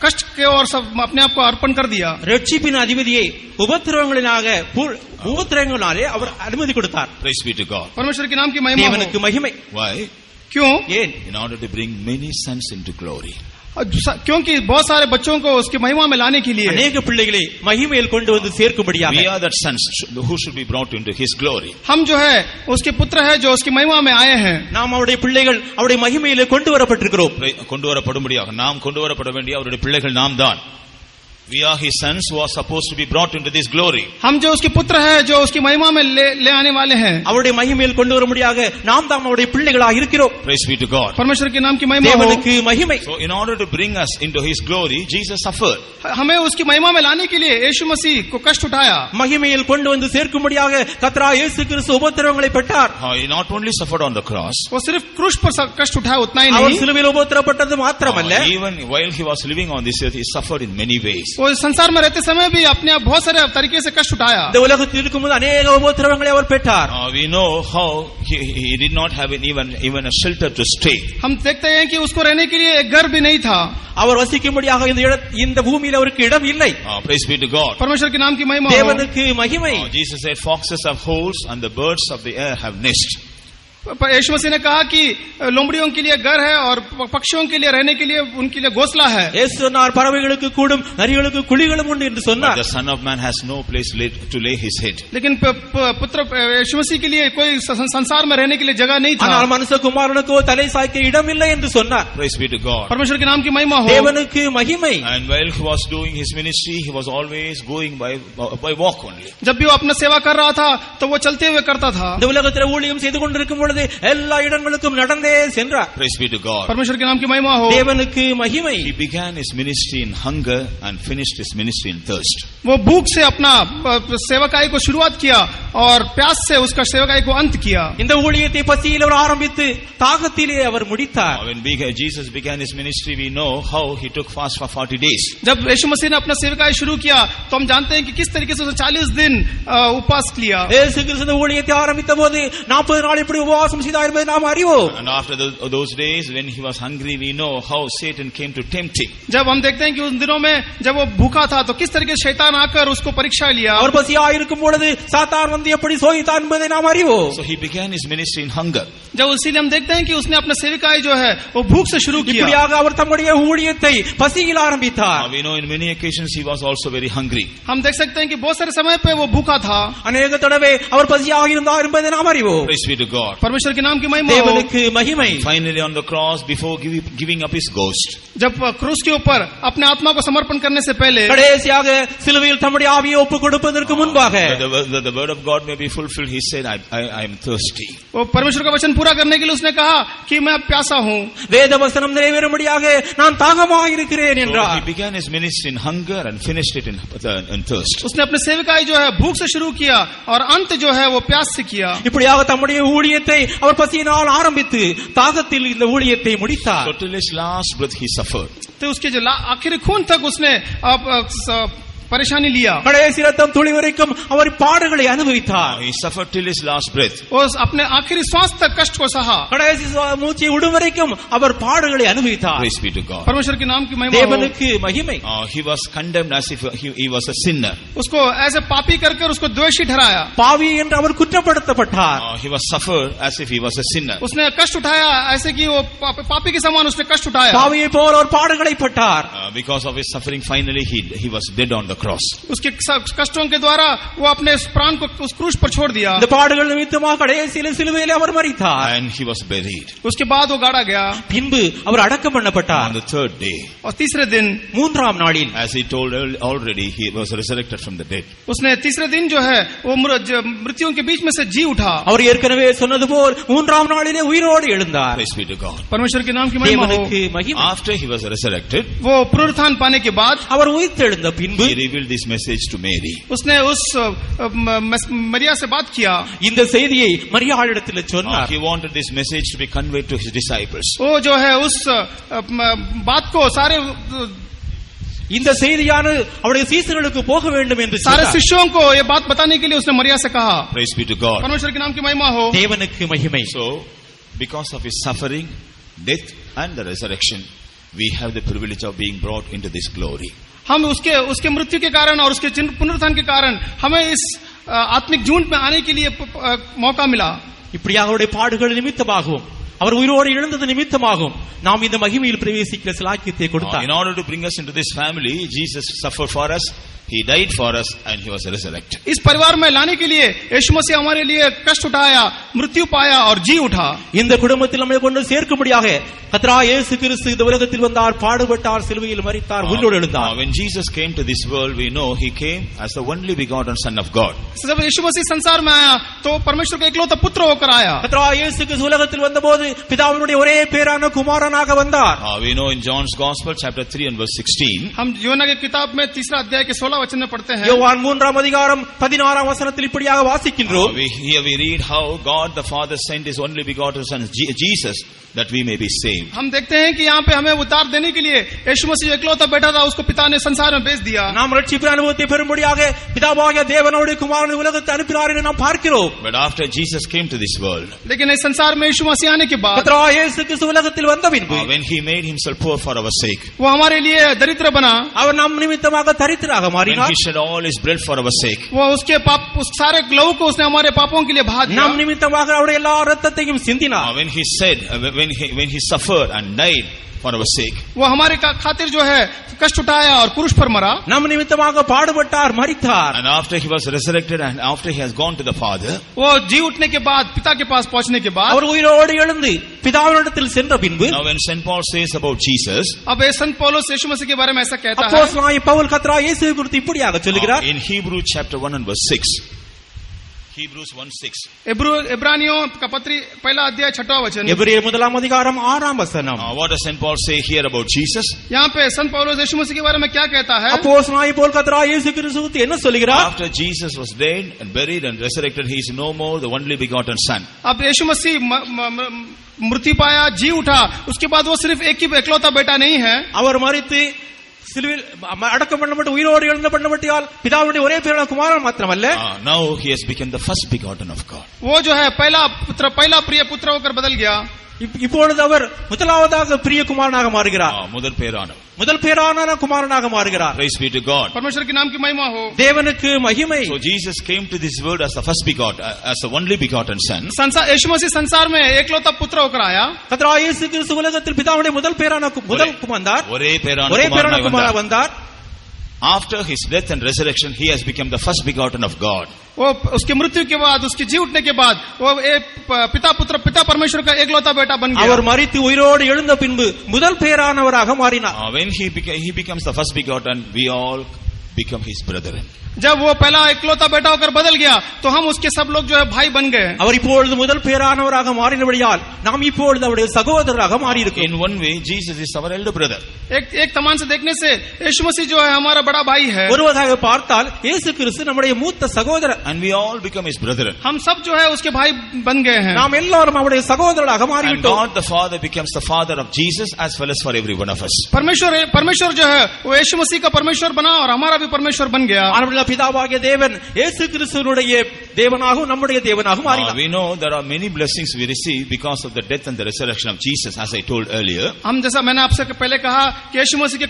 कष्ट के और सब अपने आप को अर्पण कर दिया. ரட்சிப்பின் அதிபதியை உபத்திரவங்களினாலே அவர் அனுமதி கொடுத்தார். Praise be to God. परमेश्वर के नाम की महिमा हो. தேவனுக்கு மகிமை. Why? क्यों? ஏன்? In order to bring many sons into glory. क्योंकि बहुत सारे बच्चों को उसकी महिमा में लाने के लिए, அநேக பிள்ளைகளை மகிமையில் கொண்டு வந்து சேர்க்கும்படியாக We are that sons who should be brought into His glory. हम जो है उसके पुत्र है जो उसकी महिमा में आए हैं. நாம் அவருடைய பிள்ளைகள் அவருடைய மகிமையிலே கொண்டு வரப்பட்டிருக்கிறோம். கொண்டு வரப்படும்படியாக நாம் கொண்டு வரப்பட வேண்டிய அவருடைய பிள்ளைகள் நாம் தான். We are His sons who are supposed to be brought into this glory. हम जो उसके पुत्र है जो उसकी महिमा में ले आने वाले हैं. அவருடைய மகிமையில் கொண்டு வரும்படியாக நாம் தான் அவருடைய பிள்ளைகளாக இருக்கிறோம். Praise be to God. परमेश्वर के नाम की महिमा हो. தேவனுக்கு மகிமை. So in order to bring us into His glory, Jesus suffered. हमें उसकी महिमा में लाने के लिए यीशु मसीह को कष्ट उठाया. மகிமையில் கொண்டு வந்து சேர்க்கும்படியாக கர்த்தராகிய இயேசு கிறிஸ்து உபத்திரவங்களை பெற்றார். He not only suffered on the cross, वो सिर्फ क्रूस पर कष्ट उठाया उतना ही அவர் नहीं, சிலுவையில் உபத்திரவப்பட்டது மாத்திரமல்ல, even while He was living on this earth, He suffered in many ways. वो संसार में रहते समय भी अपने आप बहुत सारे तरीके से कष्ट उठाया. இந்த உலகத்தில் இருக்கும்போது अनेक உபத்திரவங்களை அவர் பெற்றார். We know how he did not have even a shelter to stay. हम देखते हैं कि उसको रहने के लिए एक घर भी नहीं था. அவர் வசிக்கும்படியாக இந்த பூமியில் அவருக்கு இடம் இல்லை. Praise be to God. परमेश्वर के नाम की महिमा हो. தேவனுக்கு மகிமை. Jesus said, foxes have holes and the birds of the air have nests. यीशु मसीह ने कहा कि लोमड़ियों के लिए घर है और पक्षियों के लिए रहने के लिए उनके लिए घोंसला है. இயேசு சொன்னார், பறவைகளுக்கு கூடும் நரிகளுக்கு குழிகளும் உண்டு என்று சொன்னார். The Son of Man has no place to lay His head. लेकिन पुत्र यीशु मसीह के लिए कोई संसार में रहने के लिए जगह नहीं था. ஆனால் மனுஷகுமாரனுக்கோ தலை சாய்க்க இடம் இல்லை என்று சொன்னார். Praise be to God. परमेश्वर के नाम की महिमा हो. தேவனுக்கு மகிமை. And while He was doing His ministry, He was always going by walk only. जब भी वो अपना सेवा कर रहा था तो वो चलते हुए करता था. இந்த உலகத்தில் ஊழியம் செய்து கொண்டிருக்கும் பொழுது எல்லா இடங்களுக்கும் நடந்தே சென்றார். Praise be to God. परमेश्वर के नाम की महिमा हो. தேவனுக்கு மகிமை. He began His ministry in hunger and finished His ministry in thirst. वो भूख से अपना सेवकाई को शुरुआत किया और प्यास से उसका सेवकाई को अंत किया। இந்த ஊழியத்தை பசியில் அவர் ஆரம்பித்து தாகத்திலே அவர் முடித்தார். When Jesus began his ministry, we know how he took fast for 40 days. जब यीशु मसीह ने अपना सेवकाई शुरू किया तो हम जानते हैं कि किस तरीके से उसने 40 दिन उपवास किया। இயேசு கிறிஸ்து இந்த ஊழியத்தை ஆரம்பித்த போது 40 நாள் இப்படி உபவாசம் செய்தார் என்பதை நாம் அறிவோம். And after those days when he was hungry, we know how Satan came to tempt him. जब हम देखते हैं कि उन दिनों में जब वो भूखा था तो किस तरीके से शैतान आकर उसको परीक्षा लिया। அவர் பசியாக இருக்கும் பொழுது சாத்தான் வந்து எப்படி சோதித்தான் என்பதை நாம் அறிவோம். So he began his ministry in hunger. जब इसीलिए हम देखते हैं कि उसने अपना सेवकाई जो है वो भूख से शुरू किया। இப்படியாக அவர் தம்முடைய ஊழியத்தை பசியில் ஆரம்பித்தார். We know in many occasions he was also very hungry. हम देख सकते हैं कि बहुत सारे समय पे वो भूखा था। अनेक தடவை அவர் பசியாக இருந்தார் என்பதை நாம் அறிவோம். Praise be to God. परमेश्वर के नाम की महिमा हो। தேவனுக்கு மகிமை. Finally on the cross, before giving up his ghost, जब क्रूस के ऊपर अपने आत्मा को समर्पण करने से पहले கடைசியாக சிலுவையில் தம்முடைய ஆவியை ஒப்புக் கொடுப்பதற்கு முன்பாக the word of God may be fulfilled, he said, I am thirsty. वो परमेश्वर का वचन पूरा करने के लिए उसने कहा कि मैं प्यासा हूँ। வேத வசனம் நிறைவேறும்படியாக நான் தாகமாக இருக்கிறேன் என்றார். He began his ministry in hunger and finished it in thirst. उसने अपने सेवकाई जो है भूख से शुरू किया और अंत जो है वो प्यास से किया। இப்படியாக தம்முடைய ஊழியத்தை அவர் பசியினால் ஆரம்பித்து தாகத்தில் இந்த ஊழியத்தை முடித்தார். So till his last breath he suffered. तो उसके जो आखिरी खून तक उसने परेशानी लिया। கடைசி ரத்தம் துளி வரைக்கும் அவர் பாடுகளை அனுபவித்தார். He suffered till his last breath. वो अपने आखिरी श्वास तक कष्ट को सहा। கடைசி மூச்சை விடும் வரைக்கும் அவர் பாடுகளை அனுபவித்தார். Praise be to God. परमेश्वर के नाम की महिमा हो। தேவனுக்கு மகிமை. He was condemned as if he was a sinner. उसको ऐसे पापी कर उसको द्वेषी ठहराया। பாவி என்று அவர் குற்றப்படுத்தப்பட்டார். He was suffered as if he was a sinner. उसने कष्ट उठाया ऐसे कि वो पापी के समान उसने कष्ट उठाया। பாவியை போல அவர் பாடுகளை பட்டார். Because of his suffering, finally he was dead on the cross. उसके कष्टों के द्वारा वो अपने प्राण को उस क्रूस पर छोड़ दिया। இந்த பாடுகள் நிமித்தமாக கடைசியில் சிலுவையில் அவர் மரித்தார். And he was buried. उसके बाद वो गाड़ा गया। பின்பு அவர் அடக்கம் பண்ணப்பட்டார். On the third day, और तीसरे दिन மூன்றாம் நாளில், as he told already, he was resurrected from the dead. उसने तीसरे दिन जो है वो मृत्युओं के बीच में से जी उठा। அவர் ஏற்கனவே சொன்னது போல் மூன்றாம் நாளிலே உயிரோடு எழுந்தார். Praise be to God. परमेश्वर के नाम की महिमा हो। தேவனுக்கு மகிமை. After he was resurrected, वो पुनरुत्थान पाने के बाद அவர் உயிர்த்தெழுந்த பின்பு he revealed this message to Mary. उसने उस मरिया से बात किया। இந்த செய்தியை மரியாளிடத்தில் சொன்னார். He wanted this message to be conveyed to his disciples. वो जो है उस बात को सारे இந்த செய்தியான அவருடைய சீசர்களுக்கு போக வேண்டும் என்று सारे शिष्यों को ये बात बताने के लिए उसने मरिया से कहा। Praise be to God. परमेश्वर के नाम की महिमा हो। தேவனுக்கு மகிமை. So, because of his suffering, death and the resurrection, we have the privilege of being brought into this glory. हम उसके मृत्यु के कारण और उसके पुनरुत्थान के कारण हमें इस आत्मिक झुंड में आने के लिए मौका मिला। இப்படியாக அவருடைய பாடுகள் நிமித்தமாகவும் அவர் உயிரோடு எழுந்தது நிமித்தமாகவும் நாம் இந்த மகிமையில் பிரவேசிக்கிற சிலாக்கியத்தை கொடுத்தார். In order to bring us into this family, Jesus suffered for us. He died for us and he was resurrected. इस परिवार में लाने के लिए यीशु मसीह हमारे लिए कष्ट उठाया, मृत्यु पाया और जी उठा। இந்த குடும்பத்தில் நம்மை கொண்டு சேர்க்கும்படியாக கர்த்தராகிய இயேசு கிறிஸ்து இந்த உலகத்தில் வந்தார், பாடுபட்டார், சிலுவையில் மரித்தார், உயிரோடு எழுந்தார். When Jesus came to this world, we know he came as the only begotten Son of God. जब यीशु मसीह संसार में आया तो परमेश्वर का इकलौता पुत्र होकर आया। கர்த்தராகிய இயேசு கிறிஸ்து உலகத்தில் வந்தபோது பிதாவினுடைய ஒரே பேரான குமாரனாக வந்தார். We know in John's Gospel chapter 3 and verse 16. हम யோனா की किताब में 3 अध्याय के 16 वचन में पढ़ते हैं। யோவான் 3 அதிகாரம் 16 வசனத்தில் இப்படியாக வாசிக்கின்றோம். Here we read how God the Father sent his only begotten Son Jesus that we may be saved. हम देखते हैं कि यहाँ पे हमें उद्धार देने के लिए यीशु मसीह इकलौता बेटा था, उसको पिता ने संसार में भेज दिया। நாம் ரட்சிப்பு அனுபவத்தை பெறும்படியாக பிதாவாகிய தேவனோடு குமாரனை உலகத்தை அனுப்பினார் என்று நாம் பார்க்கிறோம். But after Jesus came to this world, लेकिन इस संसार में यीशु मसीह आने के बाद கர்த்தராகிய இயேசு கிறிஸ்து உலகத்தில் வந்த பின்பு when he made himself poor for our sake, वो हमारे लिए दरिद्र बना। அவர் நம் நிமித்தமாக தரித்திரராக when மாறினார். he shed all his blood for our sake, वो उसके पाप उस सारे लहू को उसने हमारे पापों के लिए बहा दिया। நம் நிமித்தமாக அவருடைய எல்லா இரத்தத்தையும் சிந்தினார். when he said when he suffered and died for our sake, वो हमारे खातिर जो है कष्ट उठाया और क्रूस पर मरा। நம் நிமித்தமாக பாடுபட்டார், மரித்தார். and after he was resurrected and after he has gone to the Father, वो जी उठने के बाद पिता के पास पहुंचने के बाद அவர் உயிரோடு எழுந்து பிதாவினிடத்தில் சென்ற பின்பு now when St. Paul says about Jesus, अब संत पौलुस यीशु मसीह के बारे में ऐसा कहता है। அப்போஸ்தலனாகிய பவுல் கர்த்தராகிய இயேசுவை குறித்து இப்படியாக சொல்லுகிறார். in Hebrew chapter 1 and verse 6, Hebrews 1:6. इब्रानियों का पत्री पहला अध्याय 6वां वचन। எபிரேயர் முதலாம் அதிகாரம் 6ஆம் வசனம். What does St. Paul say here about Jesus? यहाँ पे संत पौलुस यीशु मसीह के बारे में क्या कहता है? அப்போஸ்தலனாகிய பவுல் கர்த்தராகிய இயேசு கிறிஸ்து குறித்து என்ன சொல்கிறார்? After Jesus was dead and buried and resurrected, he is no more the only begotten son. अब यीशु मसीह मृत्यु पाया, जी उठा, उसके बाद वो सिर्फ एक ही इकलौता बेटा नहीं है। அவர் மரித்து சிலுவையில் அடக்கம் பண்ணப்பட்டு உயிரோடு எழுந்த பண்ணப்பட்டியால் பிதாவுடைய ஒரே பேரான குமாரன் மாத்திரமல்ல, Now he has become the first begotten of God. वो जो है पहला प्रिय पुत्र होकर बदल गया। இப்பொழுது அவர் முதலாவதாக பிரிய குமாரனாக மாறுகிறார். முதல் பேரான குமாரனாக மாறுகிறார். Praise be to God. परमेश्वर के नाम की महिमा हो। தேவனுக்கு மகிமை. So Jesus came to this world as the first begotten, as the only begotten son. यीशु मसीह संसार में एकलौता पुत्र होकर आया। கர்த்தராகிய இயேசு கிறிஸ்து உலகத்தில் பிதாவுடைய முதல் பேரான குமாரன் ஒரே பேரான குமாரன் வந்தார். After his death and resurrection, he has become the first begotten of God. वो उसकी मृत्यु के बाद, उसकी जी उठने के बाद वो पिता परमेश्वर का एकलौता बेटा बन गया। அவர் மரித்து உயிரோடு எழுந்த பின்பு முதல் பேரானவராக மாறினார். When he becomes the first begotten, we all become his brethren. जब वो पहला एकलौता बेटा होकर बदल गया तो हम उसके सब लोग जो है भाई बन गए। அவர் இப்பொழுது முதல் பேரானவராக மாறினபடியால் நாம் இப்பொழுது அவருடைய சகோதரராக மாறி இருக்கிறோம். In one way, Jesus is our elder brother. एक तमान से देखने से यीशु मसीह जो है हमारा बड़ा भाई है। ஒரு வகையாக பார்த்தால் இயேசு கிறிஸ்து நம்முடைய மூத்த சகோதரர். And we all become his brethren. हम सब जो है उसके भाई बन गए हैं। நாம் எல்லாரும் அவருடைய சகோதரராக மாறிவிட்டோம். And God the Father becomes the father of Jesus as well as for every one of us. परमेश्वर जो है वो यीशु मसीह का परमेश्वर बना और हमारा भी परमेश्वर बन गया। ஆனபடியால் பிதாவாகிய தேவன் இயேசு கிறிஸ்துவினுடைய தேவனாகவும் நம்முடைய தேவனாகவும் மாறினார். We know there are many blessings we receive because of the death and the resurrection of Jesus, as I told earlier. हम जैसा मैंने आपसे पहले कहा कि यीशु मसीह के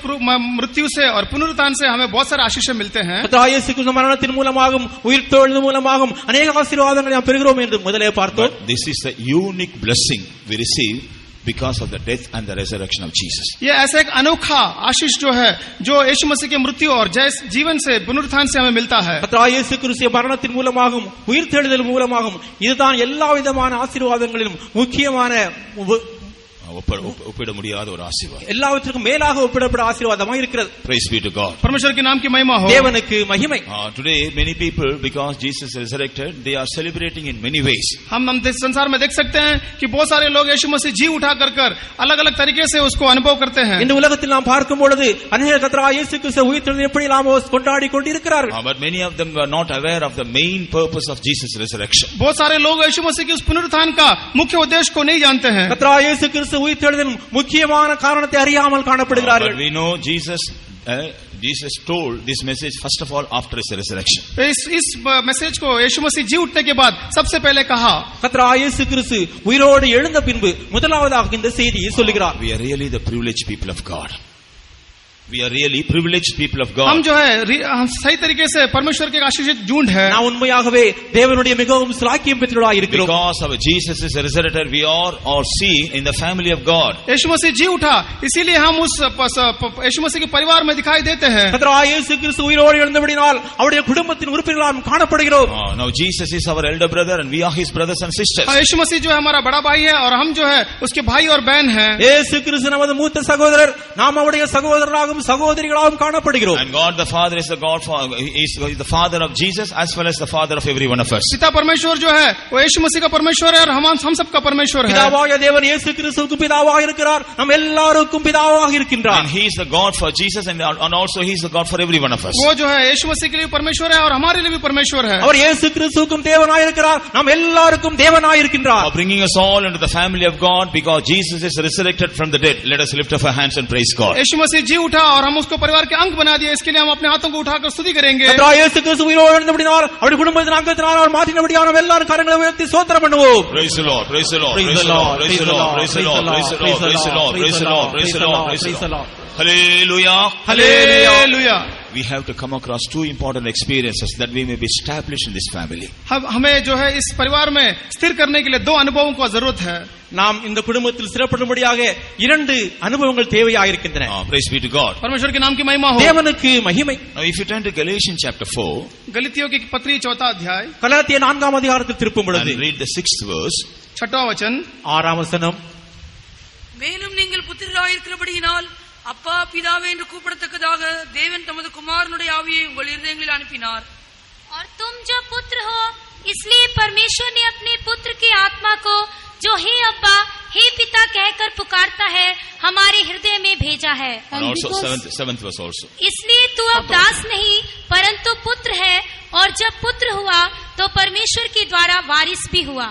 मृत्यु से और पुनरुत्थान से हमें बहुत सारे आशीष मिलते हैं। கர்த்தராகிய இயேசு கிறிஸ்து மரணத்தின் மூலமாகவும் உயிர்த்தெழுதல் மூலமாகவும் अनेक ஆசீர்வாதங்களை நாம் பெறுகிறோம் என்று முதலே பார்த்தோம். But this is the unique blessing we receive because of the death and the resurrection of Jesus. ये ऐसा एक अनोखा आशीष जो है जो यीशु मसीह के मृत्यु और जीवन से पुनरुत्थान से हमें मिलता है। கர்த்தராகிய இயேசு கிறிஸ்து மரணத்தின் மூலமாகவும் உயிர்த்தெழுதல் மூலமாகவும் இதுதான் எல்லா விதமான ஆசீர்வாதங்களிலும் முக்கியமான ஒப்பிட முடியாத ஒரு ஆசீர்வாதம், எல்லாவற்றுக்கும் மேலாக ஒப்பிடப்பட ஆசீர்வாதமாக இருக்கிறது. Praise be to God. परमेश्वर के नाम की महिमा हो। தேவனுக்கு மகிமை. Today many people, because Jesus is resurrected, they are celebrating in many ways. हम संसार में देख सकते हैं कि बहुत सारे लोग यीशु मसीह जी उठा कर अलग-अलग तरीके से उसको अनुभव करते हैं। இந்த உலகத்தில் நாம் பார்க்கும் பொழுது अनेक கர்த்தராகிய இயேசு கிறிஸ்து உயிர்த்தெழுதலை எப்படி நாம் கொண்டாடி கொண்டிருக்கிறார்கள். But many of them were not aware of the main purpose of Jesus' resurrection. बहुत सारे लोग यीशु मसीह के उस पुनरुत्थान का मुख्य उद्देश्य को नहीं जानते हैं। கர்த்தராகிய இயேசு கிறிஸ்து உயிர்த்தெழுதலின் முக்கியமான காரணத்தை அறியாமல் காணப்படுகிறார்கள். But we know Jesus told this message first of all after his resurrection. इस मैसेज को यीशु मसीह जी उठने के बाद सबसे पहले कहा। கர்த்தராகிய இயேசு கிறிஸ்து உயிரோடு எழுந்த பின்பு முதலாவதாக இந்த செய்தியை சொல்லுகிறார். We are really the privileged people of God. We are really privileged people of God. हम जो है हम सही तरीके से परमेश्वर के आशीषित झुंड है। நாம் உண்மையாகவே தேவனுடைய மிகவும் ஸ்லாக்கியம் பெற்றவர்களாக இருக்கிறோம். Because our Jesus is resurrected, we are all seen in the family of God. यीशु मसीह जी उठा, इसीलिए हम उस यीशु मसीह के परिवार में दिखाई देते हैं। கர்த்தராகிய இயேசு கிறிஸ்து உயிரோடு எழுந்தபடியால் அவருடைய குடும்பத்தின் உறுப்பினர்களாக காணப்படுகிறோம். Now Jesus is our elder brother and we are his brothers and sisters. यीशु मसीह जो है हमारा बड़ा भाई है और हम जो है उसके भाई और बहन हैं। இயேசு கிறிஸ்து நமது மூத்த சகோதரர், நாம் அவருடைய சகோதரராகவும் சகோதரிகளாகவும் காணப்படுகிறோம். And God the Father is the the father of Jesus as well as the father of every one of us. पिता परमेश्वर जो है वो यीशु मसीह का परमेश्वर है और हम सबका परमेश्वर है। பிதாவாகிய தேவன் இயேசு கிறிஸ்துவுக்கு பிதாவாக இருக்கிறார், நம் எல்லாருக்கும் பிதாவாக இருக்கின்றார். And he is the God for Jesus and also he is the God for every one of us. वो जो है यीशु मसीह के लिए परमेश्वर है और हमारे लिए भी परमेश्वर है। அவர் இயேசு கிறிஸ்துவுக்கும் தேவனாக இருக்கிறார், நாம் எல்லாருக்கும் தேவனாக இருக்கின்றார். Bringing us all into the family of God because Jesus is resurrected from the dead. Let us lift up our hands and praise God. यीशु मसीह जी उठा और हम उसको परिवार के अंग बना दिए, इसके लिए हम अपने हाथों को उठाकर स्तुति करेंगे। கர்த்தராகிய இயேசு கிறிஸ்து உயிரோடு எழுந்தபடியால் அவருடைய குடும்பத்தின் அங்கத்தினால் அவர் மாற்றினபடியால் நாம் எல்லாரும் கரங்களை உயர்த்தி ஸ்தோத்திரம் பண்ணுவோம். Praise the Lord, praise the Lord, praise the Lord, praise the Lord, praise the Lord, praise the Lord, praise the Lord, praise the Lord, praise the Lord, praise the Lord. Hallelujah, Hallelujah. We have to come across two important experiences that we may be established in this family. हमें जो है इस परिवार में स्थिर करने के लिए दो अनुभवों की जरूरत है। நாம் இந்த குடும்பத்தில் சிறப்படும்படியாக இரண்டு அனுபவங்கள் தேவையாக இருக்கின்றன. Praise be to God. परमेश्वर के नाम की महिमा हो। தேவனுக்கு மகிமை. Now if you turn to Galatians chapter 4, गलातियों की पत्री 4वां अध्याय, கலாத்தியர் 4ஆம் அதிகாரத்தில் திருப்பும் பொழுது and read the 6th verse. 6वां वचन, 6ஆம் வசனம். மேலும் நீங்கள் புத்திரராயிருக்கிறபடியினால் அப்பா பிதாவே என்று கூப்பிடத்தக்கதாக தேவன் தமது குமாரனுடைய ஆவியை உங்கள் இருதயங்களில் அனுப்பினார். और तुम जो पुत्र हो इसलिए परमेश्वर ने अपने पुत्र की आत्मा को, जो हे अब्बा, हे पिता कहकर पुकारता है, हमारे हृदय में भेजा है। And also seventh verse also. इसलिए तू अब दास नहीं परंतु पुत्र है, और जब पुत्र हुआ तो परमेश्वर के द्वारा वारिस भी हुआ।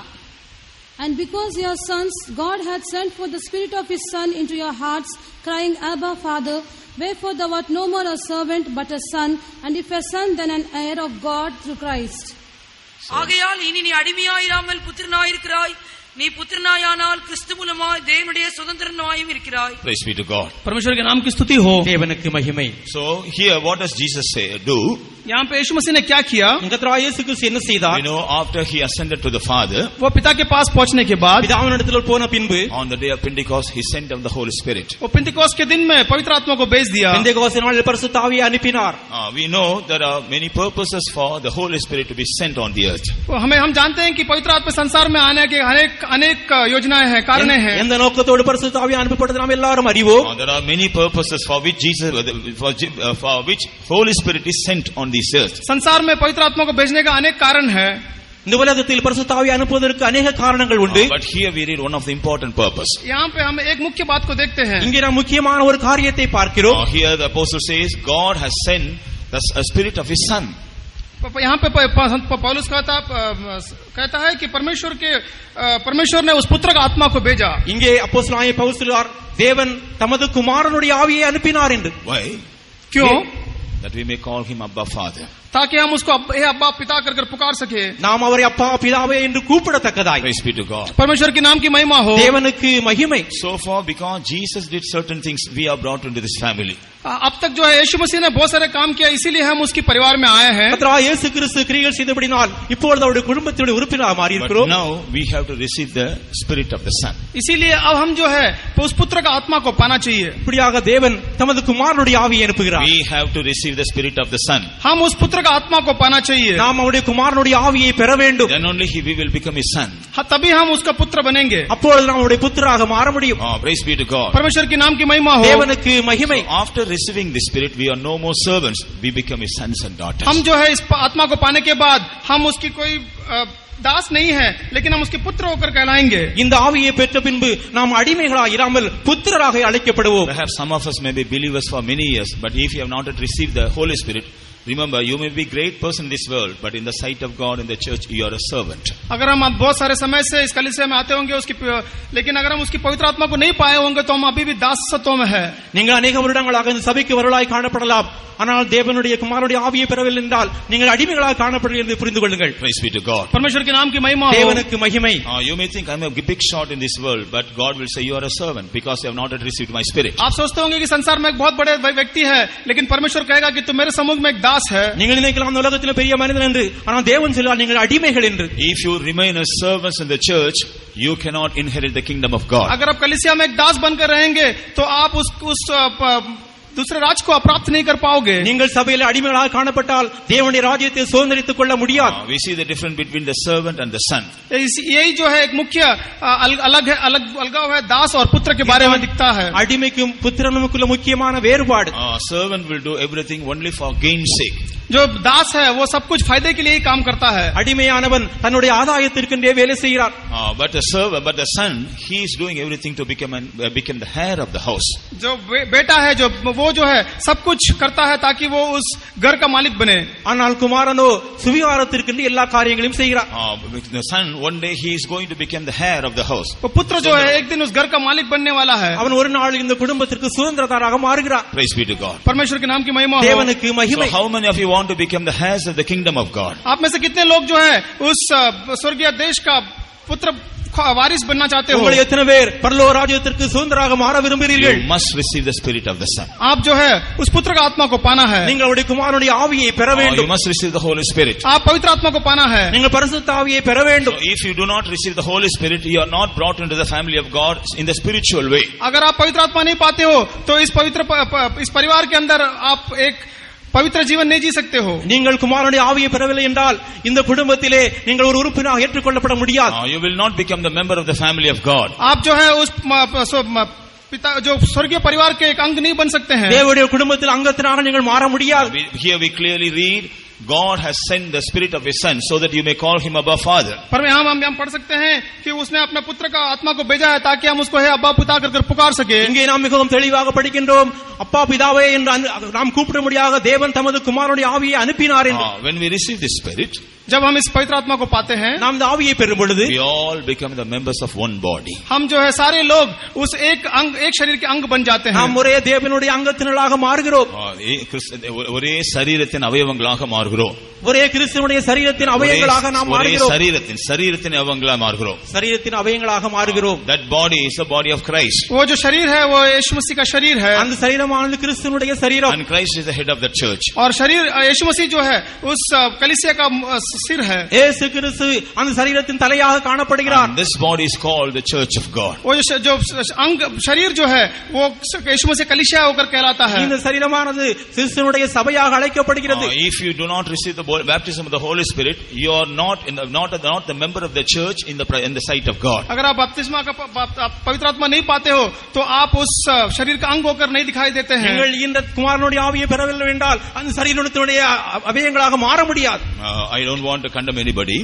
And because you are sons, God hath sent forth the Spirit of His Son into your hearts, crying, Abba, Father. Wherefore thou art no more a servant, but a son, and if a son, then an heir of God through Christ. ஆகையால் இனி நீ அடிமையாயிராமல் புத்திரனாயிருக்கிறாய். நீ புத்திரனாயானால் கிறிஸ்து மூலமாய் தேவனுடைய சுதந்திரனாயும் இருக்கிறாய். Praise be to God. परमेश्वर के नाम की स्तुति हो। தேவனுக்கு மகிமை. So here what does Jesus say? Do? यहाँ पे यीशु मसीह ने क्या किया? கர்த்தராகிய இயேசு கிறிஸ்து என்ன செய்தார்? We know after he ascended to the Father, वो पिता के पास पहुंचने के बाद, பிதாவினிடத்தில் போன பின்பு, on the day of Pentecost, he sent down the Holy Spirit. वो पेंतिकोस्त के दिन में पवित्र आत्मा को भेज दिया। பெந்தேகோஸ்து நாளில் பரிசுத்த ஆவியை அனுப்பினார். We know there are many purposes for the Holy Spirit to be sent on the earth. हम जानते हैं कि पवित्र आत्मा संसार में आने के अनेक योजनाएं हैं, कारण हैं। எந்த நோக்கத்தோடு பரிசுத்த ஆவி அனுப்பப்பட்டது நாம் எல்லாரும் அறிவோம். There are many purposes for which for which Holy Spirit is sent on this earth. संसार में पवित्र आत्मा को भेजने का अनेक कारण है। இந்த உலகத்தில் பரிசுத்த ஆவி அனுப்புவதற்கு अनेक காரணங்கள் உண்டு. But here we read one of the important purpose. यहाँ पे हम एक मुख्य बात को देखते हैं। இங்கே நாம் முக்கியமான ஒரு காரியத்தை பார்க்கிறோம். Here the apostle says God has sent the Spirit of His Son. यहाँ पे पौलुस कहता है कि परमेश्वर ने उस पुत्र का आत्मा को भेजा। இங்கே அப்போஸ்தலனாகிய பவுல் சொல்றார், தேவன் தமது குமாரனுடைய ஆவியை அனுப்பினார் என்று. Why? क्यों? That we may call him Abba Father. ताकि हम उसको हे अब्बा पिता कर पुकार सके। நாம் அவரை அப்பா பிதாவே என்று கூப்பிடத்தக்கதாய். Praise be to God. परमेश्वर के नाम की महिमा हो। தேவனுக்கு மகிமை. So far, because Jesus did certain things, we are brought into this family. अब तक जो है यीशु मसीह ने बहुत सारे काम किया, इसीलिए हम उसके परिवार में आए हैं। கர்த்தராகிய இயேசு கிறிஸ்து கிரியைகள் செய்தபடியால் இப்பொழுது அவருடைய குடும்பத்தினுடைய உறுப்பினராக மாறி But இருக்கிறோம். now we have to receive the Spirit of the Son. इसीलिए अब हम जो है उस पुत्र का आत्मा को पाना चाहिए। இப்படியாக தேவன் தமது குமாரனுடைய ஆவியை அனுப்புகிறார். We have to receive the Spirit of the Son. हम उस पुत्र का आत्मा को पाना चाहिए। நாம் அவருடைய குமாரனுடைய ஆவியை பெற வேண்டும். Then only we will become His son. तभी हम उसका पुत्र बनेंगे। அப்பொழுது நாம் அவருடைய புத்திரராக மாற முடியும். Praise be to God. परमेश्वर के नाम की महिमा हो। தேவனுக்கு மகிமை. So after receiving the Spirit, we are no more servants. We become His sons and daughters. हम जो है इस आत्मा को पाने के बाद हम उसकी कोई दास नहीं है, लेकिन हम उसके पुत्र होकर कहलाएंगे। இந்த ஆவியை பெற்ற பின்பு நாம் அடிமைகளாக இராமல் புத்திரராக அழைக்கப்படுவோம். Perhaps some of us may be believers for many years, but if you have not yet received the Holy Spirit, remember, you may be a great person in this world, but in the sight of God in the church, you are a servant. अगर हम बहुत सारे समय से इस कलीसिया में आते होंगे लेकिन अगर हम उसकी पवित्र आत्मा को नहीं पाए होंगे तो हम अभी भी दासत्व में है। நீங்கள் अनेक வருடங்களாக இந்த சபைக்கு வரலாய் காணப்படலாம், ஆனால் தேவனுடைய குமாரனுடைய ஆவியை பெறவில்லை என்றால் நீங்கள் அடிமைகளாக காணப்படுவீர்கள் என்று புரிந்து கொள்ளுங்கள். Praise be to God. परमेश्वर के नाम की महिमा हो। தேவனுக்கு மகிமை. You may think I'm a big shot in this world, but God will say you are a servant because you have not yet received my Spirit. आप सोचते होंगे कि संसार में एक बहुत बड़े व्यक्ति है, लेकिन परमेश्वर कहेगा कि तुम मेरे सम्मुख में एक दास है। நீங்கள் நினைக்கலாம் உலகத்தில் பெரிய மனிதன் என்று, ஆனால் தேவன் சொல்வார் நீங்கள் அடிமைகள் என்று. If you remain as servants in the church, you cannot inherit the kingdom of God. अगर आप कलीसिया में एक दास बनकर रहेंगे तो आप उस दूसरे राज को प्राप्त नहीं कर पाओगे। நீங்கள் சபையில் அடிமைகளாக காணப்பட்டால் தேவனுடைய ராஜ்யத்தை சுதந்தரித்துக் கொள்ள முடியாது. We see the difference between the servant and the son. यही जो है एक मुख्य अलगाव है दास और पुत्र के बारे में दिखता है। அடிமைக்கும் புத்திரனுக்குள்ள முக்கியமான வேறுபாடு. Servant will do everything only for gain's sake. जो दास है वो सब कुछ फायदे के लिए ही काम करता है। அடிமையானவன் தன்னுடைய ஆதாயத்திற்கென்றே வேலை செய்கிறார். But the son, he is doing everything to become the heir of the house. जो बेटा है वो जो है सब कुछ करता है ताकि वो उस घर का मालिक बने। ஆனால் குமாரனோ சுவிகாரத்திற்கென்று எல்லா காரியங்களையும் செய்கிறார். The son, one day he is going to become the heir of the house. वो पुत्र जो है एक दिन उस घर का मालिक बनने वाला है। அவன் ஒரு நாள் இந்த குடும்பத்திற்கு சுதந்திரதாராக மாறுகிறார். Praise be to God. परमेश्वर के नाम की महिमा हो। தேவனுக்கு மகிமை. So how many of you want to become the heirs of the kingdom of God? आप में से कितने लोग जो है उस स्वर्गीय देश का पुत्र वारिस बनना चाहते हो? உங்களை எத்தனை பேர் பரலோக ராஜ்யத்திற்கு சுதந்திரராக மாற விரும்புகிறீர்கள்? You must receive the spirit of the son. आप जो है उस पुत्र का आत्मा को पाना है। நீங்கள் அவருடைய குமாரனுடைய ஆவியை பெற வேண்டும். You must receive the Holy Spirit. आप पवित्र आत्मा को पाना है। நீங்கள் பரிசுத்த ஆவியை பெற வேண்டும். So if you do not receive the Holy Spirit, you are not brought into the family of God in the spiritual way. अगर आप पवित्र आत्मा नहीं पाते हो तो इस परिवार के अंदर आप एक पवित्र जीवन नहीं जी सकते हो। நீங்கள் குமாரனுடைய ஆவியை பெறவில்லை என்றால் இந்த குடும்பத்திலே நீங்கள் ஒரு உறுப்பினராக ஏற்றுக்கொள்ளப்பட முடியாது. You will not become the member of the family of God. आप जो है उस पिता जो स्वर्गीय परिवार के एक अंग नहीं बन सकते हैं। தேவனுடைய குடும்பத்தில் அங்கத்தினராக நீங்கள் மாற முடியாது. Here we clearly read God has sent the Spirit of His Son so that you may call Him Abba Father. पर हम पढ़ सकते हैं कि उसने अपने पुत्र का आत्मा को भेजा है ताकि हम उसको हे अब्बा पिता कर पुकार सके. இங்கே நாம் மிகவும் தெளிவாக படிக்கின்றோம், அப்பா பிதாவே என்று நாம் கூப்பிடும்படியாக தேவன் தமது குமாரனுடைய ஆவியை அனுப்பினார் என்று. When we receive this Spirit, जब हम इस पवित्र आत्मा को पाते हैं, நாம் இந்த ஆவியை பெறும் பொழுது we all become the members of one body. हम जो है सारे लोग उस एक शरीर के अंग बन जाते हैं. நாம் ஒரே தேவனுடைய அங்கத்தினராக மாறுகிறோம். ஒரே சரீரத்தின் அவயவங்களாக மாறுகிறோம். ஒரே கிறிஸ்துவினுடைய சரீரத்தின் அவயவங்களாக நாம் மாறுகிறோம். சரீரத்தின் அவயவங்களாக மாறுகிறோம். சரீரத்தின் அவயவங்களாக மாறுகிறோம். That body is the body of Christ. वो जो शरीर है वो यीशु मसीह का शरीर है. அந்த சரீரமானது கிறிஸ்துவினுடைய சரீரம். And Christ is the head of the church. और शरीर यीशु मसीह जो है उस कलीसिया का सिर है. இயேசு கிறிஸ்து அந்த சரீரத்தின் தலையாக காணப்படுகிறார். And this body is called the church of God. वो जो अंग शरीर जो है वो यीशु मसीह कलीसिया होकर कहलाता है. இந்த சரீரமானது கிறிஸ்துவினுடைய சபையாக அழைக்கப்படுகிறது. If you do not receive the baptism of the Holy Spirit, you are not the member of the church in the sight of God. अगर आप बपतिस्मा का पवित्र आत्मा नहीं पाते हो तो आप उस शरीर का अंग होकर नहीं दिखाई देते हैं. நீங்கள் இந்த குமாரனுடைய ஆவியை பெறவில்லை என்றால் அந்த சரீரத்தினுடைய அவயவங்களாக மாற முடியாது. I don't want to condemn anybody.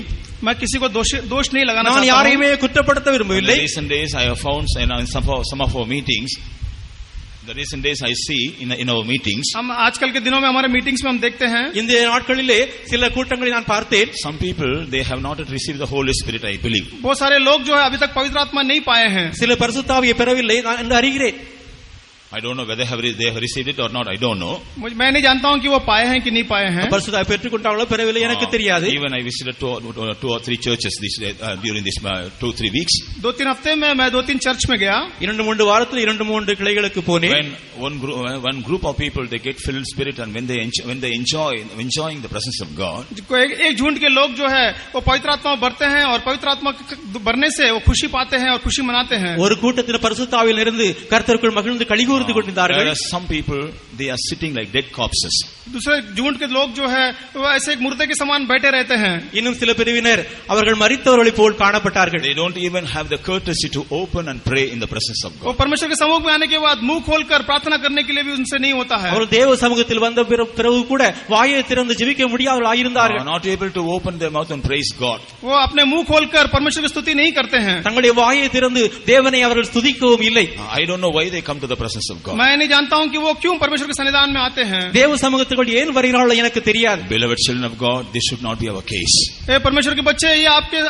मैं किसी को दोष नहीं लगाना நான் चाहता हूं. யாரையுமே குற்றப்படுத்த விரும்பவில்லை. In recent days I have found in some of our meetings, the recent days I see in our meetings, हम आजकल के दिनों में हमारे मीटिंग्स में हम देखते हैं, இந்த நாட்களிலே சில கூட்டங்களை நான் பார்த்தேன். some people they have not yet received the Holy Spirit, I believe. बहुत सारे लोग जो है अभी तक पवित्र आत्मा नहीं पाए हैं. சில பரிசுத்த ஆவியை பெறவில்லை என்று அறிகிறேன். I don't know whether they have received it or not. I don't know. मैं नहीं जानता हूं कि वो पाए हैं कि नहीं पाए हैं. பரிசுத்த ஆவியை பெற்றுக்கொண்டாங்களோ பெறவில்லை எனக்கு தெரியாது. Even I visited two or three churches during this 2-3 weeks. 2-3 हफ्ते में मैं 2-3 चर्च में गया. 2-3 வாரத்தில் 2-3 கிளைகளுக்கு போனேன். When one group of people they get filled with Spirit, and when they enjoying the presence of God, एक झुंड के लोग जो है वो पवित्र आत्मा में भरते हैं और पवित्र आत्मा भरने से वो खुशी पाते हैं और खुशी मनाते हैं. ஒரு கூட்டத்தில் பரிசுத்த ஆவியில் இருந்து கர்த்தருக்குள் மகிழ்ந்து களிகூர்ந்து கொண்டிருந்தார்கள். There are some people they are sitting like dead corpses. दूसरे झुंड के लोग जो है वो ऐसे एक मुर्दे के समान बैठे रहते हैं. இன்னும் சில பிரிவினர் அவர்கள் மரித்தவர்களைப் போல் காணப்பட்டார்கள். They don't even have the courtesy to open and pray in the presence of God. वो परमेश्वर के सम्मुख में आने के बाद मुंह खोलकर प्रार्थना करने के लिए भी उनसे नहीं होता है. और தேவ சமூகத்தில் வந்த பிறகு கூட வாயை திறந்து ஜெபிக்க முடியாதவர்களாக இருந்தார்கள். Not able to open their mouth and praise God. वो अपने मुंह खोलकर परमेश्वर की स्तुति नहीं करते हैं. தங்களுடைய வாயை திறந்து தேவனை அவர்கள் ஸ்துதிக்கவும் இல்லை. I don't know why they come to the presence of God. मैं नहीं जानता हूं कि वो क्यों परमेश्वर के सन्निधान में आते हैं. தேவ சமூகத்துக்குள் ஏன் வருகிறார்கள் எனக்கு தெரியாது. Beloved children of God, this should not be our case. ए परमेश्वर के बच्चे, ये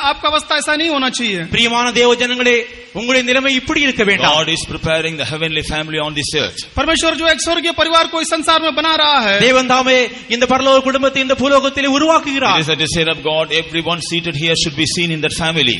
आपका अवस्था ऐसा नहीं होना चाहिए. பிரியமான தேவ ஜனங்களே, உங்களுடைய நிலைமை இப்படி இருக்க வேண்டாம். God is preparing the heavenly family on this earth. परमेश्वर जो एक स्वर्गीय परिवार को इस संसार में बना रहा है. தேவன் தாமே இந்த பரலோக குடும்பத்தை இந்த பூலோகத்திலே உருவாக்குகிறார். It is the desire of God, everyone seated here should be seen in that family.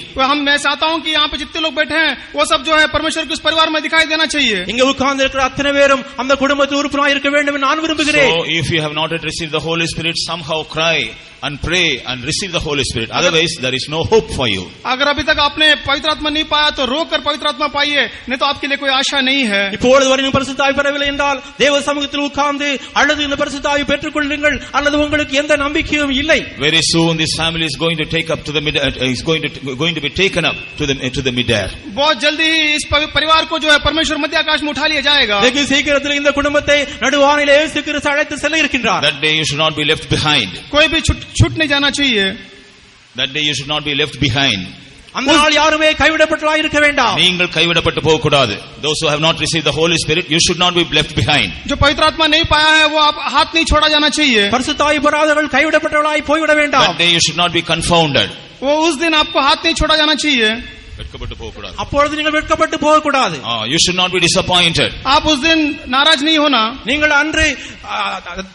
मैं चाहता हूं कि यहाँ पे जितने लोग बैठे हैं वो सब जो है परमेश्वर के उस परिवार में दिखाई देना चाहिए. இங்க உட்கார்ந்து இருக்கிற அத்தனை பேரும் அந்த குடும்பத்தில் உறுப்பினராக இருக்க வேண்டும் என்று நான் விரும்புகிறேன். So if you have not yet received the Holy Spirit, somehow cry and pray and receive the Holy Spirit. Otherwise there is no hope for you. अगर अभी तक आपने पवित्र आत्मा नहीं पाया तो रोकर पवित्र आत्मा पाइए, नहीं तो आपके लिए कोई आशा नहीं है. இப்பொழுது வரை நீங்கள் பரிசுத்த ஆவி பெறவில்லை என்றால் தேவ சமூகத்தில் உட்கார்ந்து அல்லது இந்த பரிசுத்த ஆவி பெற்றுக்கொள்ளுங்கள், அல்லது உங்களுக்கு எந்த நம்பிக்கையும் இல்லை. Very soon this family is going to take up to the mid is going to be taken up to the mid-air. बहुत जल्दी ही इस परिवार को जो है परमेश्वर मध्य आकाश में उठा लिया जाएगा. வெகு சீக்கிரத்தில் இந்த குடும்பத்தை நடுவானிலே இயேசு கிறிஸ்து அழைத்து செல்ல இருக்கின்றார். That day you should not be left behind. कोई भी छूट नहीं जाना चाहिए. That day you should not be left behind. அந்த நாள் யாருமே கைவிடப்பட்டவர்களாக இருக்க வேண்டாம். நீங்கள் கைவிடப்பட்டு போக கூடாது. Those who have not received the Holy Spirit, you should not be left behind. जो पवित्र आत्मा नहीं पाया है वो आप हाथ नहीं छोड़ा जाना चाहिए. பரிசுத்த ஆவி பெறாதவர்கள் கைவிடப்பட்டவர்களாக போய்விட வேண்டாம். That day you should not be confounded. वो उस दिन आपको हाथ नहीं छोड़ा जाना चाहिए. வெட்கப்பட்டு போக கூடாது. அப்பொழுது நீங்கள் வெட்கப்பட்டு போக கூடாது. You should not be disappointed. आप उस दिन नाराज नहीं होना. நீங்கள் அன்று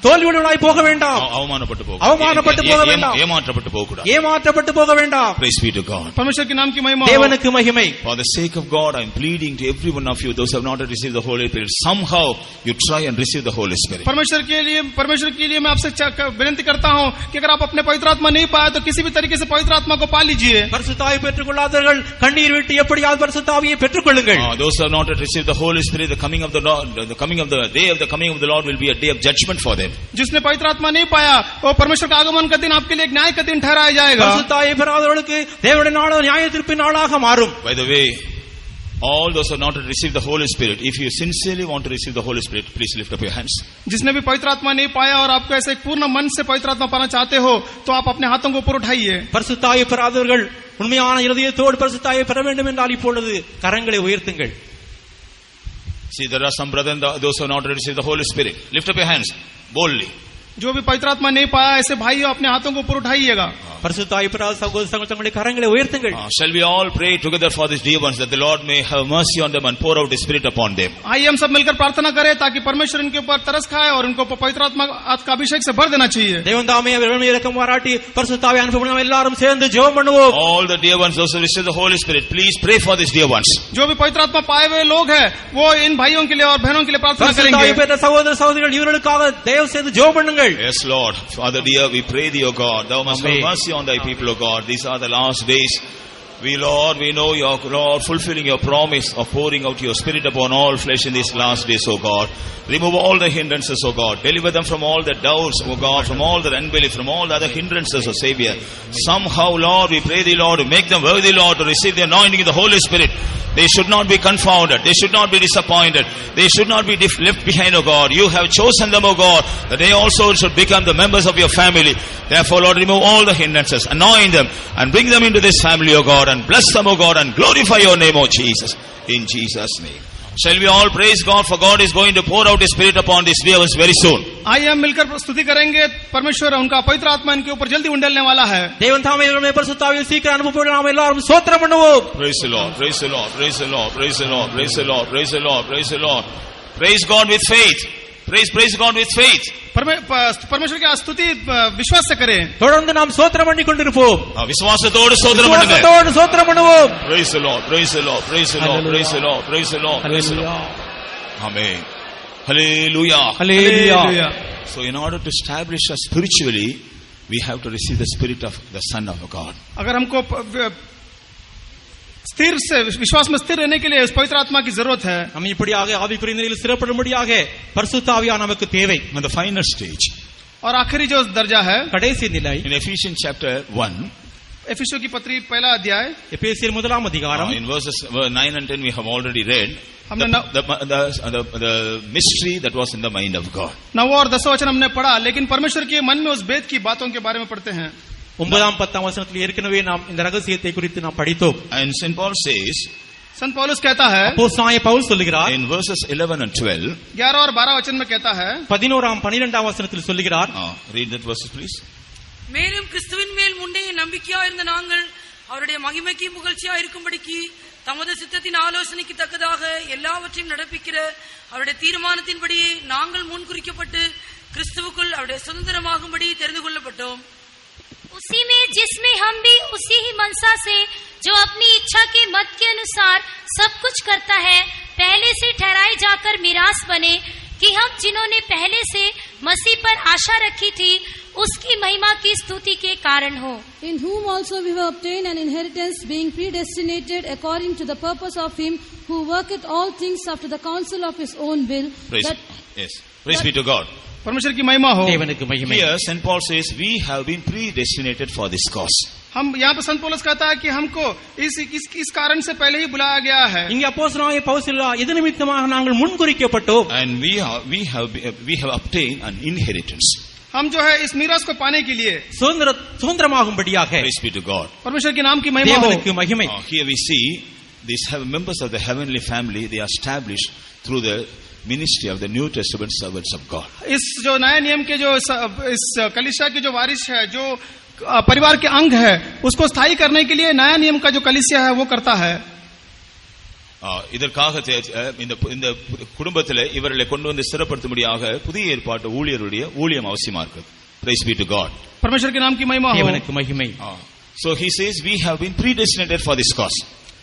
தோல்வியுள்ளவர்களாய் போக வேண்டாம். அவமானப்பட்டு போக வேண்டாம். ஏமாற்றப்பட்டு போக கூடாது. ஏமாற்றப்பட்டு போக வேண்டாம். Praise be to God. परमेश्वर के नाम की महिमा. தேவனுக்கு மகிமை. For the sake of God, I am pleading to every one of you, those who have not received the Holy Spirit, somehow you try and receive the Holy Spirit. परमेश्वर के लिए मैं आपसे विनती करता हूं कि अगर आप अपने पवित्र आत्मा नहीं पाए तो किसी भी तरीके से पवित्र आत्मा को पा लीजिए. பரிசுத்த ஆவி பெற்றுக்கொள்ளாதவர்கள் கண்ணீர் விட்டு எப்படியாவது பரிசுத்த ஆவியை பெற்றுக்கொள்ளுங்கள். Those who have not received the Holy Spirit, the coming of the Lord, the coming of the day of the coming of the Lord will be a day of judgment for them. जिसने पवित्र आत्मा नहीं पाया वो परमेश्वर का आगमन का दिन आपके लिए एक न्याय का दिन ठहराया जाएगा. பரிசுத்த ஆவி பெறாதவர்களுக்கு தேவனுடைய நாள் நியாய தீர்ப்பின் நாளாக மாறும். By the way, All those who have not received the Holy Spirit, if you sincerely want to receive the Holy Spirit, please lift up your hands. जिसने भी पवित्र आत्मा नहीं पाया और आपको ऐसे पूर्ण मन से पवित्र आत्मा पाना चाहते हो तो आप अपने हाथों को ऊपर उठाइए. பரிசுத்தாவியை பெறாதவர்கள் உண்மையான இதயத்தோடு பரிசுத்தாவியை பெற வேண்டும் என்றால் இப்பொழுது கரங்களை உயர்த்துங்கள். See, there are some brethren, those who have not received the Holy Spirit. Lift up your hands boldly. जो भी पवित्र आत्मा नहीं पाया ऐसे भाइयों अपने हाथों को ऊपर उठाइएगा. பரிசுத்தாவியை பெறாத சகோதரர்கள் தங்களுடைய கரங்களை உயர்த்துங்கள். Shall we all pray together for these dear ones that the Lord may have mercy on them and pour out His Spirit upon them? आइए हम सब मिलकर प्रार्थना करें ताकि परमेश्वर इनके ऊपर तरस खाए और इनको पवित्र आत्मा का अभिषेक से भर देना चाहिए. தேவன் தாமே அவர்கள் இரக்கம் பாராட்டி பரிசுத்தாவியை அனுப்ப நாம் எல்லாரும் சேர்ந்து ஜெபம் பண்ணுவோம். All the dear ones, those who receive the Holy Spirit, please pray for these dear ones. जो भी पवित्र आत्मा पाए हुए लोग हैं वो इन भाइयों के लिए और बहनों के लिए प्रार्थना करेंगे. பரிசுத்தாவியை பெற்ற சகோதர சகோதரிகள் இவர்களுக்காக தயவு செய்து ஜெபம் பண்ணுங்கள். Yes, Lord. Father dear, we pray thee, O God, thou must have mercy on thy people, O God. These are the last days. We, Lord, we know your Lord fulfilling your promise of pouring out your Spirit upon all flesh in these last days, O God. Remove all the hindrances, O God. Deliver them from all the doubts, O God, from all the unbelief, from all the other hindrances, O Savior. Somehow, Lord, we pray thee, Lord, to make them worthy, Lord, to receive the anointing of the Holy Spirit. They should not be confounded. They should not be disappointed. They should not be left behind, O God. You have chosen them, O God, that they also should become the members of your family. Therefore, Lord, remove all the hindrances, anoint them, and bring them into this family, O God, and bless them, O God, and glorify your name, O Jesus. In Jesus' name. Shall we all praise God, for God is going to pour out His Spirit upon these dear ones very soon. आइए हम मिलकर स्तुति करेंगे. परमेश्वर उनका पवित्र आत्मा इनके ऊपर जल्दी उंडेलने वाला है. தேவன் தாமே இவர்கள் மேல் பரிசுத்தாவியை சீக்கிரம் அனுப்ப நாம் எல்லாரும் ஸ்தோத்திரம் பண்ணுவோம். Praise the Lord, praise the Lord, praise the Lord, praise the Lord, praise the Lord, praise the Lord, praise the Lord. Praise God with faith. Praise God with faith. परमेश्वर की स्तुति विश्वास से करें. தொடர்ந்து நாம் ஸ்தோத்திரம் பண்ணி கொண்டிருப்போம். விசுவாசத்தோடு ஸ்தோத்திரம் பண்ணுங்க. விசுவாசத்தோடு ஸ்தோத்திரம் பண்ணுவோம். Praise the Lord, praise the Lord, praise the Lord, praise the Lord, praise the Lord, praise the Lord. Amen. Hallelujah. Hallelujah. So in order to establish us spiritually, we have to receive the Spirit of the Son of God. अगर हमको स्थिर से विश्वास में स्थिर रहने के लिए उस पवित्र आत्मा की जरूरत है. हम இப்படியாக ஆவிக்குரிய நிலையில் ஸ்திரப்படும்படியாக பரிசுத்த ஆவியானவர் நமக்கு தேவை. And the final stage. और आखिरी जो दर्जा है கடைசி நிலை in Ephesians chapter 1. एफिसियों की पत्री पहला अध्याय. எபேசியர் முதலாம் அதிகாரம். In verses 9 and 10 we have already read. हमने The mystery that was in the mind of God. 9 और 10 वचन हमने पढ़ा, लेकिन परमेश्वर के मन में उस भेद की बातों के बारे में पढ़ते हैं. 9ஆம் 10ஆம் வசனத்தில் ஏற்கனவே நாம் இந்த ரகசியத்தை குறித்து நாம் படித்தோம். And St. Paul says, संत पौलुस कहता है, அப்போஸ்தலனாகிய பவுல் சொல்லுகிறார், in verses 11 and 12, 11 और 12 वचन में कहता है, 11ஆம் 12ஆம் வசனத்தில் சொல்லுகிறார். Read that verses please. மேலும் கிறிஸ்துவின் மேல் முன்னே நம்பிக்கையா இருந்த நாங்கள் அவருடைய மகிமைக்கு புகழ்ச்சியா இருக்கும்படிக்கு தமது சித்தத்தின் ஆலோசனைக்கு தக்கதாக எல்லாவற்றையும் நடப்பிக்கிற அவருடைய தீர்மானத்தின்படி நாங்கள் முன்குறிக்கப்பட்டு கிறிஸ்துவுக்குள் அவருடைய சுதந்திரமாகும்படி தெரிந்து கொள்ளப்பட்டோம். उसी में जिसमें हम भी उसी ही मनसा से जो अपनी इच्छा के मत के अनुसार सब कुछ करता है पहले से ठहराए जाकर मिरास बने कि हम जिन्होंने पहले से मसीह पर आशा रखी थी उसकी महिमा की स्तुति के कारण हो. In whom also we have obtained an inheritance, being predestinated according to the purpose of Him who worketh all things after the counsel of His own will. Praise be to God. परमेश्वर की महिमा हो. தேவனுக்கு மகிமை. Here St. Paul says we have been predestinated for this cause. हम यहाँ पर संत पौलुस कहता है कि हमको इस कारण से पहले ही बुलाया गया है. இங்கே அப்போஸ்தலனாகிய பவுல் சொல்லுகிறார், இது நிமித்தமாக நாங்கள் முன்குறிக்கப்பட்டோம். And we have obtained an inheritance. हम जो है इस मीरास को पाने के लिए சுதந்திரமாகும்படியாக. Praise be to God. परमेश्वर के नाम की महिमा हो. தேவனுக்கு மகிமை. Here we see these members of the heavenly family, they are established through the ministry of the New Testament servants of God. इस जो नए नियम के जो इस कलीसिया के जो वारिस है, जो परिवार के अंग है, उसको स्थायी करने के लिए नया नियम का जो कलीसिया है वो करता है. இதற்காக இந்த குடும்பத்தில் இவர்களை கொண்டு வந்து சிறப்படுத்தும்படியாக புதிய ஏற்பாட்டு ஊழியருடைய ஊழியம் அவசியமா இருக்கு. Praise be to God. परमेश्वर के नाम की महिमा हो. தேவனுக்கு மகிமை. So he says we have been predestinated for this cause.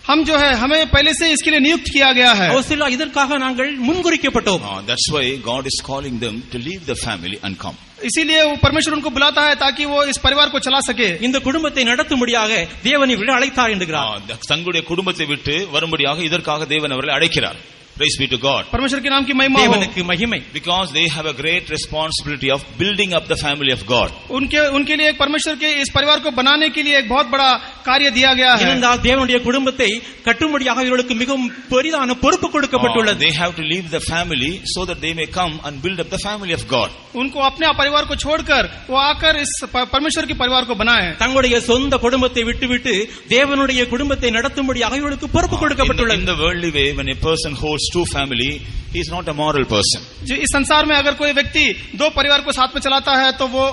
हम जो है हमें पहले से इसके लिए नियुक्त किया गया है. இதற்காக நாங்கள் முன்குறிக்கப்பட்டோம். That's why God is calling them to leave the family and come. इसीलिए वो परमेश्वर उनको बुलाता है ताकि वो इस परिवार को चला सके. இந்த குடும்பத்தை நடத்தும்படியாக தேவன் இவர்களை அழைத்தார் என்கிறார். தங்களுடைய குடும்பத்தை விட்டு வரும்படியாக இதற்காக தேவன் அவர்களை அழைக்கிறார். Praise be to God. परमेश्वर के नाम की महिमा हो। தேவனுக்கு மகிமை. Because they have a great responsibility of building up the family of God. उनके लिए एक परमेश्वर के इस परिवार को बनाने के लिए एक बहुत बड़ा कार्य दिया गया है। இருந்தால் தேவனுடைய குடும்பத்தை கட்டும்படியாக இவர்களுக்கு மிகவும் பெரிதான பொறுப்பு கொடுக்கப்பட்டுள்ளது. They have to leave the family so that they may come and build up the family of God. उनको अपने परिवार को छोड़कर वो आकर इस परमेश्वर के परिवार को बनाए। தங்களுடைய சொந்த குடும்பத்தை விட்டுவிட்டு தேவனுடைய குடும்பத்தை நடத்தும்படியாக இவர்களுக்கு பொறுப்பு கொடுக்கப்பட்டுள்ளது. In the worldly way, when a person holds two family, he is not a moral person. जो इस संसार में अगर कोई व्यक्ति दो परिवार को साथ में चलाता है तो वो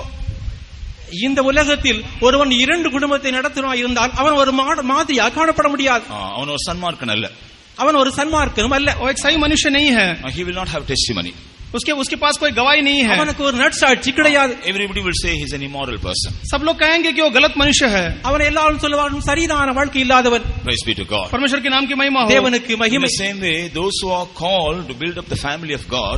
இந்த உலகத்தில் ஒருவன் இரண்டு குடும்பத்தை நடத்துவா இருந்தால் அவன் ஒரு மாதிரியாக காணப்பட முடியாது. அவன் ஒரு சன்மார்க்கன் அல்ல. அவன் ஒரு சன்மார்க்கனும் அல்ல. वो एक सही मनुष्य नहीं है. He will not have testimony. उसके पास कोई गवाही नहीं है. அவனுக்கு ஒரு நற்சாட்சி கிடையாது. Everybody will say he is an immoral person. सब लोग कहेंगे कि वो गलत मनुष्य है. அவன் எல்லாரும் சொல்லுவார்கள் சரியான வாழ்க்கை இல்லாதவன். Praise be to God. परमेश्वर के नाम की महिमा हो. தேவனுக்கு In மகிமை. the same way, those who are called to build up the family of God,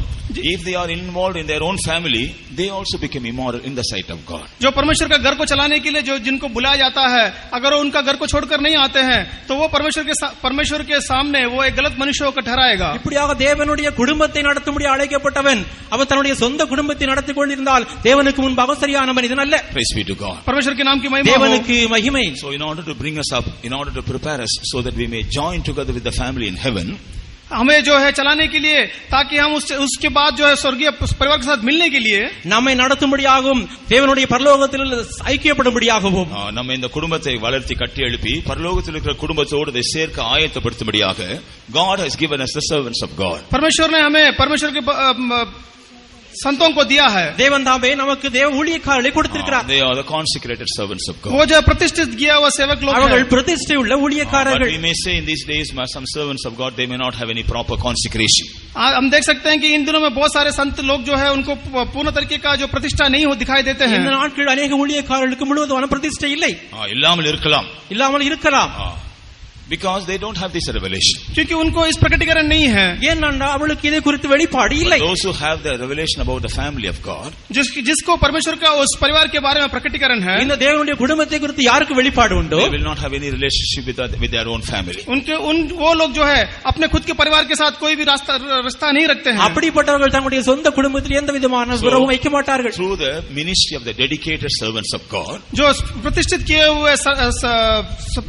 if they are involved in their own family, they also become immoral in the sight of God. जो परमेश्वर का घर को चलाने के लिए जो जिनको बुलाया जाता है, अगर वो उनका घर को छोड़कर नहीं आते हैं तो वो परमेश्वर के सामने वो एक गलत मनुष्य होकर ठहराएगा. இப்படியாக தேவனுடைய குடும்பத்தை நடத்தும்படி அழைக்கப்பட்டவன் அவன் தன்னுடைய சொந்த குடும்பத்தை நடத்திக் கொண்டிருந்தால் தேவனுக்கு முன்பாக சரியான மனிதன் அல்ல. Praise be to God. परमेश्वर के नाम की महिमा हो. தேவனுக்கு மகிமை. So in order to bring us up, in order to prepare us so that we may join together with the family in heaven, हमें जो है चलाने के लिए ताकि हम उसके बाद जो है स्वर्गीय परिवार के साथ मिलने के लिए நம்மை நடத்தும்படியாகவும் தேவனுடைய பரலோகத்தில் ஐக்கியப்படும்படியாகவும் நம்ம இந்த குடும்பத்தை வளர்த்தி கட்டி எழுப்பி பரலோகத்தில் இருக்கிற குடும்பத்தோடு இதை சேர்க்க ஆயத்தப்படுத்தும்படியாக God has given us the servants of God. परमेश्वर ने हमें परमेश्वर के संतों को दिया है. தேவன் தாமே நமக்கு தேவ ஊழியக்காரர்களை கொடுத்திருக்கிறார். They are the consecrated servants of God. वो जो प्रतिष्ठित किया हुआ सेवक लोग हैं. அவர்கள் பிரதிஷ்டை உள்ள ஊழியக்காரர்கள். But we may say in these days some servants of God they may not have any proper consecration. हम देख सकते हैं कि इन दिनों में बहुत सारे संत लोग जो है उनको पूर्ण तरीके का जो प्रतिष्ठा नहीं हो दिखाई देते हैं. இந்த நாட்களில் अनेक ஊழியக்காரர்களுக்கு முழுவதுமான பிரதிஷ்டை இல்லை. இல்லாமல் இருக்கலாம். Because they don't have this revelation. क्योंकि उनको इस प्रकटीकरण नहीं है. ஏனென்றா அவளுக்கு இதை குறித்து வெளிப்பாடு இல்லை. Those who have the revelation about the family of God, जिसको परमेश्वर का उस परिवार के बारे में प्रकटीकरण है, இந்த தேவனுடைய குடும்பத்தை குறித்து யாருக்கு வெளிப்பாடு உண்டோ they will not have any relationship with their own family. वो लोग जो है अपने खुद के परिवार के साथ कोई भी रास्ता नहीं रखते हैं. அப்படிப்பட்டவர்கள் தங்களுடைய சொந்த குடும்பத்தில் எந்த விதமான உறவும் வைக்க மாட்டார்கள். Through the ministry of the dedicated servants of God, जो प्रतिष्ठित किए हुए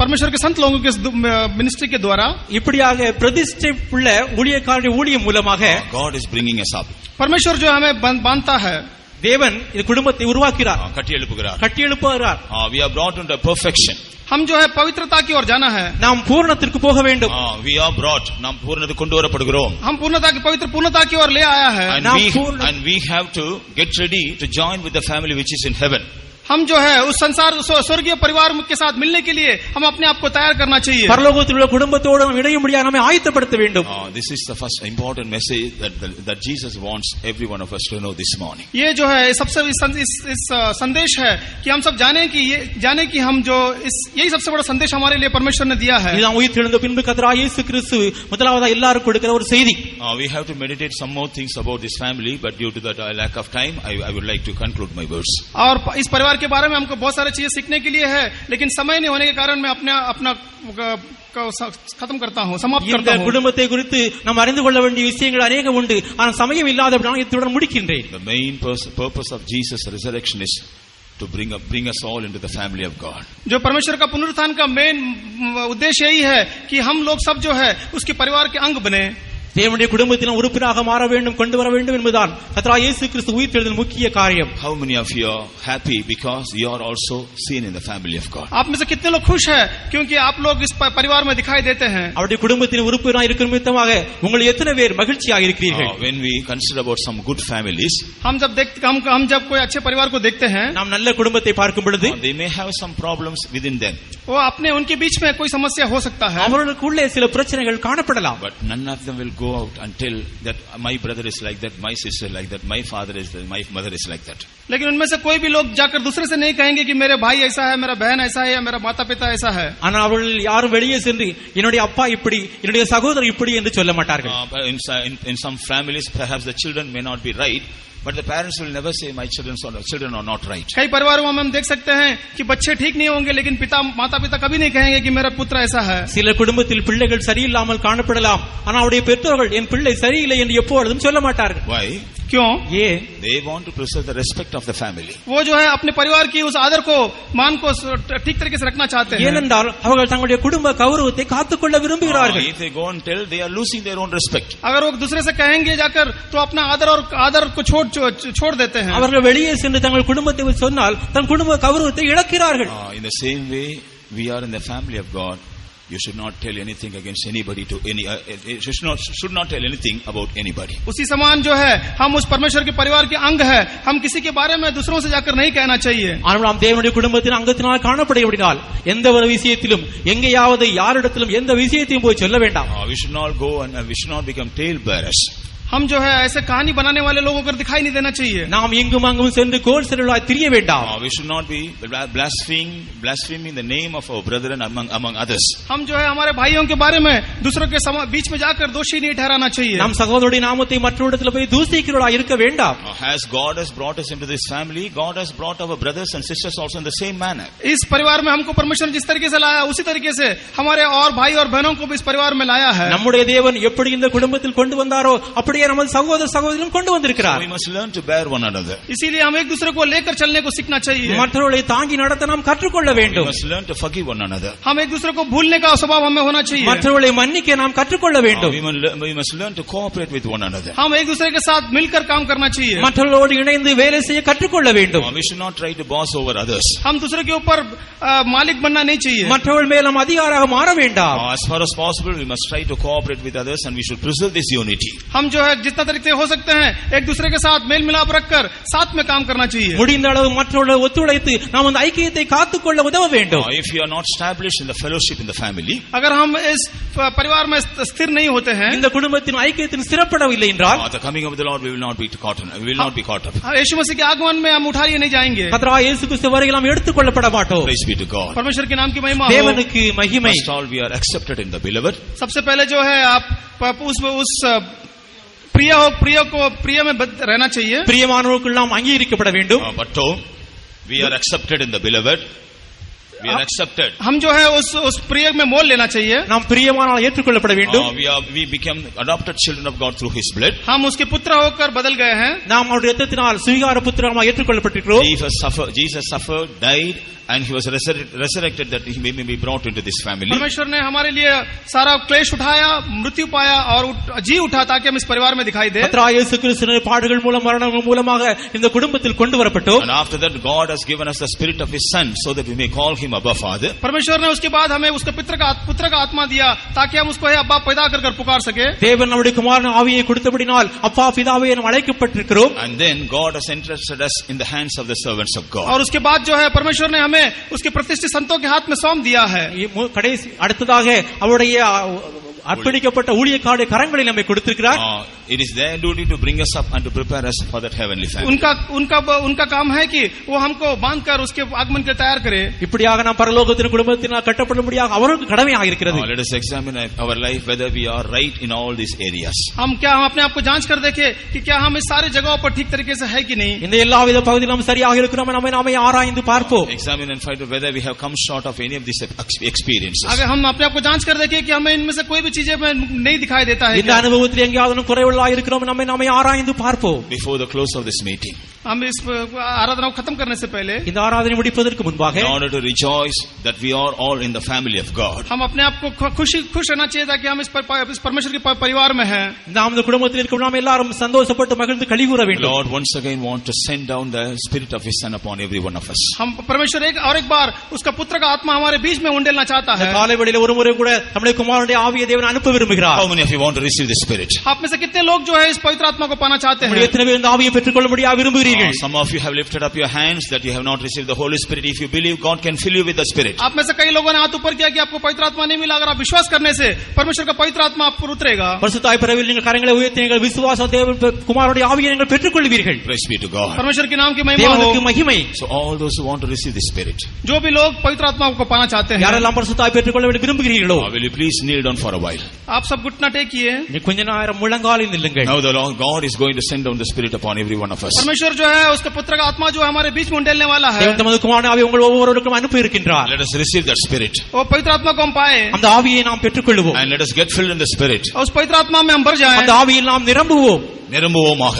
परमेश्वर के संत लोगों के मिनिस्ट्री के द्वारा இப்படியாக பிரதிஷ்டை உள்ள ஊழியக்காரருடைய ஊழியம் மூலமாக God is bringing us up. परमेश्वर जो हमें बांधता है. தேவன் இந்த குடும்பத்தை உருவாக்குகிறார், கட்டி எழுப்புகிறார். We are brought into perfection. हम जो है पवित्रता की ओर जाना है. நாம் பூரணத்திற்கு போக வேண்டும். We are brought, நாம் பூரணத்துக்கு கொண்டு வரப்படுகிறோம். हम पवित्र पूर्णता की ओर ले आया है. And we have to get ready to join with the family which is in heaven. हम जो है उस संसार स्वर्गीय परिवार के साथ मिलने के लिए हम अपने आप को तैयार करना चाहिए. பரலோகத்தில் உள்ள குடும்பத்தோடு நாம் இணையும்படியாக நம்மை ஆயத்தப்படுத்த வேண்டும். This is the first important message that Jesus wants every one of us to know this morning. ये जो है सबसे इस संदेश है कि हम सब जाने कि हम जो यही सबसे बड़ा संदेश हमारे लिए परमेश्वर ने दिया है. இதுதான் உயிர்த்தெழுந்த பின்பு கர்த்தராகிய இயேசு கிறிஸ்து முதலாவதா எல்லாருக்கும் கொடுக்கிற ஒரு செய்தி. We have to meditate some more things about this family, but due to the lack of time I would like to conclude my words. और इस परिवार के बारे में हमको बहुत सारी चीजें सीखने के लिए है, लेकिन समय नहीं होने के कारण मैं अपना खत्म करता हूं, समाप्त करता हूं. இந்த குடும்பத்தை குறித்து நாம் அறிந்து கொள்ள வேண்டிய விஷயங்கள் अनेक உண்டு, ஆனால் சமயம் இல்லாதபடியால் இத்துடன் முடிக்கின்றேன். The main purpose of Jesus' resurrection is to bring us all into the family of God. जो परमेश्वर का पुनरुत्थान का मेन उद्देश्य यही है कि हम लोग सब जो है उसके परिवार के अंग बने. தேவனுடைய குடும்பத்தின் உறுப்பினராக மாற வேண்டும், கொண்டு வர வேண்டும் என்பதுதான் கர்த்தராகிய இயேசு கிறிஸ்து உயிர்த்தெழுதலின் முக்கிய காரியம். How many of you are happy because you are also seen in the family of God? आप में से कितने लोग खुश हैं क्योंकि आप लोग इस परिवार में दिखाई देते हैं? அவருடைய குடும்பத்தின் உறுப்பினராக இருக்கிற நிமித்தமாக உங்கள் எத்தனை பேர் மகிழ்ச்சியாக இருக்கிறீர்கள்? When we consider about some good families, हम जब कोई अच्छे परिवार को देखते हैं, நாம் நல்ல குடும்பத்தை பார்க்கும் பொழுது they may have some problems within them. वो उनके बीच में कोई समस्या हो सकता है. அவர்களுக்குள்ளே சில பிரச்சனைகள் காணப்படலாம். But none of them will go out until that my brother is like that, my sister like that, my father is that, my mother is like that. लेकिन उनमें से कोई भी लोग जाकर दूसरे से नहीं कहेंगे कि मेरे भाई ऐसा है, मेरा बहन ऐसा है या मेरा माता पिता ऐसा है. ஆனால் அவர்கள் யாரும் வெளியே சென்று என்னுடைய அப்பா இப்படி, என்னுடைய சகோதரர் இப்படி என்று சொல்ல மாட்டார்கள். In some families perhaps the children may not be right, But the parents will never say my children are not right. कई परिवारों में हम देख सकते हैं कि बच्चे ठीक नहीं होंगे, लेकिन माता पिता कभी नहीं कहेंगे कि मेरा पुत्र ऐसा है. சில குடும்பத்தில் பிள்ளைகள் சரியில்லாமல் காணப்படலாம், ஆனால் அவருடைய பெற்றோர்கள் என் பிள்ளை சரியில்லை என்று எப்பொழுதும் சொல்ல மாட்டார்கள். Why? क्यों? ये They want to preserve the respect of the family. वो जो है अपने परिवार की उस आदर को, मान को ठीक तरीके से रखना चाहते हैं. ஏனென்றால் அவர்கள் தங்களுடைய குடும்ப கௌரவத்தை காத்துக்கொள்ள விரும்புகிறார்கள். If they go and tell, they are losing their own respect. अगर वो दूसरे से कहेंगे जाकर तो अपना आदर को छोड़ देते हैं. அவர்கள் வெளியே சென்று தங்கள் குடும்பத்தை சொன்னால் தன் குடும்ப கௌரவத்தை இழக்கிறார்கள். In the same way, we are in the family of God. You should not tell anything against anybody to any. You should not tell anything about anybody. उसी समान जो है हम उस परमेश्वर के परिवार के अंग है, हम किसी के बारे में दूसरों से जाकर नहीं कहना चाहिए. ஆனால் நாம் தேவனுடைய குடும்பத்தின் அங்கத்தினால் காணப்படுகிறபடியால் எந்த ஒரு விஷயத்திலும் எங்கேயாவது யாரிடத்திலும் எந்த விஷயத்தையும் போய் சொல்ல வேண்டாம். We should not go and we should not become tale bearers. हम जो है ऐसे कहानी बनाने वाले लोगों को दिखाई नहीं देना चाहिए. நாம் எங்கும் அங்கும் சென்று கோல் செருளாய் திரிய வேண்டாம். We should not be blaspheming the name of our brethren among others. हम जो है हमारे भाइयों के बारे में दूसरों के बीच में जाकर दोषी नहीं ठहराना चाहिए. நம் சகோதரருடைய நாமத்தை மற்றவரிடத்தில் போய் தூசிக்கிறவர்களாய் இருக்க வேண்டாம். As God has brought us into this family, God has brought our brothers and sisters also in the same manner. इस परिवार में हमको परमेश्वर जिस तरीके से लाया, उसी तरीके से हमारे और भाई और बहनों को भी इस परिवार में लाया है. நம்முடைய தேவன் எப்படி இந்த குடும்பத்தில் கொண்டு வந்தாரோ அப்படியே நமது சகோதர சகோதரிகளும் கொண்டு வந்திருக்கிறார். We must learn to bear one another. इसीलिए हम एक दूसरे को लेकर चलने को सीखना चाहिए. மற்றவர்களை தாங்கி நடத்த நாம் கற்றுக்கொள்ள வேண்டும். We must learn to forgive one another. हम एक दूसरे को भूलने का स्वभाव हमें होना चाहिए. மற்றவர்களை மன்னிக்க நாம் கற்றுக்கொள்ள வேண்டும். We must learn to cooperate with one another. हम एक दूसरे के साथ मिलकर काम करना चाहिए. மற்றவர்களோடு இணைந்து வேலை செய்ய கற்றுக்கொள்ள வேண்டும். We should not try to boss over others. हम दूसरे के ऊपर मालिक बनना नहीं चाहिए. மற்றவர்கள் மேல் நாம் அதிகாரியாக மாற வேண்டாம். As far as possible, we must try to cooperate with others and we should preserve this unity. हम जो है जितना तरीके हो सकते हैं एक दूसरे के साथ मेल मिलाप रखकर साथ में काम करना चाहिए. முடிந்த அளவு மற்றவர்களை ஒத்துழைத்து நாம் அந்த ஐக்கியத்தை காத்துக்கொள்ள உதவ வேண்டும். If you are not established in the fellowship in the family, अगर हम इस परिवार में स्थिर नहीं होते हैं, இந்த குடும்பத்தின் ஐக்கியத்தின் ஸ்திரப்படவில்லை என்றால், the coming of the Lord we will not be caught up. We will not be caught up. यीशु मसीह के आगमन में हम उठाए नहीं जाएंगे. கர்த்தராகிய இயேசு கிறிஸ்து வருகையில் நாம் எடுத்துக்கொள்ளப்பட மாட்டோம். Praise be to God. परमेश्वर के नाम की महिमा हो. தேவனுக்கு மகிமை. First of all, we are accepted in the beloved. सबसे पहले जो है आप उस प्रिय में रहना चाहिए. பிரியமானவர்களுக்குள் நாம் அங்கீகரிக்கப்பட வேண்டும். But we are accepted in the beloved. We are accepted. हम जो है उस प्रिय में मोल लेना चाहिए. நாம் பிரியமானால் ஏற்றுக்கொள்ளப்பட வேண்டும். We become adopted children of God through His blood. हम उसके पुत्र होकर बदल गए हैं. நாம் அவருடைய இரத்தத்தினால் சுவீகார புத்திரமாக ஏற்றுக்கொள்ளப்பட்டிருக்கிறோம். Jesus suffered, died, and He was resurrected that He may be brought into this family. परमेश्वर ने हमारे लिए सारा क्लेश उठाया, मृत्यु पाया और जी उठा ताकि हम इस परिवार में दिखाई दे. கர்த்தராகிய இயேசு கிறிஸ்துவின் பாடுகள் மூலம் மரணங்கள் மூலமாக இந்த குடும்பத்தில் கொண்டு வரப்பட்டோம். And after that God has given us the spirit of His Son so that we may call Him Abba Father. परमेश्वर ने उसके बाद हमें उसके पुत्र का आत्मा दिया ताकि हम उसको अब्बा पैदा कर पुकार सके. தேவன் நம்முடைய குமாரன் ஆவியை கொடுத்தபடினால் அப்பா பிதாவே என அழைக்கப்பட்டிருக்கிறோம். And then God has entrusted us in the hands of the servants of God. और उसके बाद जो है परमेश्वर ने हमें उसके प्रतिष्ठित संतों के हाथ में सौंप दिया है. கடைசி அடுத்ததாக அவருடைய அர்ப்பணிக்கப்பட்ட ஊழியக்காரருடைய கரங்களில் நம்மை கொடுத்திருக்கிறார். It is their duty to bring us up and to prepare us for that heavenly family. उनका काम है कि वो हमको बांधकर उसके आगमन के तैयार करे. இப்படியாக நாம் பரலோகத்தின் குடும்பத்தினால் கட்டப்படும்படியாக அவருக்கு கடமையாக இருக்கிறது. Let us examine our life whether we are right in all these areas. हम अपने आप को जांच कर देखें कि क्या हम इस सारे जगहों पर ठीक तरीके से है कि नहीं. இந்த எல்லாவித பகுதியிலும் நாம் சரியாக இருக்கிறோம் நாமே ஆராய்ந்து பார்ப்போம். Examine and find out whether we have come short of any of these experiences. अगर हम अपने आप को जांच कर देखें कि हमें इनमें से कोई भी चीजें में नहीं दिखाई देता है. இந்த அனுபவத்தில் எங்கேயாவது குறைவுள்ளா இருக்கிறோம் நாமே ஆராய்ந்து பார்ப்போம். Before the close of this meeting, हम इस आराधना को खत्म करने से पहले, இந்த ஆராதனை முடிப்பதற்கு முன்பாக, in order to rejoice that we are all in the family of God, हम अपने आप को खुश रहना चाहिए ताकि हम इस परमेश्वर के परिवार में हैं. நாம் இந்த குடும்பத்தில் இருக்கிறோம் நாம் எல்லாரும் சந்தோஷப்பட்டு மகிழ்ந்து களிகூற வேண்டும். Lord once again want to send down the spirit of His Son upon every one of us. हम परमेश्वर एक बार उसका पुत्र का आत्मा हमारे बीच में उंडेलना चाहता है. காலை வேளையிலே ஒரு முறை கூட நம்முடைய குமாரனுடைய ஆவியை தேவன் அனுப்ப விரும்புகிறார். How many of you want to receive the spirit? आप में से कितने लोग जो है इस पवित्र आत्मा को पाना चाहते हैं? எத்தனை பேர் இந்த ஆவியை பெற்றுக்கொள்ள முடியாது விரும்புகிறீர்கள்? இருக்கிறீர்கள். Some of you have lifted up your hands that you have not received the Holy Spirit. If you believe, God can fill you with the Spirit. आप में से कई लोगों ने हाथ ऊपर किया कि आपको पवित्र आत्मा नहीं मिला. अगर आप विश्वास करने से परमेश्वर का पवित्र आत्मा आप पर उतरेगा. பரிசுத்தாய் பிறவியில் நீங்கள் கரங்களை உயர்த்தி நீங்கள் விசுவாச தேவன் குமாரனுடைய ஆவியை நீங்கள் பெற்றுக்கொள்வீர்கள். Praise be to God. परमेश्वर के नाम की महिमा हो. தேவனுக்கு மகிமை. So all those who want to receive the Spirit, जो भी लोग पवित्र आत्मा को पाना चाहते हैं, யாரெல்லாம் பரிசுத்தாய் பெற்றுக்கொள்ள விரும்புகிறீர்களோ, will you please kneel down for a while? आप सब घुटना टेकिए. கொஞ்ச நேரம் முழங்காலில் நில்லுங்கள். Now the Lord God is going to send down the Spirit upon every one of us. परमेश्वर जो है उसके पुत्र का आत्मा जो हमारे बीच में उंडेलने वाला है. தேவன் தமது குமாரனுடைய ஆவியை உங்கள் ஒவ்வொருவருக்கும் அனுப்பி இருக்கின்றார். Let us receive that Spirit. वो पवित्र आत्मा को हम पाए. அந்த ஆவியை நாம் பெற்றுக்கொள்வோம். And let us get filled in the Spirit. उस पवित्र आत्मा में हम भर जाएं. அந்த ஆவியில் நாம் நிரம்புவோம். நிரம்புவோமாக.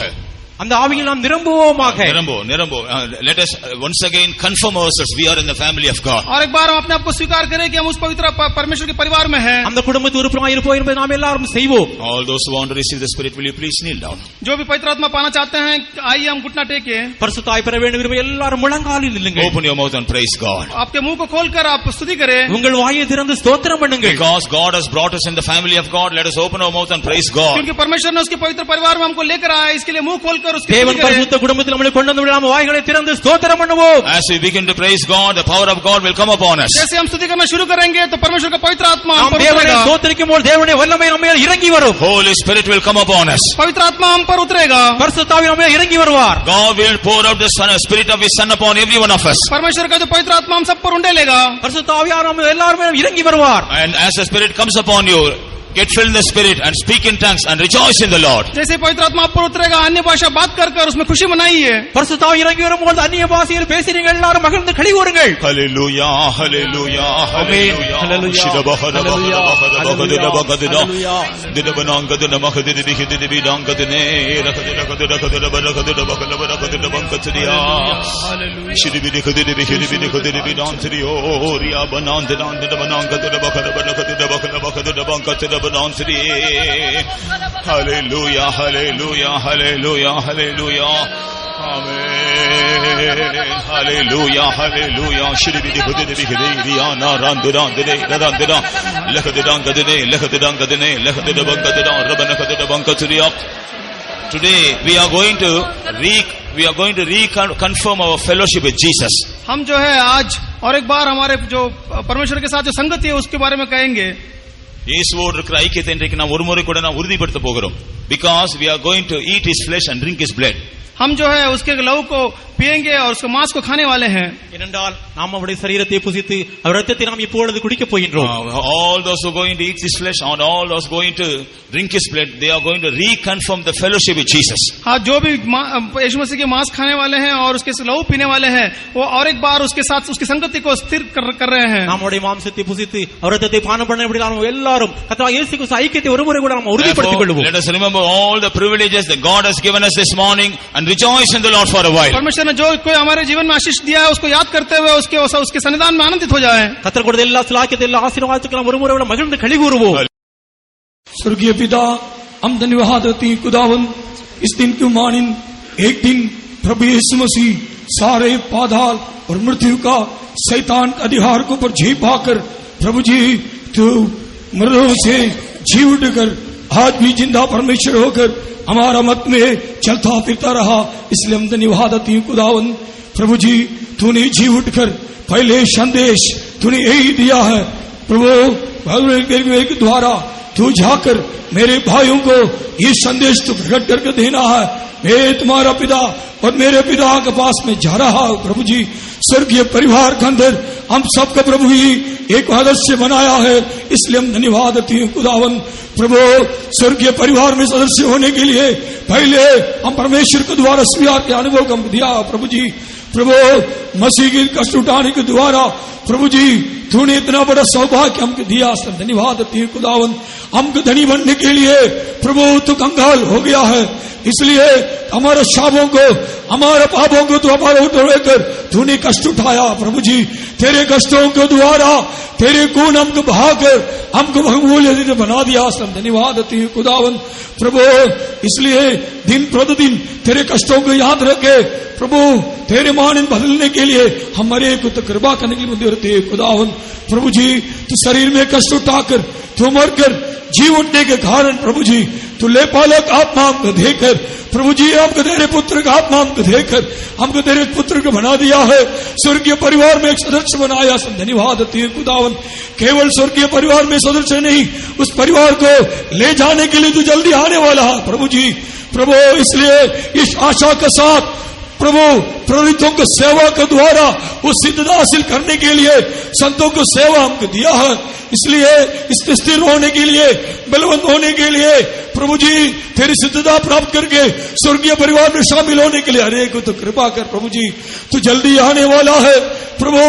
அந்த ஆவியில் நாம் நிரம்புவோமாக. நிரம்பு. Let us once again confirm ourselves we are in the family of God. और एक बार हम अपने आप को स्वीकार करें कि हम उस पवित्र परमेश्वर के परिवार में हैं. அந்த குடும்பத்து உறுப்பினராக இருப்போம் என்பதை நாம் எல்லாரும் செய்வோம். All those who want to receive the Spirit, will you please kneel down? जो भी पवित्र आत्मा पाना चाहते हैं, आइए हम घुटना टेके. பரிசுத்தாய் பெற வேண்டும் விரும்ப எல்லாரும் முழங்காலில் நில்லுங்கள். Open your mouth and praise God. आपके मुंह को खोलकर आप स्तुति करें. உங்கள் வாயை திறந்து ஸ்தோத்திரம் பண்ணுங்கள். Because God has brought us in the family of God, let us open our mouth and praise God. क्योंकि परमेश्वर ने उसके पवित्र परिवार में हमको लेकर आया, इसके लिए मुंह खोलकर उसकी தேவன் स्तुति करें. பரிசுத்த குடும்பத்தில் நம்மை கொண்டு வந்து நாம் வாய்களை திறந்து ஸ்தோத்திரம் பண்ணுவோம். As we begin to praise God, the power of God will come upon us. जैसे हम स्तुति करना शुरू करेंगे तो परमेश्वर का पवित्र आत्मा हम நாம் पर தேவனை उतरेगा. ஸ்தோத்திரிக்கும் போது தேவனுடைய வல்லமை நம்ம மேல் இறங்கி வரும். Holy Spirit will come upon us. पवित्र आत्मा हम पर उतरेगा. பரிசுத்த ஆவி நம்ம மேல் இறங்கி வருவார். God will pour out the Spirit of His Son upon every one of us. परमेश्वर का जो पवित्र आत्मा हम सब पर उंडेलेगा. பரிசுத்த ஆவியானவர் நம்ம எல்லாரும் மேல் இறங்கி வருவார். And as the Spirit comes upon you, get filled in the Spirit and speak in tongues and rejoice in the Lord. जैसे पवित्र आत्मा आप पर उतरेगा, अन्य भाषा बात कर कर उसमें खुशी मनाइए. பரிசுத்த ஆவி இறங்கி வரும்போது அந்நிய பாஷையில் பேசுறீங்க எல்லாரும் மகிழ்ந்து களி கூறுங்கள். Hallelujah, hallelujah, hallelujah. Hallelujah. Hallelujah, hallelujah, hallelujah, hallelujah. Amen. Hallelujah, hallelujah. Shiribidi khudidi khidiyana randurandide radandida lakhadidangade lakhadidangade lakhadidabangade rabanakadidabangaturia. Today we are going to reconfirm our fellowship with Jesus. हम जो है आज और एक बार हमारे जो परमेश्वर के साथ जो संगति है उसके बारे में कहेंगे. இயேசுவோடு இருக்கிற ஐக்கியத்தை இன்றைக்கு நாம் ஒரு முறை கூட நாம் உறுதிப்படுத்த போகிறோம். Because we are going to eat His flesh and drink His blood. हम जो है उसके लहू को पिएंगे और उसके मांस को खाने वाले हैं. ஏனென்றால் நாம் அவருடைய சரீரத்தை புசித்து அவர் இரத்தத்தை நாம் இப்பொழுது குடிக்க போகின்றோம். All those who are going to eat His flesh and all those going to drink His blood, they are going to reconfirm the fellowship with Jesus. हाँ, जो भी यीशु मसीह के मांस खाने वाले हैं और उसके लहू पीने वाले हैं, वो और एक बार उसके साथ उसकी संगति को स्थिर कर रहे हैं. நாம் அவருடைய மாம்சத்தை புசித்து அவர் இரத்தத்தை பானம் பண்ண இப்படி நாம் எல்லாரும் கர்த்தராகிய இயேசு கிறிஸ்து ஐக்கியத்தை ஒருமுறை கூட நாம் உறுதிப்படுத்திக் கொள்வோம். Let us remember all the privileges that God has given us this morning and rejoice in the Lord for a while. परमेश्वर ने जो कोई हमारे जीवन में आशीष दिया है उसको याद करते हुए उसके सन्निधान में आनंदित हो जाए. கர்த்தர் கொடுத்த எல்லா சிலாக்கியத்தை எல்லா ஆசீர்வாதத்துக்கு நாம் ஒருமுறை கூட மகிழ்ந்து களி கூறுவோம். स्वर्गीय पिता, हम धन्यवाद देते हैं खुदावन इस दिन की मानिन एक दिन प्रभु यीशु मसीह सारे पाताल और मृत्यु का शैतान का अधिकार को पर जी पाकर प्रभु जी तू मृतों से जी उठकर आज भी जिंदा परमेश्वर होकर हमारा मत में चलता फिरता रहा. इसलिए हम धन्यवाद देते हैं खुदावन. प्रभु जी तूने जी उठकर पहले संदेश तूने यही दिया है प्रभु के द्वारा तू जाकर मेरे भाइयों को ये संदेश तो प्रकट करके देना है. मैं तुम्हारा पिता और मेरे पिता के पास में जा रहा हूं. प्रभु जी स्वर्गीय परिवार के अंदर हम सबका प्रभु ही एक सदस्य बनाया है. इसलिए हम धन्यवाद देते हैं खुदावन. प्रभु स्वर्गीय परिवार में सदस्य होने के लिए पहले हम परमेश्वर के द्वारा स्वीकार के अनुभव को दिया. प्रभु जी प्रभु मसीह की कष्ट उठाने के द्वारा प्रभु जी तूने इतना बड़ा सौभाग्य हमको दिया. धन्यवाद देते हैं खुदावन. हमको धनी बनने के लिए प्रभु तू कंगाल हो गया है. इसलिए हमारे शापों को हमारे पापों को तू हमारे उठकर तूने कष्ट उठाया. प्रभु जी तेरे कष्टों के द्वारा तेरे खून हमको बहाकर हमको बहुमूल्य बना दिया. धन्यवाद देते हैं खुदावन. प्रभु इसलिए दिन प्रतिदिन तेरे कष्टों को याद रखे प्रभु तेरे मान बदलने के लिए हमारे को तो कृपा करने के लिए रहते हैं खुदावन. प्रभु जी तू शरीर में कष्ट उठाकर तू मरकर जी उठने के कारण प्रभु जी तू लेपालक आत्मा हमको देकर प्रभु जी हमको तेरे पुत्र का आत्मा हमको देकर हमको तेरे पुत्र को बना दिया है, स्वर्गीय परिवार में एक सदस्य बनाया। धन्यवाद तेरे खुदावन। केवल स्वर्गीय परिवार में सदस्य नहीं, उस परिवार को ले जाने के लिए तू जल्दी आने वाला है प्रभु जी। प्रभु इसलिए इस आशा के साथ प्रभु प्रेरितों को सेवा के द्वारा उस सिद्धता हासिल करने के लिए संतों को सेवा हमको दिया है। इसलिए इसमें स्थिर होने के लिए, बलवंत होने के लिए प्रभु जी तेरी सिद्धता प्राप्त करके स्वर्गीय परिवार में शामिल होने के लिए हरे को तो कृपा कर प्रभु जी। तू जल्दी आने वाला है प्रभु,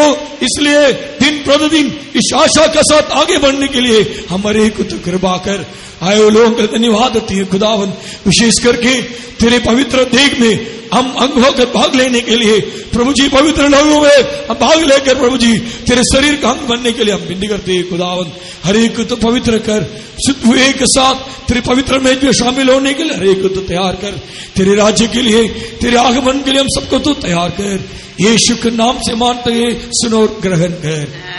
इसलिए दिन प्रतिदिन इस आशा के साथ आगे बढ़ने के लिए हमारे को तो कृपा कर। आए लोगों का धन्यवाद होती है खुदावन। विशेष करके तेरे पवित्र देख में हम अंग होकर भाग लेने के लिए प्रभु जी, पवित्र लोगों में हम भाग लेकर प्रभु जी तेरे शरीर का अंग बनने के लिए हम विनती करते हैं खुदावन। हर एक को तो पवित्र कर, शुद्ध हुए के साथ तेरे पवित्र मेज में शामिल होने के लिए हर एक को तो तैयार कर। तेरे राज्य के लिए, तेरे आगमन के लिए हम सबको तो तैयार कर। यीशु के नाम से मानते हैं, सुनो और ग्रहण कर।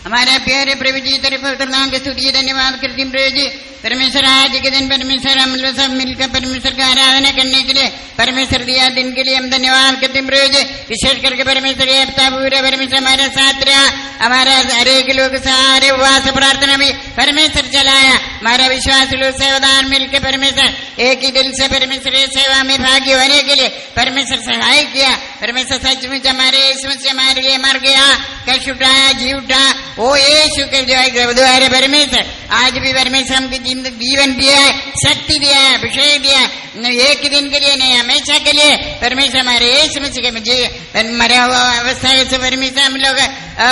हमारे प्यारे प्रभु जी तेरे पवित्र नाम के स्तुति धन्यवाद करती हूँ प्रभु जी। परमेश्वर आज के दिन परमेश्वर हम लोग सब मिलकर परमेश्वर का आराधना करने के लिए परमेश्वर दिया दिन के लिए हम धन्यवाद करते हैं प्रभु जी। विशेष करके परमेश्वर ये हफ्ता पूरा परमेश्वर हमारे साथ रहा, हमारा हरेक लोग सारे उपवास प्रार्थना भी परमेश्वर चलाया। हमारा विश्वास लोग सेवादार मिलकर परमेश्वर एक ही दिल से परमेश्वर सेवा में भागी होने के लिए परमेश्वर सहाय किया। परमेश्वर सचमुच हमारे यीशु से हमारे लिए मर गया, कष्ट उठाया, जी उठा, वो यीशु के द्वारा परमेश्वर आज भी परमेश्वर हमको जीवन दिया है, शक्ति दिया है, अभिषेक दिया है, एक दिन के लिए नहीं हमेशा के लिए। परमेश्वर हमारे यीशु मसीह के मरे हुआ अवस्था से परमेश्वर हम लोग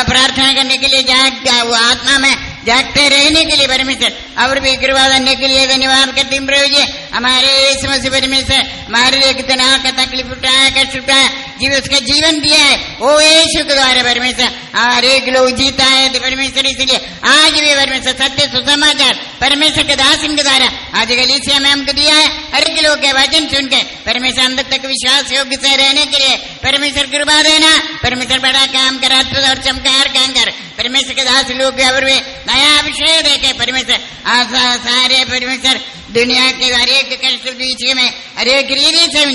प्रार्थना करने के लिए वो आत्मा में जागते रहने के लिए परमेश्वर और भी कृपा करने के लिए धन्यवाद करती हूँ प्रभु जी। हमारे यीशु मसीह परमेश्वर हमारे लिए कितना का तकलीफ उठाया, कष्ट उठाया, जीव उसका जीवन दिया है, वो यीशु के द्वारा परमेश्वर हर एक लोग जीता है परमेश्वर। इसलिए आज भी परमेश्वर सत्य सुसमाचार परमेश्वर के दासन के द्वारा आज गलीसिया में हमको दिया है। हर एक लोग के वचन सुन के परमेश्वर अंत तक विश्वास योग्य से रहने के लिए परमेश्वर कृपा देना। परमेश्वर बड़ा काम कर, अद्भुत और चमत्कार काम कर परमेश्वर के दास लोग और नया अभिषेक देखे परमेश्वर सारे परमेश्वर दुनिया के हरेक कष्ट बीच में हरेक रीति से